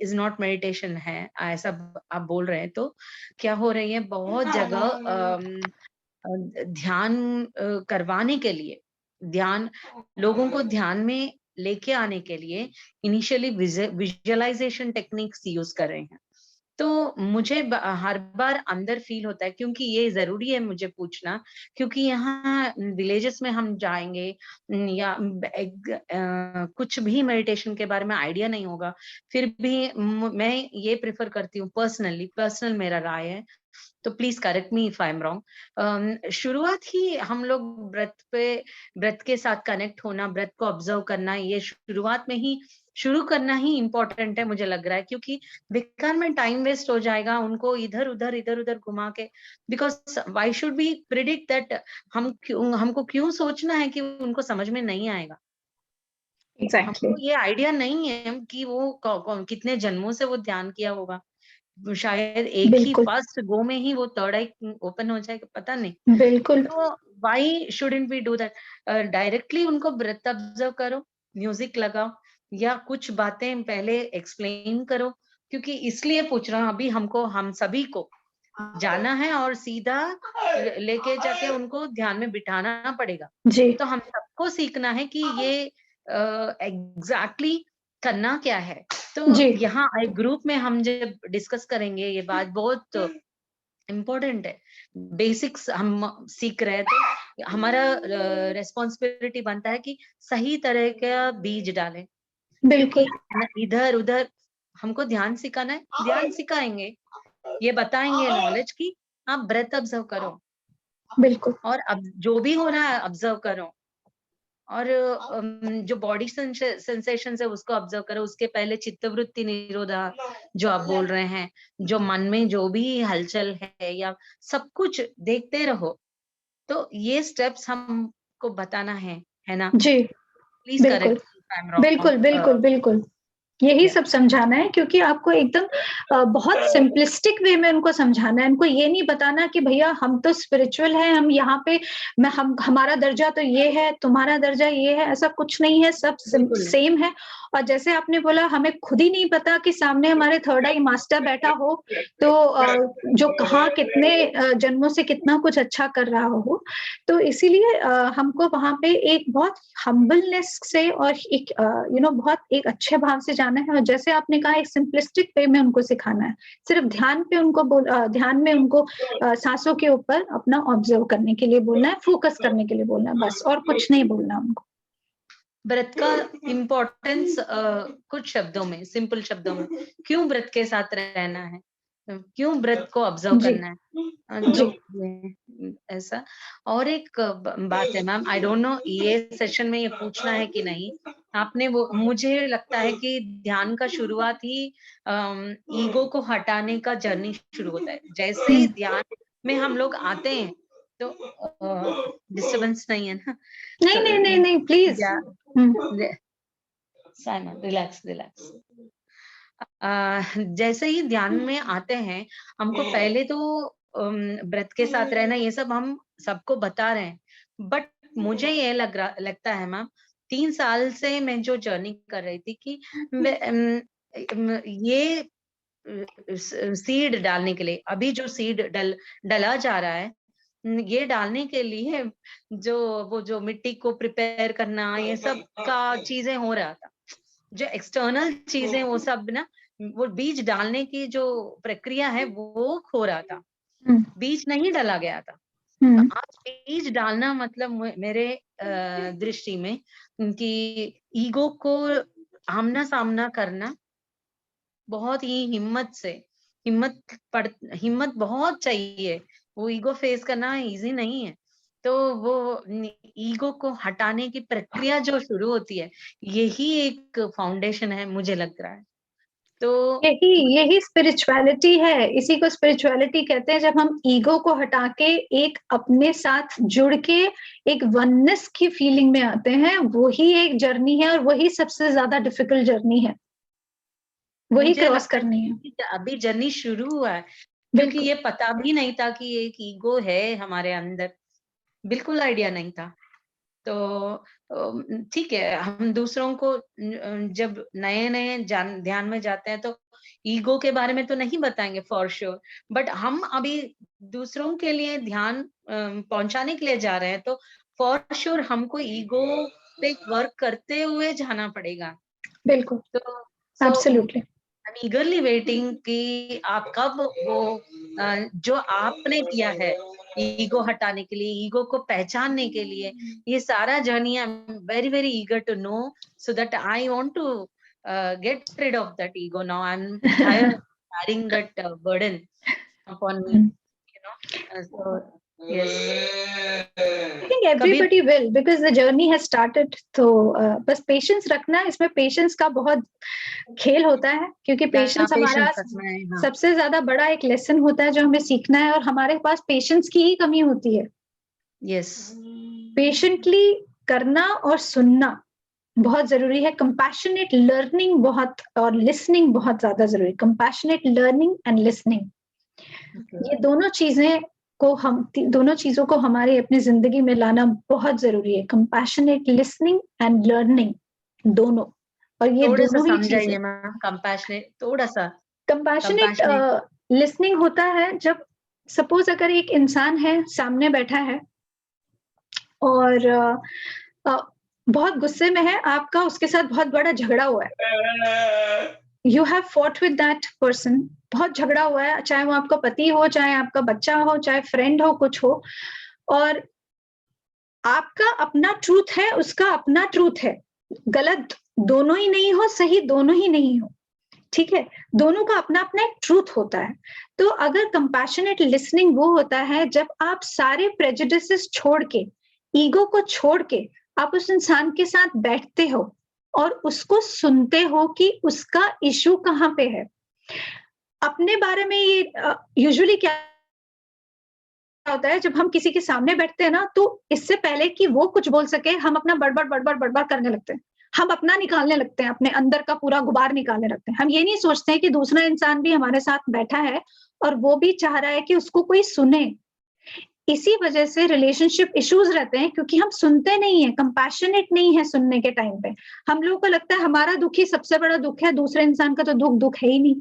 S1: इज नॉट मेडिटेशन है, ऐसा आप बोल रहे हैं, तो क्या हो रही है बहुत जगह ध्यान करवाने के लिए, ध्यान लोगों को ध्यान में लेके आने के लिए इनिशियली विजुअलाइजेशन टेक्निक्स यूज कर रहे हैं। तो मुझे हर बार अंदर फील होता है, क्योंकि ये जरूरी है मुझे पूछना, क्योंकि यहाँ विलेजेस में हम जाएंगे या कुछ भी मेडिटेशन के बारे में आइडिया नहीं होगा, फिर भी मैं ये प्रेफर करती हूँ, पर्सनल मेरा राय है, तो please correct me if I am wrong. शुरुआत ही हम लोग व्रत के साथ कनेक्ट होना, व्रत को ऑब्जर्व करना, ये शुरुआत में ही शुरू करना ही इम्पोर्टेंट है मुझे लग रहा है, क्योंकि बेकार में टाइम वेस्ट हो जाएगा उनको इधर उधर घुमा के, because why should be predict that, हमको क्यों सोचना है कि उनको समझ में नहीं आएगा।
S3: एग्जैक्टली
S1: हमको ये आइडिया नहीं है कि वो कितने जन्मों से वो ध्यान किया होगा, शायद एक ही
S3: बिल्कुल
S1: फर्स्ट गो में ही वो थर्ड आई ओपन हो जाएगा, पता नहीं।
S3: बिल्कुल
S1: तो why shouldn't we do that? Directly उनको ब्रेथ ऑब्जर्व करो, म्यूजिक लगाओ, या कुछ बातें पहले एक्सप्लेन करो, क्योंकि इसलिए पूछ रहा हूँ, अभी हम सभी को जाना है और सीधा लेके जाके उनको ध्यान में बिठाना पड़ेगा।
S3: जी
S1: तो हम सबको सीखना है कि ये एग्जैक्टली करना क्या है। तो
S3: जी
S1: यहाँ एक ग्रुप में हम जब डिस्कस करेंगे, ये बात बहुत इम्पोर्टेंट है, बेसिक्स हम सीख रहे हैं, तो हमारा रेस्पॉन्सिबिलिटी बनता है कि सही तरह का बीज डालें,
S3: बिल्कुल
S1: क्योंकि इधर उधर हमको ध्यान सिखाना है, ध्यान सिखाएंगे, ये बताएंगे नॉलेज की आप ब्रेथ ऑब्जर्व करो,
S3: बिल्कुल
S1: और अब जो भी हो रहा है ऑब्जर्व करो, और जो बॉडी सेंसेशन है उसको ऑब्जर्व करो। उसके पहले चित्तवृत्ति निरोधा जो आप बोल रहे हैं, जो मन में जो भी हलचल है या सब कुछ देखते रहो। तो ये स्टेप्स हमको बताना है ना?
S3: जी
S1: प्लीज
S3: बिल्कुल
S1: करेक्ट।
S3: बिल्कुल बिल्कुल बिल्कुल यही सब समझाना है, क्योंकि आपको एकदम बहुत सिंपलिस्टिक वे में उनको समझाना है। उनको ये नहीं बताना कि भैया हम तो स्पिरिचुअल हैं, हम यहाँ पे हमारा दर्जा तो ये है, तुम्हारा दर्जा ये है, ऐसा कुछ नहीं है, सब सेम है। और जैसे आपने बोला, हमें खुद ही नहीं पता कि सामने हमारे थर्ड आई मास्टर बैठा हो, तो जो कहाँ कितने जन्मों से कितना कुछ अच्छा कर रहा हो। तो इसीलिए हमको वहां पे एक बहुत हम्बलनेस से और एक बहुत एक अच्छे भाव से जाना है। और जैसे आपने कहा, एक सिंपलिस्टिक वे में उनको सिखाना है, सिर्फ ध्यान पे उनको ध्यान में उनको सांसों के ऊपर अपना ऑब्जर्व करने के लिए बोलना है, फोकस करने के लिए बोलना है, बस, और कुछ नहीं बोलना उनको।
S1: व्रत का इम्पोर्टेंस कुछ शब्दों में, सिंपल शब्दों में, क्यों व्रत के साथ रहना है, क्यों व्रत को ऑब्जर्व करना है, जो ऐसा। और एक बात है मैम, आई डोंट नो ये सेशन में ये पूछना है कि नहीं आपने, वो मुझे लगता है कि ध्यान का शुरुआत ही ईगो को हटाने का जर्नी शुरू होता है। जैसे ही ध्यान में हम लोग आते हैं, तो डिस्टर्बेंस नहीं है ना?
S3: नहीं नहीं नहीं नहीं प्लीज
S1: रिलैक्स। जैसे ही ध्यान में आते हैं, हमको पहले तो व्रत के साथ रहना, ये सब हम सबको बता रहे हैं, बट मुझे ये लगता है मैम, 3 साल से मैं जो जर्नी कर रही थी कि ये सीड डालने के लिए, अभी जो सीड डला जा रहा है, ये डालने के लिए जो मिट्टी को प्रिपेयर करना, ये सब का चीजें हो रहा था, जो एक्सटर्नल चीजें वो सब ना, वो बीज डालने की जो प्रक्रिया है वो खो रहा था, बीज नहीं डाला गया था। तो आज बीज डालना मतलब मेरे दृष्टि में कि ईगो को आमना सामना करना बहुत ही हिम्मत बहुत चाहिए, वो ईगो फेस करना इजी नहीं है। तो वो ईगो को हटाने की प्रक्रिया जो शुरू होती है, यही एक फाउंडेशन है मुझे लग रहा है। तो
S3: यही स्पिरिचुअलिटी है, इसी को स्पिरिचुअलिटी कहते हैं। जब हम ईगो को हटा के एक अपने साथ जुड़ के एक वननेस की फीलिंग में आते हैं, वही एक जर्नी है, और वही सबसे ज्यादा डिफिकल्ट जर्नी है। वही
S1: मुझे
S3: क्रॉस
S1: लगता है
S3: करनी है।
S1: कि अभी जर्नी शुरू हुआ है, क्योंकि
S3: बिल्कुल।
S1: ये पता भी नहीं था कि एक ईगो है हमारे अंदर, बिल्कुल आइडिया नहीं था। तो ठीक है, हम दूसरों को जब नए-नए ध्यान में जाते हैं तो ईगो के बारे में तो नहीं बताएंगे फॉर श्योर, बट हम अभी दूसरों के लिए ध्यान पहुंचाने के लिए जा रहे हैं, तो फॉर श्योर हमको ईगो पे वर्क करते हुए जाना पड़ेगा।
S3: बिल्कुल,
S1: तो so
S3: absolutely.
S1: I am ईगरली waiting कि आप कब वो जो आपने किया है ईगो हटाने के लिए, ईगो को पहचानने के लिए, ये सारा journey I am very very eager to know, so that I want to get rid of that ego now. I'm tired of carrying that burden upon me, you know. So yes,
S3: I think everybody will because the journey has started. तो बस patience रखना, इसमें patience का बहुत खेल होता है, क्योंकि पेशेंस हमारा सबसे ज्यादा बड़ा एक लेसन होता है जो हमें सीखना है, और हमारे पास पेशेंस की ही कमी होती है।
S1: yes,
S3: पेशेंटली करना और सुनना बहुत जरूरी है। कंपैशनेट लर्निंग बहुत और लिसनिंग बहुत ज्यादा जरूरी। कंपैशनेट लर्निंग एंड लिसनिंग, ये दोनों चीजों को हमारी अपनी जिंदगी में लाना बहुत जरूरी है। कंपैशनेट लिसनिंग एंड लर्निंग दोनों, और ये दोनों ही चीजें।
S1: कंपैशनेट थोड़ा सा
S3: कंपैशनेट लिसनिंग होता है जब सपोज अगर एक इंसान है सामने बैठा है और बहुत गुस्से में है, आपका उसके साथ बहुत बड़ा झगड़ा हुआ है, you have fought with that person, बहुत झगड़ा हुआ है, चाहे वो आपका पति हो, चाहे आपका बच्चा हो, चाहे फ्रेंड हो, कुछ हो, और आपका अपना ट्रूथ है, उसका अपना ट्रूथ है, गलत दोनों ही नहीं हो, सही दोनों ही नहीं हो, ठीक है, दोनों का अपना अपना एक ट्रूथ होता है। तो अगर कंपैशनेट लिसनिंग वो होता है जब आप सारे प्रेजुडिसेस छोड़ के, ईगो को छोड़ के आप उस इंसान के साथ बैठते हो और उसको सुनते हो कि उसका इशू कहाँ पे है। अपने बारे में ये यूजुअली क्या होता है, जब हम किसी के सामने बैठते हैं ना, तो इससे पहले कि वो कुछ बोल सके, हम अपना बड़बड़ करने लगते हैं, हम अपना निकालने लगते हैं, अपने अंदर का पूरा गुबार निकालने लगते हैं। हम ये नहीं सोचते हैं कि दूसरा इंसान भी हमारे साथ बैठा है और वो भी चाह रहा है कि उसको कोई सुने। इसी वजह से रिलेशनशिप इश्यूज रहते हैं, क्योंकि हम सुनते नहीं है, कंपैशनेट नहीं है सुनने के टाइम पे। हम लोगों को लगता है हमारा दुख ही सबसे बड़ा दुख है, दूसरे इंसान का तो दुख है ही नहीं।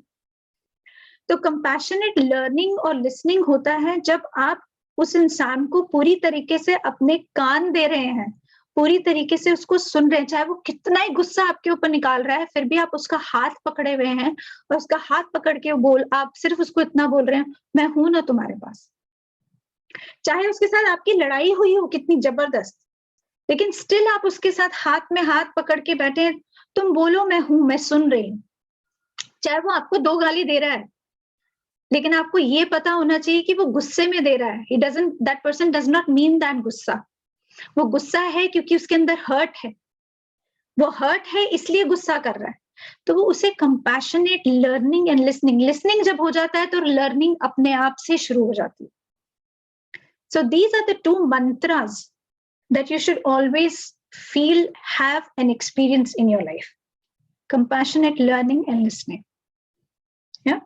S3: तो कंपैशनेट लर्निंग और लिसनिंग होता है जब आप उस इंसान को पूरी तरीके से अपने कान दे रहे हैं, पूरी तरीके से उसको सुन रहे हैं, चाहे वो कितना ही गुस्सा आपके ऊपर निकाल रहा है, फिर भी आप उसका हाथ पकड़े हुए हैं और उसका हाथ पकड़ के आप सिर्फ उसको इतना बोल रहे हैं, मैं हूं ना तुम्हारे पास। चाहे उसके साथ आपकी लड़ाई हुई हो कितनी जबरदस्त, लेकिन स्टिल आप उसके साथ हाथ में हाथ पकड़ के बैठे, तुम बोलो मैं हूं, मैं सुन रही हूं। चाहे वो आपको 2 गाली दे रहा है, लेकिन आपको ये पता होना चाहिए कि वो गुस्से में दे रहा है। That person does not mean that गुस्सा। वो गुस्सा है क्योंकि उसके अंदर हर्ट है, वो हर्ट है इसलिए गुस्सा कर रहा है। तो वो उसे कंपैशनेट लर्निंग एंड लिसनिंग जब हो जाता है तो लर्निंग अपने आप से शुरू हो जाती है। So these are the 2 mantras that you should always feel, have and experience in your life. Compassionate learning and listening. Yeah.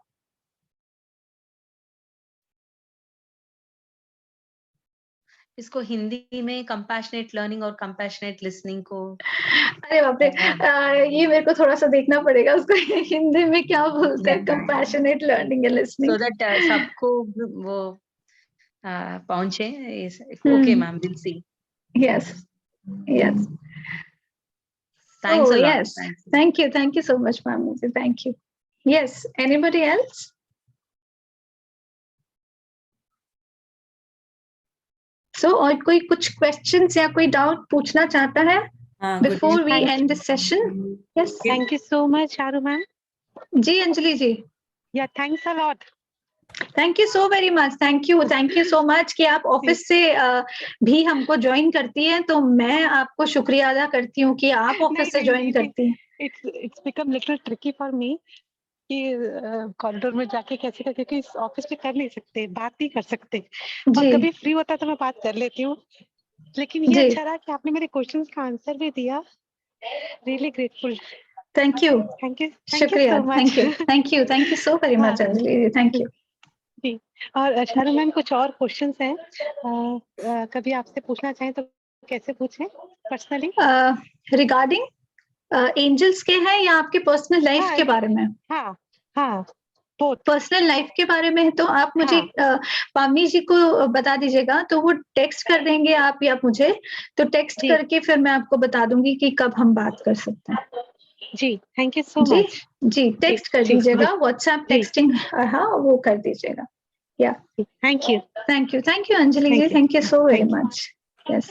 S1: इसको हिंदी में कंपैशनेट लर्निंग और कंपैशनेट लिसनिंग को,
S3: अरे बाप रे, ये मेरे को थोड़ा सा देखना पड़ेगा उसको हिंदी में क्या बोलते हैं, compassionate learning and listening,
S1: so that सबको वो पहुंचे। Okay ma'am, will see.
S3: Yes.
S1: Thanks a lot.
S3: Yes. Thank you so much, ma'am. Thank you. Yes. Anybody else? So, और कोई कुछ questions या कोई doubt पूछना चाहता है before we end the session? Yes.
S8: Thank you so much, Charu ma'am.
S3: जी Anjali ji.
S8: Yeah, thanks a lot.
S3: Thank you so very much, thank you so much कि आप ऑफिस से भी हमको ज्वाइन करती हैं, तो मैं आपको शुक्रिया अदा करती हूँ कि आप ऑफिस से ज्वाइन करती हैं।
S8: It's become little tricky for me कि कॉरिडोर में जाके कैसे कर, क्योंकि ऑफिस में कर नहीं सकते, बात नहीं कर सकते, और कभी फ्री होता तो मैं बात कर लेती हूँ, लेकिन ये अच्छा रहा कि आपने मेरे क्वेश्चंस का आंसर भी दिया। Really grateful.
S3: थैंक यू, शुक्रिया, thank you so very much Anjali ji, thank you
S8: जी। और शारू मैम कुछ और क्वेश्चंस हैं, कभी आपसे पूछना चाहें तो कैसे पूछें पर्सनली?
S3: रिगार्डिंग एंजल्स के हैं या आपके पर्सनल लाइफ
S8: हाँ,
S3: के बारे में?
S8: हाँ बोथ।
S3: पर्सनल लाइफ के बारे में तो आप मुझे पावनी जी को बता दीजिएगा, तो वो टेक्स्ट कर देंगे आप या मुझे, तो टेक्स्ट करके फिर मैं आपको बता दूंगी कि कब हम बात कर सकते हैं।
S8: जी, थैंक यू सो मच।
S3: जी टेक्स्ट कर दीजिएगा, व्हाट्सएप टेक्सटिंग, हाँ वो कर दीजिएगा। Yeah
S8: thank you
S3: Anjali ji, thank you so very much. Yes,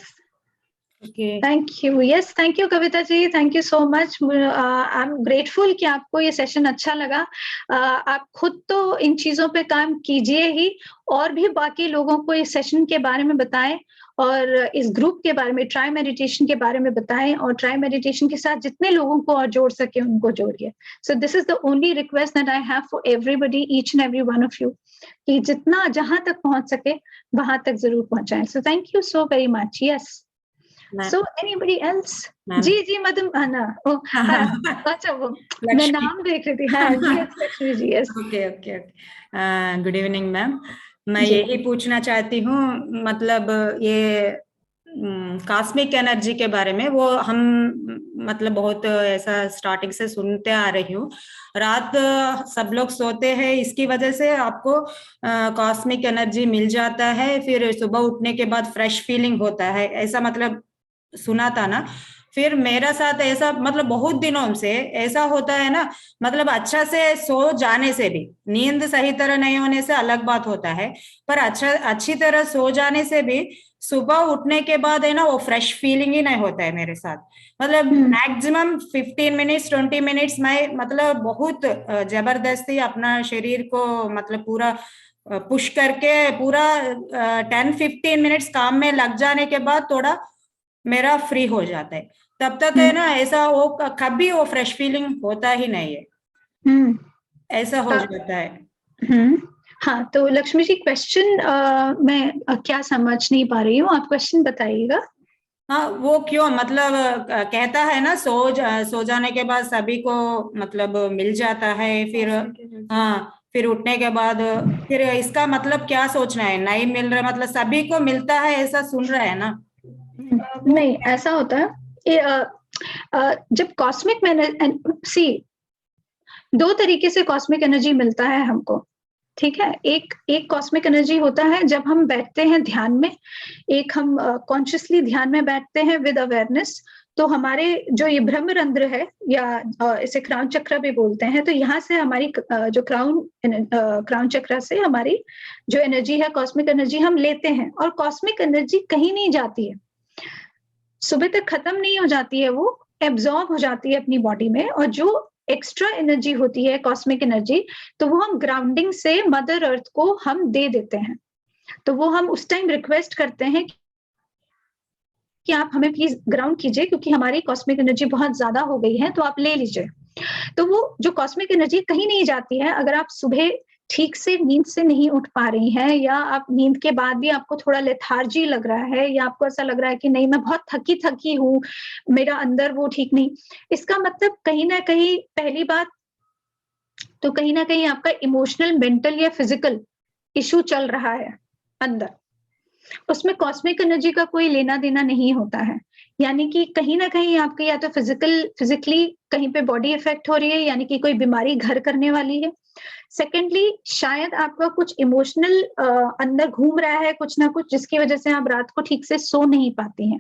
S3: thank you. Yes, thank you Kavita ji, thank you so much. I am grateful कि आपको ये सेशन अच्छा लगा। आप खुद तो इन चीजों पे काम कीजिए ही, और भी बाकी लोगों को इस सेशन के बारे में बताएं, और इस ग्रुप के बारे में, ट्राई मेडिटेशन के बारे में बताएं, और ट्राई मेडिटेशन के साथ जितने लोगों को और जोड़ सके उनको जोड़िए। सो this is the only request that I have for everybody, each and every one of you, कि जितना जहां तक पहुंच सके वहां तक जरूर पहुंचाएं। So thank you so very much. Yes, so anybody else? जी मधु, ना अच्छा, वो मैं नाम देख रही थी। हाँ जी, Lakshmi ji. Yes,
S11: okay. Good evening ma'am, मैं यही पूछना चाहती हूँ, मतलब ये कॉस्मिक एनर्जी के बारे में, वो हम मतलब बहुत ऐसा स्टार्टिंग से सुनते आ रही हूँ, रात सब लोग सोते हैं, इसकी वजह से आपको कॉस्मिक एनर्जी मिल जाता है, फिर सुबह उठने के बाद फ्रेश फीलिंग होता है, ऐसा मतलब सुना था ना। फिर मेरा साथ ऐसा मतलब बहुत दिनों से ऐसा होता है ना, मतलब अच्छा से सो जाने से भी, नींद सही तरह नहीं होने से अलग बात होता है, पर अच्छी तरह सो जाने से भी सुबह उठने के बाद है ना, वो फ्रेश फीलिंग ही नहीं होता है मेरे साथ। मतलब मैक्सिमम 15 मिनट्स 20 मिनट्स मैं मतलब बहुत जबरदस्ती अपना शरीर को मतलब पूरा पुश करके पूरा 10-15 मिनट्स काम में लग जाने के बाद थोड़ा मेरा फ्री हो जाता है, तब तक है ना ऐसा वो कभी वो फ्रेश फीलिंग होता ही नहीं है, ऐसा हो जाता है।
S3: हाँ, तो लक्ष्मी जी क्वेश्चन मैं क्या समझ नहीं पा रही हूँ, आप क्वेश्चन बताइएगा।
S11: हाँ, वो क्यों मतलब कहता है ना सो जाने के बाद सभी को मतलब मिल जाता है, फिर फिर उठने के बाद फिर इसका मतलब क्या सोचना है, नहीं मिल रहा मतलब सभी को मिलता है ऐसा सुन रहा है ना?
S3: नहीं, ऐसा होता है जब कॉस्मिक सी, दो तरीके से कॉस्मिक एनर्जी मिलता है हमको, ठीक है। एक कॉस्मिक एनर्जी होता है जब हम बैठते हैं ध्यान में, एक हम कॉन्शियसली ध्यान में बैठते हैं विद अवेयरनेस, तो हमारे जो ये ब्रह्मरंध्र है, या इसे क्राउन चक्र भी बोलते हैं, तो यहाँ से हमारी जो क्राउन चक्र से हमारी जो एनर्जी है, कॉस्मिक एनर्जी हम लेते हैं, और कॉस्मिक एनर्जी कहीं नहीं जाती है, सुबह तक खत्म नहीं हो जाती है, वो एब्जॉर्ब हो जाती है अपनी बॉडी में, और जो एक्स्ट्रा एनर्जी होती है कॉस्मिक एनर्जी, तो वो हम ग्राउंडिंग से मदर अर्थ को हम दे देते हैं। तो वो हम उस टाइम रिक्वेस्ट करते हैं कि आप हमें प्लीज ग्राउंड कीजिए, क्योंकि हमारी कॉस्मिक एनर्जी बहुत ज्यादा हो गई है, तो आप ले लीजिए। तो वो जो कॉस्मिक एनर्जी कहीं नहीं जाती है। अगर आप सुबह ठीक से नींद से नहीं उठ पा रही हैं, या आप नींद के बाद भी आपको थोड़ा लेथार्जी लग रहा है, या आपको ऐसा लग रहा है कि नहीं मैं बहुत थकी हूँ, मेरा अंदर वो ठीक नहीं, इसका मतलब कहीं ना कहीं, पहली बात तो कहीं ना कहीं आपका इमोशनल, मेंटल या फिजिकल इशू चल रहा है अंदर, उसमें कॉस्मिक एनर्जी का कोई लेना देना नहीं होता है। यानी कि कहीं ना कहीं आपके या तो फिजिकली कहीं पे बॉडी इफेक्ट हो रही है, यानी कि कोई बीमारी घर करने वाली है। सेकेंडली, शायद आपका कुछ इमोशनल अंदर घूम रहा है कुछ ना कुछ, जिसकी वजह से आप रात को ठीक से सो नहीं पाती हैं।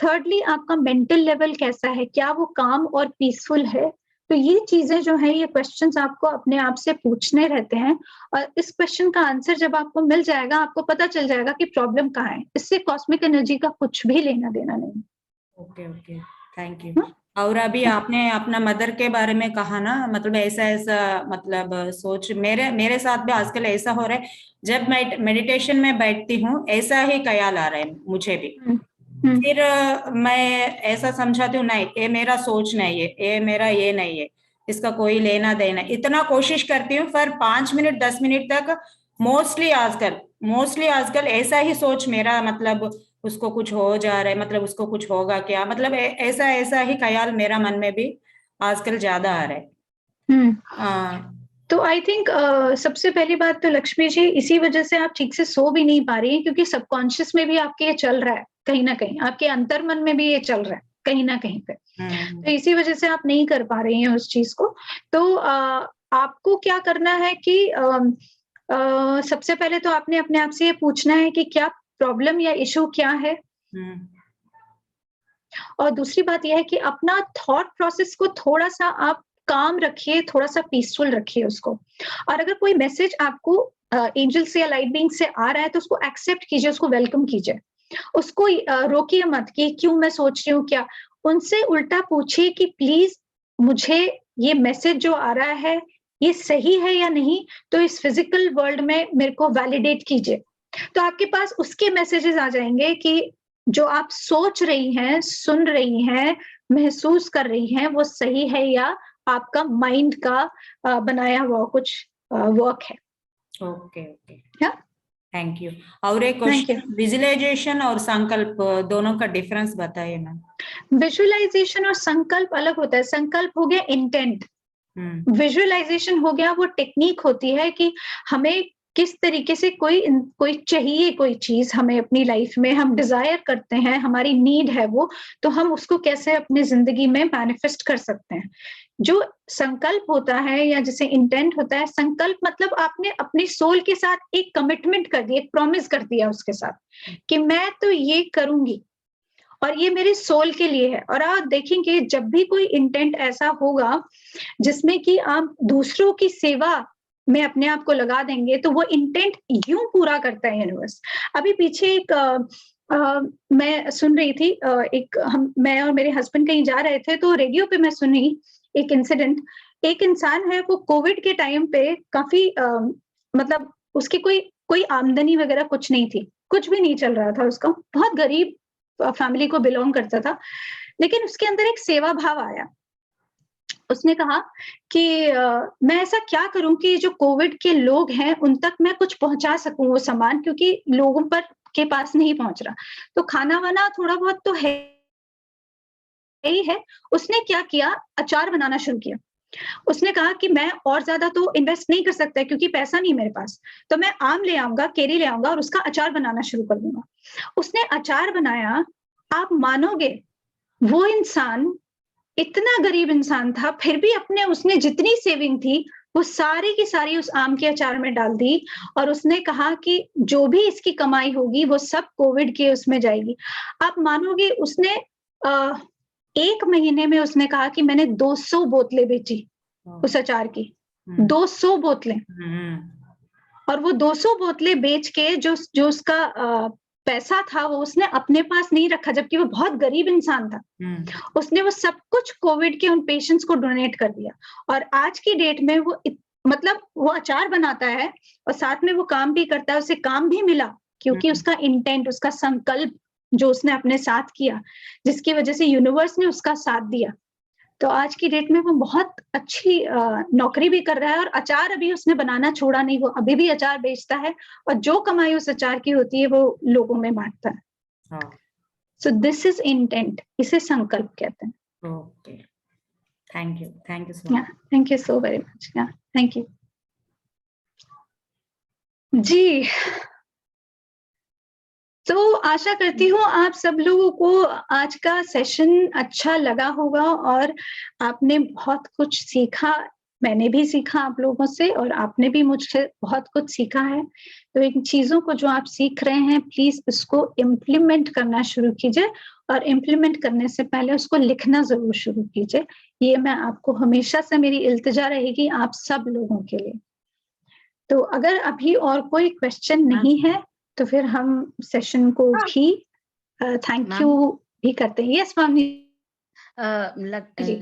S3: थर्डली, आपका मेंटल लेवल कैसा है, क्या वो काम और पीसफुल है। तो ये चीजें जो है, ये क्वेश्चंस आपको अपने आप से पूछने रहते हैं, और इस क्वेश्चन का आंसर जब आपको मिल जाएगा, आपको पता चल जाएगा कि प्रॉब्लम कहाँ है। इससे कॉस्मिक एनर्जी का कुछ भी लेना देना नहीं।
S11: Okay, thank you. और अभी आपने अपना मदर के बारे में कहा ना, मतलब ऐसा मतलब सोच मेरे साथ भी आजकल ऐसा हो रहा है, जब मैं मेडिटेशन में बैठती हूँ ऐसा ही ख्याल आ रहा है मुझे भी। फिर मैं ऐसा समझाती हूँ, नहीं ये मेरा सोच नहीं है, ये मेरा ये नहीं है, इसका कोई लेना देना, इतना कोशिश करती हूँ, पर 5 मिनट 10 मिनट तक मोस्टली आजकल ऐसा ही सोच मेरा, मतलब उसको कुछ हो जा रहा है, मतलब उसको कुछ होगा क्या, मतलब ऐसा ही ख्याल मेरा मन में भी आजकल ज्यादा आ रहा है।
S3: हम्म। तो आई थिंक सबसे पहली बात तो लक्ष्मी जी, इसी वजह से आप ठीक से सो भी नहीं पा रही हैं, क्योंकि सबकॉन्शियस में भी आपके ये चल रहा है, कहीं ना कहीं आपके अंतर्मन में भी ये चल रहा है कहीं ना कहीं पे। तो इसी वजह से आप नहीं कर पा रही हैं उस चीज को। तो आपको क्या करना है कि सबसे पहले तो आपने अपने आप से ये पूछना है कि क्या प्रॉब्लम या इशू क्या है। और दूसरी बात यह है कि अपना थॉट प्रोसेस को थोड़ा सा आप काम रखिए, थोड़ा सा पीसफुल रखिए उसको। और अगर कोई मैसेज आपको एंजल से या लाइट बीइंग से आ रहा है तो उसको एक्सेप्ट कीजिए, उसको वेलकम कीजिए, उसको रोकिए मत कि क्यों मैं सोच रही हूँ क्या। उनसे उल्टा पूछिए कि प्लीज मुझे ये मैसेज जो आ रहा है ये सही है या नहीं, तो इस फिजिकल वर्ल्ड में मेरे को वैलिडेट कीजिए। तो आपके पास उसके मैसेजेस आ जाएंगे कि जो आप सोच रही हैं, सुन रही हैं, महसूस कर रही हैं, वो सही है या आपका माइंड का बनाया हुआ कुछ वर्क है।
S11: Okay okay, thank you. और एक क्वेश्चन, विजुअलाइजेशन और संकल्प दोनों का डिफरेंस बताइए मैम।
S3: विजुअलाइजेशन और संकल्प अलग होता है। संकल्प हो गया इंटेंट, विजुअलाइजेशन हो गया वो टेक्निक होती है कि हमें किस तरीके से कोई चाहिए, कोई चीज हमें अपनी लाइफ में हम डिजायर करते हैं, हमारी नीड है वो, तो हम उसको कैसे अपनी जिंदगी में मैनिफेस्ट कर सकते हैं। जो संकल्प होता है या जिसे इंटेंट होता है, संकल्प मतलब आपने अपनी सोल के साथ एक कमिटमेंट कर दी, एक प्रॉमिस कर दिया उसके साथ कि मैं तो ये करूंगी और ये मेरे सोल के लिए है। और आप देखेंगे जब भी कोई इंटेंट ऐसा होगा जिसमें कि आप दूसरों की सेवा में अपने आप को लगा देंगे, तो वो इंटेंट यूं पूरा करता है यूनिवर्स। अभी पीछे एक मैं सुन रही थी, मैं और मेरे हस्बैंड कहीं जा रहे थे तो रेडियो पे मैं सुनी एक इंसिडेंट। एक इंसान है, वो कोविड के टाइम पे काफी मतलब उसकी कोई आमदनी वगैरह कुछ नहीं थी, कुछ भी नहीं चल रहा था उसका, बहुत गरीब फैमिली को बिलोंग करता था, लेकिन उसके अंदर एक सेवा भाव आया। उसने कहा कि मैं ऐसा क्या करूं कि जो कोविड के लोग हैं उन तक मैं कुछ पहुंचा सकूं वो सामान, क्योंकि लोगों पर के पास नहीं पहुंच रहा। तो खाना वाना थोड़ा बहुत तो है ही है। उसने क्या किया, अचार बनाना शुरू किया। उसने कहा कि मैं और ज्यादा तो इन्वेस्ट नहीं कर सकता क्योंकि पैसा नहीं मेरे पास, तो मैं आम ले आऊंगा, केरी ले आऊंगा और उसका अचार बनाना शुरू कर दूंगा। उसने अचार बनाया, आप मानोगे वो इंसान इतना गरीब इंसान था, फिर भी उसने जितनी सेविंग थी वो सारी की सारी उस आम के अचार में डाल दी। और उसने कहा कि जो भी इसकी कमाई होगी वो सब कोविड के उसमें जाएगी। आप मानोगे उसने 1 महीने में उसने कहा कि मैंने 200 बोतलें बेची उस अचार की, 200 बोतलें। और वो 200 बोतलें बेच के जो उसका पैसा था वो उसने अपने पास नहीं रखा, जबकि वो बहुत गरीब इंसान था। उसने वो सब कुछ कोविड के उन पेशेंट्स को डोनेट कर दिया। और आज की डेट में वो मतलब वो अचार बनाता है और साथ में वो काम भी करता है, उसे काम भी मिला क्योंकि उसका इंटेंट, उसका संकल्प जो उसने अपने साथ किया, जिसकी वजह से यूनिवर्स ने उसका साथ दिया। तो आज की डेट में वो बहुत अच्छी नौकरी भी कर रहा है और अचार अभी उसने बनाना छोड़ा नहीं, वो अभी भी अचार बेचता है और जो कमाई उस अचार की होती है वो लोगों में बांटता है। सो दिस इज इंटेंट, इसे संकल्प कहते हैं।
S11: Okay, thank you so much.
S3: Thank you so very much. Thank you जी। तो आशा करती हूँ आप सब लोगों को आज का सेशन अच्छा लगा होगा और आपने बहुत कुछ सीखा। मैंने भी सीखा आप लोगों से और आपने भी मुझसे बहुत कुछ सीखा है। तो इन चीजों को जो आप सीख रहे हैं प्लीज इसको इम्प्लीमेंट करना शुरू कीजिए और इम्प्लीमेंट करने से पहले उसको लिखना जरूर शुरू कीजिए। ये मैं आपको हमेशा से मेरी इल्तिजा रहेगी आप सब लोगों के लिए। तो अगर अभी और कोई क्वेश्चन नहीं है तो फिर हम सेशन को भी थैंक यू भी करते हैं। Yes ma'am.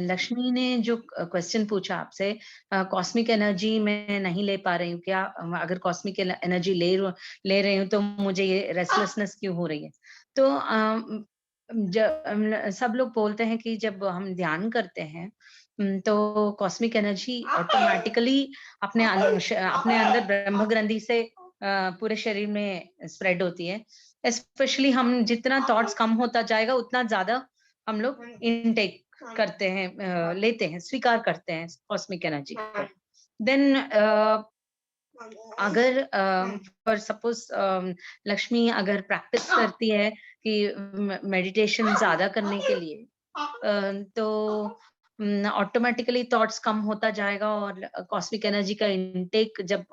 S1: लक्ष्मी ने जो क्वेश्चन पूछा आपसे, कॉस्मिक एनर्जी में नहीं ले पा रही हूँ क्या, अगर कॉस्मिक एनर्जी ले रही हूँ तो मुझे ये रेस्टलेसनेस क्यों हो रही है। तो सब लोग बोलते हैं कि जब हम ध्यान करते हैं तो कॉस्मिक एनर्जी ऑटोमेटिकली अपने अंदर ब्रह्म ग्रंथि से पूरे शरीर में स्प्रेड होती है। स्पेशली हम जितना थॉट्स कम होता जाएगा उतना ज्यादा हम लोग इनटेक करते हैं, लेते हैं, स्वीकार करते हैं कॉस्मिक एनर्जी को, देन अगर फॉर सपोज लक्ष्मी अगर प्रैक्टिस करती है कि मेडिटेशन ज्यादा करने के लिए, तो ऑटोमेटिकली थॉट्स कम होता जाएगा और कॉस्मिक एनर्जी का इनटेक जब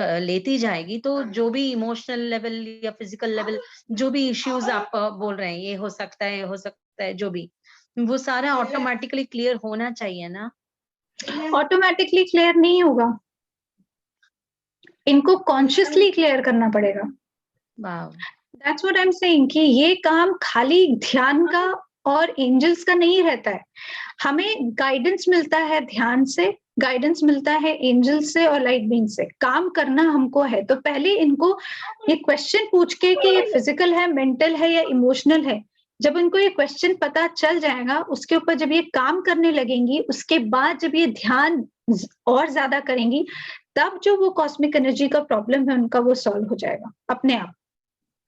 S1: लेती जाएगी, तो जो भी इमोशनल लेवल या फिजिकल लेवल जो भी इश्यूज आप बोल रहे हैं, ये हो सकता है, ये हो सकता है, जो भी, वो सारा ऑटोमेटिकली क्लियर होना चाहिए ना।
S3: ऑटोमेटिकली क्लियर नहीं होगा, इनको कॉन्शियसली क्लियर करना पड़ेगा। That's what I am saying कि ये काम खाली ध्यान का और एंजल्स का नहीं रहता है, हमें गाइडेंस मिलता है ध्यान से, गाइडेंस मिलता है एंजल से और लाइट बीइंग से, काम करना हमको है। तो पहले इनको ये क्वेश्चन पूछ के कि ये फिजिकल है, मेंटल है या इमोशनल है, जब इनको ये क्वेश्चन पता चल जाएगा, उसके ऊपर जब ये काम करने लगेंगी, उसके बाद जब ये ध्यान और ज्यादा करेंगी, तब जो वो कॉस्मिक एनर्जी का प्रॉब्लम है उनका वो सॉल्व हो जाएगा अपने आप।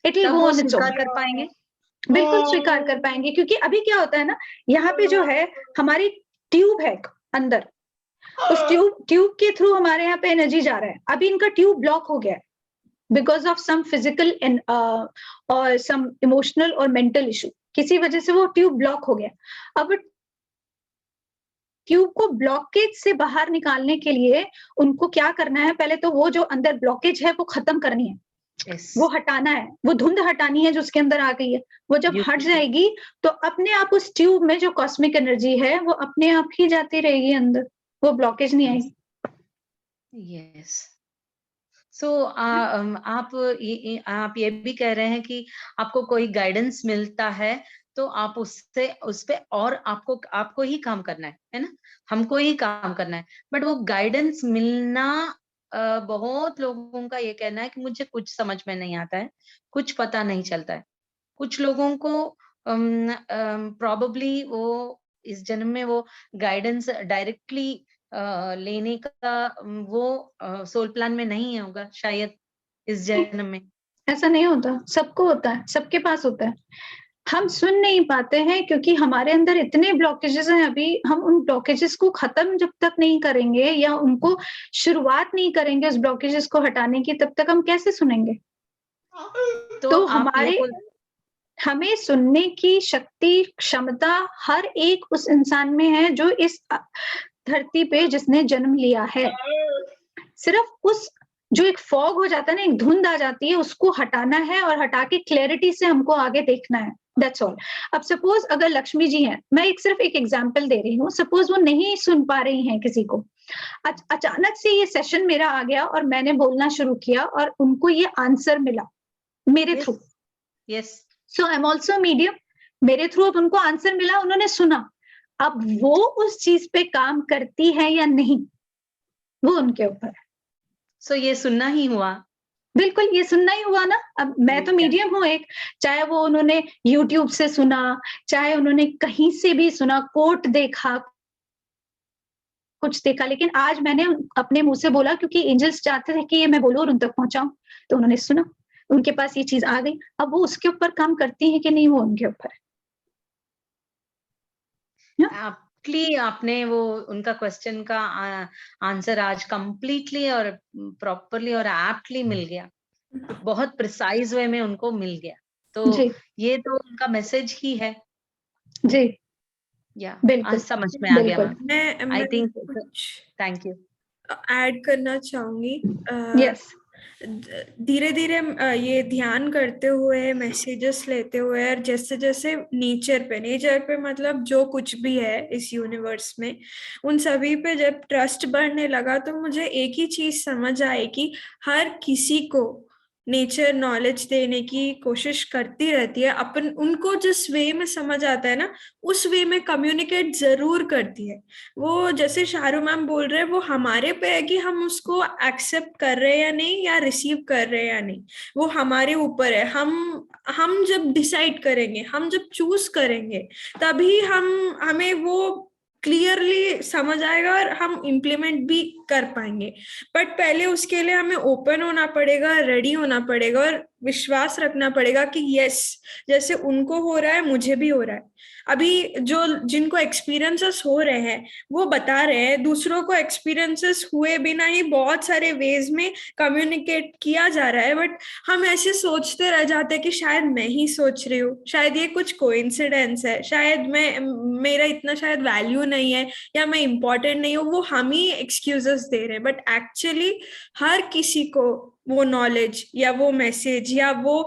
S3: It will go on its own.
S1: कर पाएंगे,
S3: बिल्कुल स्वीकार कर पाएंगे, क्योंकि अभी क्या होता है ना, यहाँ पे जो है हमारी ट्यूब है अंदर, उस ट्यूब के थ्रू हमारे यहाँ पे एनर्जी जा रहा है। अभी इनका ट्यूब ब्लॉक हो गया है बिकॉज ऑफ सम फिजिकल और सम इमोशनल और मेंटल इशू, किसी वजह से वो ट्यूब ब्लॉक हो गया। अब ट्यूब को ब्लॉकेज से बाहर निकालने के लिए उनको क्या करना है, पहले तो वो जो अंदर ब्लॉकेज है वो खत्म करनी है, वो हटाना है, वो धुंध हटानी है जो उसके अंदर आ गई है। वो जब हट जाएगी तो अपने आप उस ट्यूब में जो कॉस्मिक एनर्जी है वो अपने आप ही जाती रहेगी अंदर, वो ब्लॉकेज नहीं आएगी।
S1: यस, सो आप ये भी कह रहे हैं कि आपको कोई गाइडेंस मिलता है तो आप उस पे और आपको ही काम करना है ना, हमको ही काम करना है। बट वो गाइडेंस मिलना, बहुत लोगों का ये कहना है कि मुझे कुछ समझ में नहीं आता है, कुछ पता नहीं चलता है। कुछ लोगों को प्रोबेबली वो इस जन्म में वो गाइडेंस डायरेक्टली लेने का वो सोल प्लान में नहीं होगा शायद इस जन्म में।
S3: ऐसा नहीं होता, सबको होता है, सबके पास होता है। हम सुन नहीं पाते हैं क्योंकि हमारे अंदर इतने ब्लॉकेजेस हैं। अभी हम उन ब्लॉकेजेस को खत्म जब तक नहीं करेंगे या उनको शुरुआत नहीं करेंगे उस ब्लॉकेजेस को हटाने की, तब तक हम कैसे सुनेंगे? तो हमें सुनने की शक्ति, क्षमता हर एक उस इंसान में है जो इस धरती पे जिसने जन्म लिया है। सिर्फ उस जो एक फॉग हो जाता है ना, एक धुंध आ जाती है, उसको हटाना है और हटा के क्लैरिटी से हमको आगे देखना है। That's all. अब सपोज अगर लक्ष्मी जी हैं, मैं सिर्फ एक एग्जांपल दे रही हूँ, सपोज वो नहीं सुन पा रही हैं किसी को, अचानक से ये सेशन मेरा आ गया और मैंने बोलना शुरू किया और उनको ये आंसर मिला मेरे through.
S1: Yes,
S3: so I am also medium, मेरे थ्रू अब उनको आंसर मिला, उन्होंने सुना। अब वो उस चीज पे काम करती है या नहीं, वो उनके ऊपर है।
S1: सो ये सुनना ही हुआ,
S3: बिल्कुल ये सुनना ही हुआ ना। अब मैं तो मीडियम हूँ एक, चाहे वो उन्होंने YouTube से सुना, चाहे उन्होंने कहीं से भी सुना, कोट देखा, कुछ देखा, लेकिन आज मैंने अपने मुंह से बोला क्योंकि एंजल्स चाहते थे कि ये मैं बोलूं और उन तक पहुंचाऊं, तो उन्होंने सुना, उनके पास ये चीज आ गई। अब वो उसके ऊपर काम करती है कि नहीं, वो उनके ऊपर है।
S1: आपने वो उनका क्वेश्चन का आंसर आज कंप्लीटली और प्रॉपरली और एप्टली मिल गया, बहुत प्रिसाइज वे में उनको मिल गया। तो ये तो उनका मैसेज ही है
S3: जी।
S1: या
S3: बिल्कुल
S1: समझ में आ गया।
S7: मैं
S1: I think, thank you,
S7: add करना चाहूंगी।
S3: यस,
S7: धीरे धीरे ये ध्यान करते हुए, मैसेजेस लेते हुए, और जैसे जैसे नेचर पे मतलब जो कुछ भी है इस यूनिवर्स में, उन सभी पे जब ट्रस्ट बढ़ने लगा, तो मुझे एक ही चीज समझ आई कि हर किसी को नेचर नॉलेज देने की कोशिश करती रहती है। अपन उनको जिस वे में समझ आता है ना, उस वे में कम्युनिकेट जरूर करती है। वो जैसे शाहरुख मैम बोल रहे हैं, वो हमारे पे है कि हम उसको एक्सेप्ट कर रहे हैं या नहीं, या रिसीव कर रहे हैं या नहीं, वो हमारे ऊपर है। हम जब डिसाइड करेंगे, हम जब चूज करेंगे, तभी हमें वो क्लियरली समझ आएगा और हम इम्प्लीमेंट भी कर पाएंगे। बट पहले उसके लिए हमें ओपन होना पड़ेगा, रेडी होना पड़ेगा। और विश्वास रखना पड़ेगा कि यस, जैसे उनको हो रहा है मुझे भी हो रहा है। अभी जो जिनको एक्सपीरियंसेस हो रहे हैं वो बता रहे हैं, दूसरों को एक्सपीरियंसेस हुए बिना ही बहुत सारे वेज में कम्युनिकेट किया जा रहा है, बट हम ऐसे सोचते रह जाते हैं कि शायद मैं ही सोच रही हूँ, शायद ये कुछ कोइंसिडेंस है, शायद मेरा इतना शायद वैल्यू नहीं है, या मैं इम्पोर्टेंट नहीं हूँ, वो हम ही एक्सक्यूजेस दे रहे हैं। बट एक्चुअली हर किसी को वो नॉलेज या वो मैसेज या वो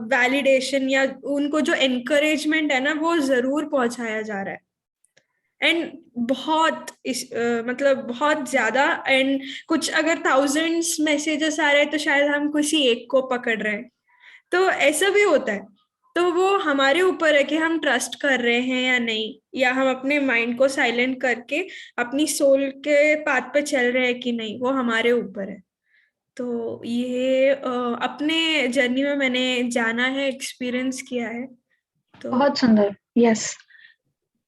S7: वैलिडेशन या उनको जो एनकरेजमेंट है ना, वो जरूर पहुंचाया जा रहा है। एंड बहुत मतलब बहुत ज्यादा, एंड कुछ अगर थाउजेंड्स मैसेजेस आ रहे हैं तो शायद हम किसी एक को पकड़ रहे हैं, तो ऐसा भी होता है। तो वो हमारे ऊपर है कि हम ट्रस्ट कर रहे हैं या नहीं, या हम अपने माइंड को साइलेंट करके अपनी सोल के पाथ पे चल रहे हैं कि नहीं, वो हमारे ऊपर है। तो ये अपने जर्नी में मैंने जाना है, एक्सपीरियंस किया है। तो
S3: बहुत सुंदर। Yes,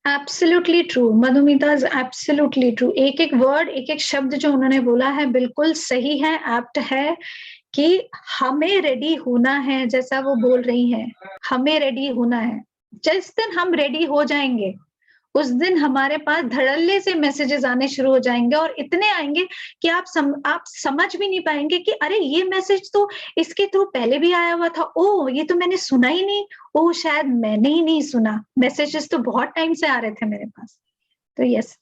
S3: absolutely true, Madhumita is absolutely true. एक एक वर्ड, एक एक शब्द जो उन्होंने बोला है बिल्कुल सही है, एप्ट है, कि हमें रेडी होना है, जैसा वो बोल रही हैं, हमें रेडी होना है। जिस दिन हम रेडी हो जाएंगे उस दिन हमारे पास धड़ल्ले से मैसेजेस आने शुरू हो जाएंगे, और इतने आएंगे कि आप समझ भी नहीं पाएंगे कि अरे ये मैसेज तो इसके थ्रू पहले भी आया हुआ था, ओ ये तो मैंने सुना ही नहीं, ओ शायद मैंने ही नहीं सुना, मैसेजेस तो बहुत टाइम से आ रहे थे मेरे पास। तो यस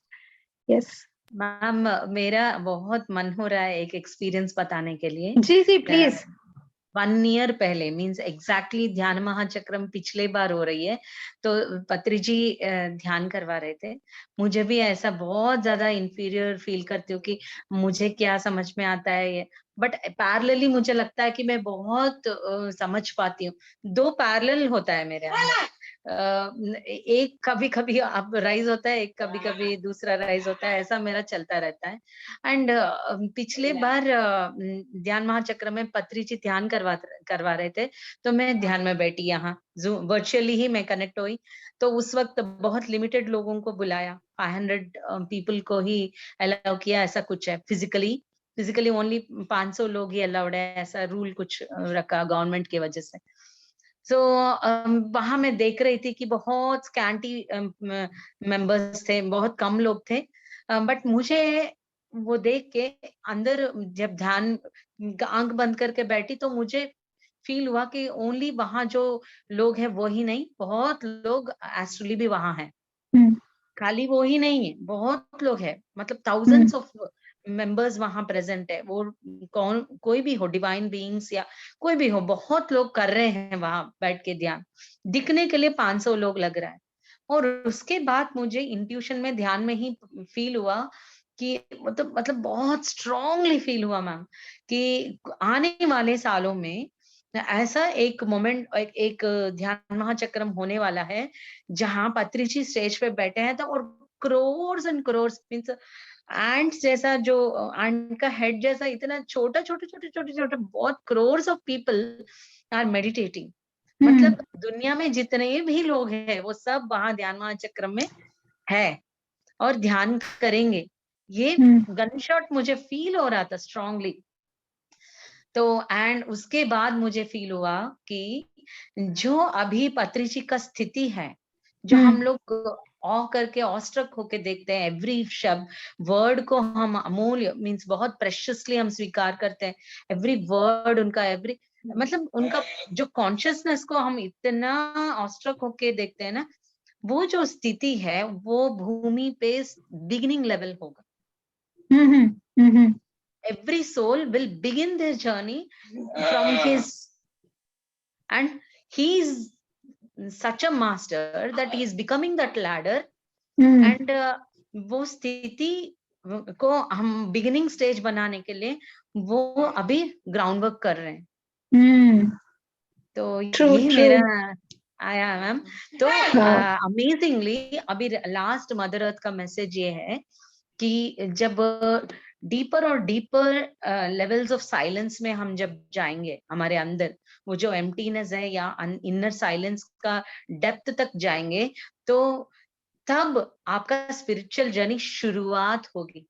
S3: यस
S1: मैम, मेरा बहुत मन हो रहा है एक एक्सपीरियंस बताने के लिए।
S3: जी जी प्लीज।
S1: 1 ईयर पहले, मीन्स एग्जैक्टली ध्यान महाचक्रम पिछले बार हो रही है, तो पत्री जी ध्यान करवा रहे थे। मुझे भी ऐसा बहुत ज्यादा इंफीरियर फील करती हूँ कि मुझे क्या समझ में आता है ये, बट पैरेलली मुझे लगता है कि मैं बहुत समझ पाती हूँ। 2 पैरेलल होता है मेरे अंदर। एक कभी कभी अब राइज होता है, एक कभी कभी दूसरा राइज होता है, ऐसा मेरा चलता रहता है। एंड पिछले बार ध्यान महाचक्र में पत्री जी ध्यान करवा रहे थे, तो मैं ध्यान में बैठी, यहाँ वर्चुअली ही मैं कनेक्ट हुई। तो उस वक्त बहुत लिमिटेड लोगों को बुलाया, 500 पीपल को ही अलाउ किया, ऐसा कुछ है। फिजिकली ओनली 500 लोग ही अलाउड है, ऐसा रूल कुछ रखा गवर्नमेंट की वजह से। सो वहां मैं देख रही थी कि बहुत स्कैंटी मेंबर्स थे, बहुत कम लोग थे, बट मुझे वो देख के अंदर, जब ध्यान आंख बंद करके बैठी, तो मुझे फील हुआ कि ओनली वहां जो लोग हैं वो ही नहीं, बहुत लोग एस्ट्रली भी वहां हैं। खाली वो ही नहीं है, बहुत लोग हैं, मतलब थाउजेंड्स ऑफ मेंबर्स वहां प्रेजेंट है। वो कोई भी हो, डिवाइन बीइंग्स या कोई भी हो, बहुत लोग कर रहे हैं वहां बैठ के ध्यान। दिखने के लिए 500 लोग लग रहा है। और उसके बाद मुझे इंट्यूशन में, ध्यान में ही फील हुआ कि मतलब बहुत स्ट्रांगली फील हुआ मैम, कि आने वाले सालों में ऐसा एक मोमेंट, एक ध्यान महाचक्रम होने वाला है जहां पत्री जी स्टेज पे बैठे हैं, तो और crores and crores, means ants जैसा, जो एंट का हेड जैसा इतना छोटा छोटे बहुत crores of people are meditating. मतलब दुनिया में जितने भी लोग हैं वो सब वहां ध्यान महाचक्रम में है और ध्यान करेंगे। ये गन शॉट मुझे फील हो रहा था स्ट्रांगली। तो एंड उसके बाद मुझे फील हुआ कि जो अभी पत्री जी का स्थिति है, जो हम लोग ऑ करके ऑस्ट्रक होके देखते हैं, एवरी शब्द वर्ड को हम अमूल्य, मीन्स बहुत प्रेशियसली हम स्वीकार करते हैं, एवरी वर्ड उनका, एवरी मतलब उनका जो कॉन्शियसनेस को हम इतना ऑस्ट्रक होके देखते हैं ना, वो जो स्थिति है वो भूमि पे बिगिनिंग लेवल होगा। Every soul will begin their journey from his, and he is such a master that he is becoming that ladder, and वो स्थिति को हम बिगिनिंग स्टेज बनाने के लिए वो अभी ग्राउंड वर्क कर रहे हैं। तो ये मेरा आया मैम। तो अमेजिंगली अभी लास्ट मदर अर्थ का मैसेज ये है कि जब डीपर और डीपर लेवल्स ऑफ साइलेंस में हम जब जाएंगे, हमारे अंदर वो जो एम्प्टीनेस है या इनर साइलेंस का डेप्थ तक जाएंगे, तो तब आपका स्पिरिचुअल जर्नी शुरुआत होगी।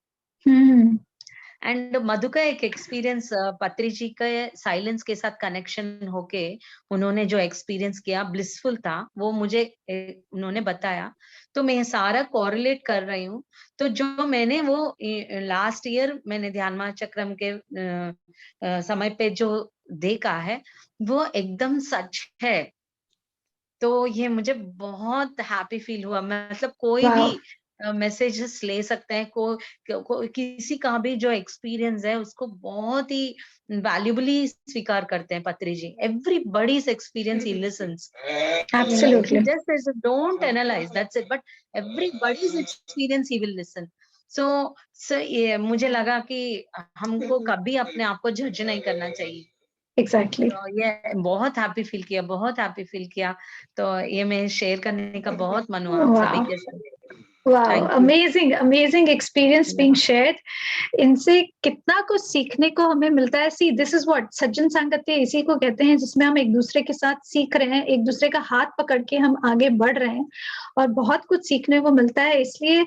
S1: एंड मधु का एक एक्सपीरियंस, पत्री जी का साइलेंस के साथ कनेक्शन होके उन्होंने जो एक्सपीरियंस किया ब्लिसफुल था, वो मुझे उन्होंने बताया, तो मैं सारा कोरिलेट कर रही हूँ। तो जो मैंने वो लास्ट ईयर मैंने ध्यान चक्रम के समय पे जो देखा है वो एकदम सच है। तो ये मुझे बहुत हैप्पी फील हुआ। मतलब कोई
S3: Wow.
S1: भी मैसेजेस ले सकते हैं, किसी का भी जो एक्सपीरियंस है उसको बहुत ही वैल्यूबली स्वीकार करते हैं पत्री जी। एवरीबॉडीज एक्सपीरियंस ही listens,
S3: Absolutely.
S1: just says don't analyze, that's it, but everybody's experience he will listen. so ये मुझे लगा कि हमको कभी अपने आप को जज नहीं करना चाहिए।
S3: Exactly.
S1: तो ये बहुत हैप्पी फील किया, बहुत हैप्पी फील किया। तो ये मैं शेयर करने का बहुत मन हुआ आप सभी
S3: Wow.
S1: के साथ।
S3: Wow,
S1: Thank you.
S3: amazing, amazing experience being shared. इनसे कितना कुछ सीखने को हमें मिलता है। See, this is what सज्जन संगति इसी को कहते हैं, जिसमें हम एक दूसरे के साथ सीख रहे हैं, एक दूसरे का हाथ पकड़ के हम आगे बढ़ रहे हैं और बहुत कुछ सीखने को मिलता है। इसलिए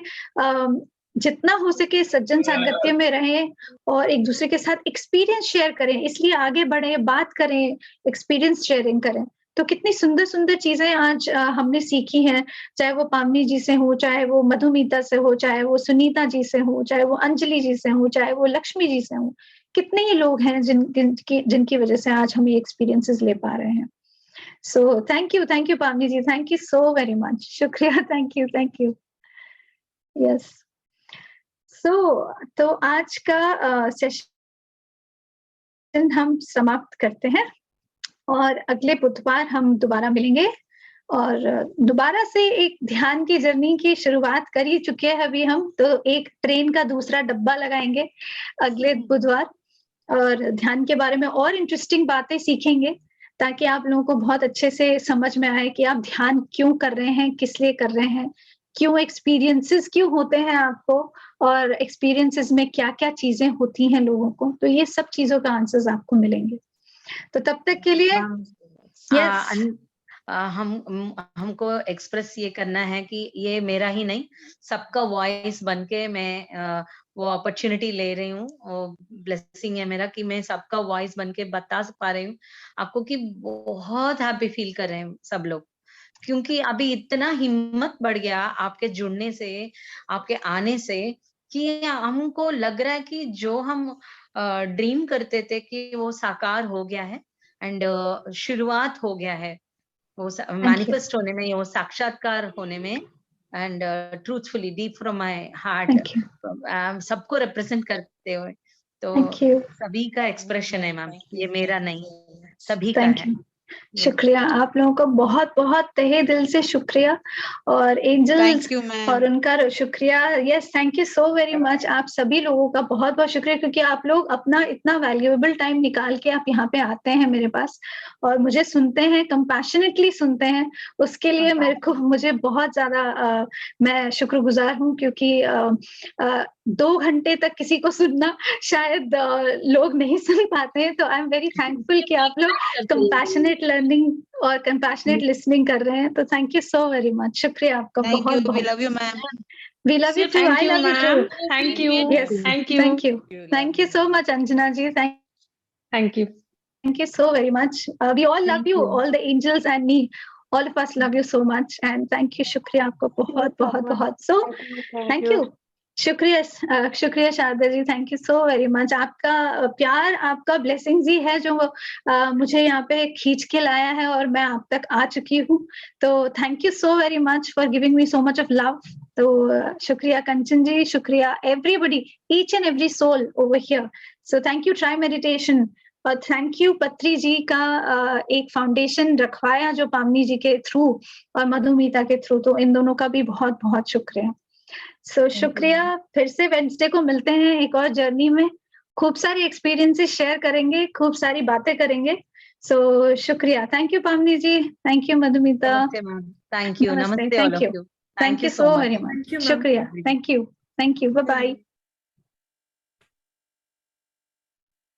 S3: जितना हो सके सज्जन सांगत्य में रहें और एक दूसरे के साथ एक्सपीरियंस शेयर करें, इसलिए आगे बढ़ें, बात करें, एक्सपीरियंस शेयरिंग करें। तो कितनी सुंदर सुंदर चीजें आज हमने सीखी हैं, चाहे वो पावनी जी से हो, चाहे वो मधुमिता से हो, चाहे वो सुनीता जी से हो, चाहे वो अंजलि जी से हो, चाहे वो लक्ष्मी जी से हो। कितने ही लोग हैं जिनकी वजह से आज हम ये एक्सपीरियंसेस ले पा रहे हैं। सो thank you Pavani ji, thank you so very much, शुक्रिया, थैंक यू। यस, तो आज का सेशन हम समाप्त करते हैं और अगले बुधवार हम दोबारा मिलेंगे और दोबारा से एक ध्यान की जर्नी की शुरुआत कर ही चुके हैं अभी हम, तो एक ट्रेन का दूसरा डब्बा लगाएंगे अगले बुधवार और ध्यान के बारे में और इंटरेस्टिंग बातें सीखेंगे, ताकि आप लोगों को बहुत अच्छे से समझ में आए कि आप ध्यान क्यों कर रहे हैं, किस लिए कर रहे हैं, क्यों एक्सपीरियंसेस क्यों होते हैं आपको, और एक्सपीरियंसेस में क्या क्या चीजें होती हैं लोगों को। तो ये सब चीजों का आंसर्स आपको मिलेंगे। तो तब तक के लिए
S1: हमको एक्सप्रेस ये करना है कि ये मेरा ही नहीं, सबका वॉइस बनके मैं वो अपॉर्चुनिटी ले रही हूँ, वो ब्लेसिंग है मेरा कि मैं सबका वॉइस बनके बता पा रही हूँ आपको कि बहुत हैप्पी फील कर रहे हैं सब लोग, क्योंकि अभी इतना हिम्मत बढ़ गया आपके जुड़ने से, आपके आने से, कि हमको लग रहा है कि जो हम ड्रीम करते थे कि वो साकार हो गया है एंड शुरुआत हो गया है वो मैनिफेस्ट होने में, वो साक्षात्कार होने में। And truthfully deep from my heart सबको रिप्रेजेंट करते हुए, तो सभी का एक्सप्रेशन है मैम, ये मेरा नहीं, सभी का है।
S3: शुक्रिया, आप लोगों को बहुत बहुत तहे दिल से शुक्रिया, और एंजल्स और उनका शुक्रिया। Yes, thank you so very much. आप सभी लोगों का बहुत बहुत शुक्रिया, क्योंकि आप लोग अपना इतना वैल्यूएबल टाइम निकाल के आप यहाँ पे आते हैं मेरे पास और मुझे सुनते हैं, कंपैशनेटली सुनते हैं। उसके लिए मुझे बहुत ज्यादा मैं शुक्रगुजार हूँ, क्योंकि 2 घंटे तक किसी को सुनना शायद लोग नहीं सुन पाते हैं। तो आई एम वेरी थैंकफुल कि आप लोग कंपैशनेट लर्निंग और कंपैशनेट लिसनिंग कर रहे हैं। तो thank you so very much, शुक्रिया आपका बहुत बहुत।
S4: We love you ma'am.
S3: We love you too. I love you too.
S12: Thank you.
S3: Yes. Thank you. Thank you so much, Anjana ji.
S12: Thank you.
S3: Thank you so very much. We all love you, all the angels and me. All of us love you so much. And thank you. शुक्रिया आपको बहुत बहुत बहुत. So, thank you. शुक्रिया Sharda ji, thank you so very much. आपका प्यार, आपका blessings ही है जो मुझे यहाँ पे खींच के लाया है और मैं आप तक आ चुकी हूँ। तो thank you so very much for giving me so much of love. तो शुक्रिया कंचन जी, शुक्रिया everybody, each and every soul over here. So thank you try meditation, और थैंक यू पत्री जी का एक फाउंडेशन रखवाया जो पावनी जी के थ्रू और मधुमिता के थ्रू। तो इन दोनों का भी बहुत बहुत शुक्रिया। शुक्रिया। फिर से वेडनेसडे को मिलते हैं एक और जर्नी में, खूब सारी एक्सपीरियंसेस शेयर करेंगे, खूब सारी बातें करेंगे। शुक्रिया। Thank you Pavani ji, thank you Madhumita,
S1: thank you, नमस्ते,
S3: thank you so very much, शुक्रिया, थैंक यू, बाय बाय।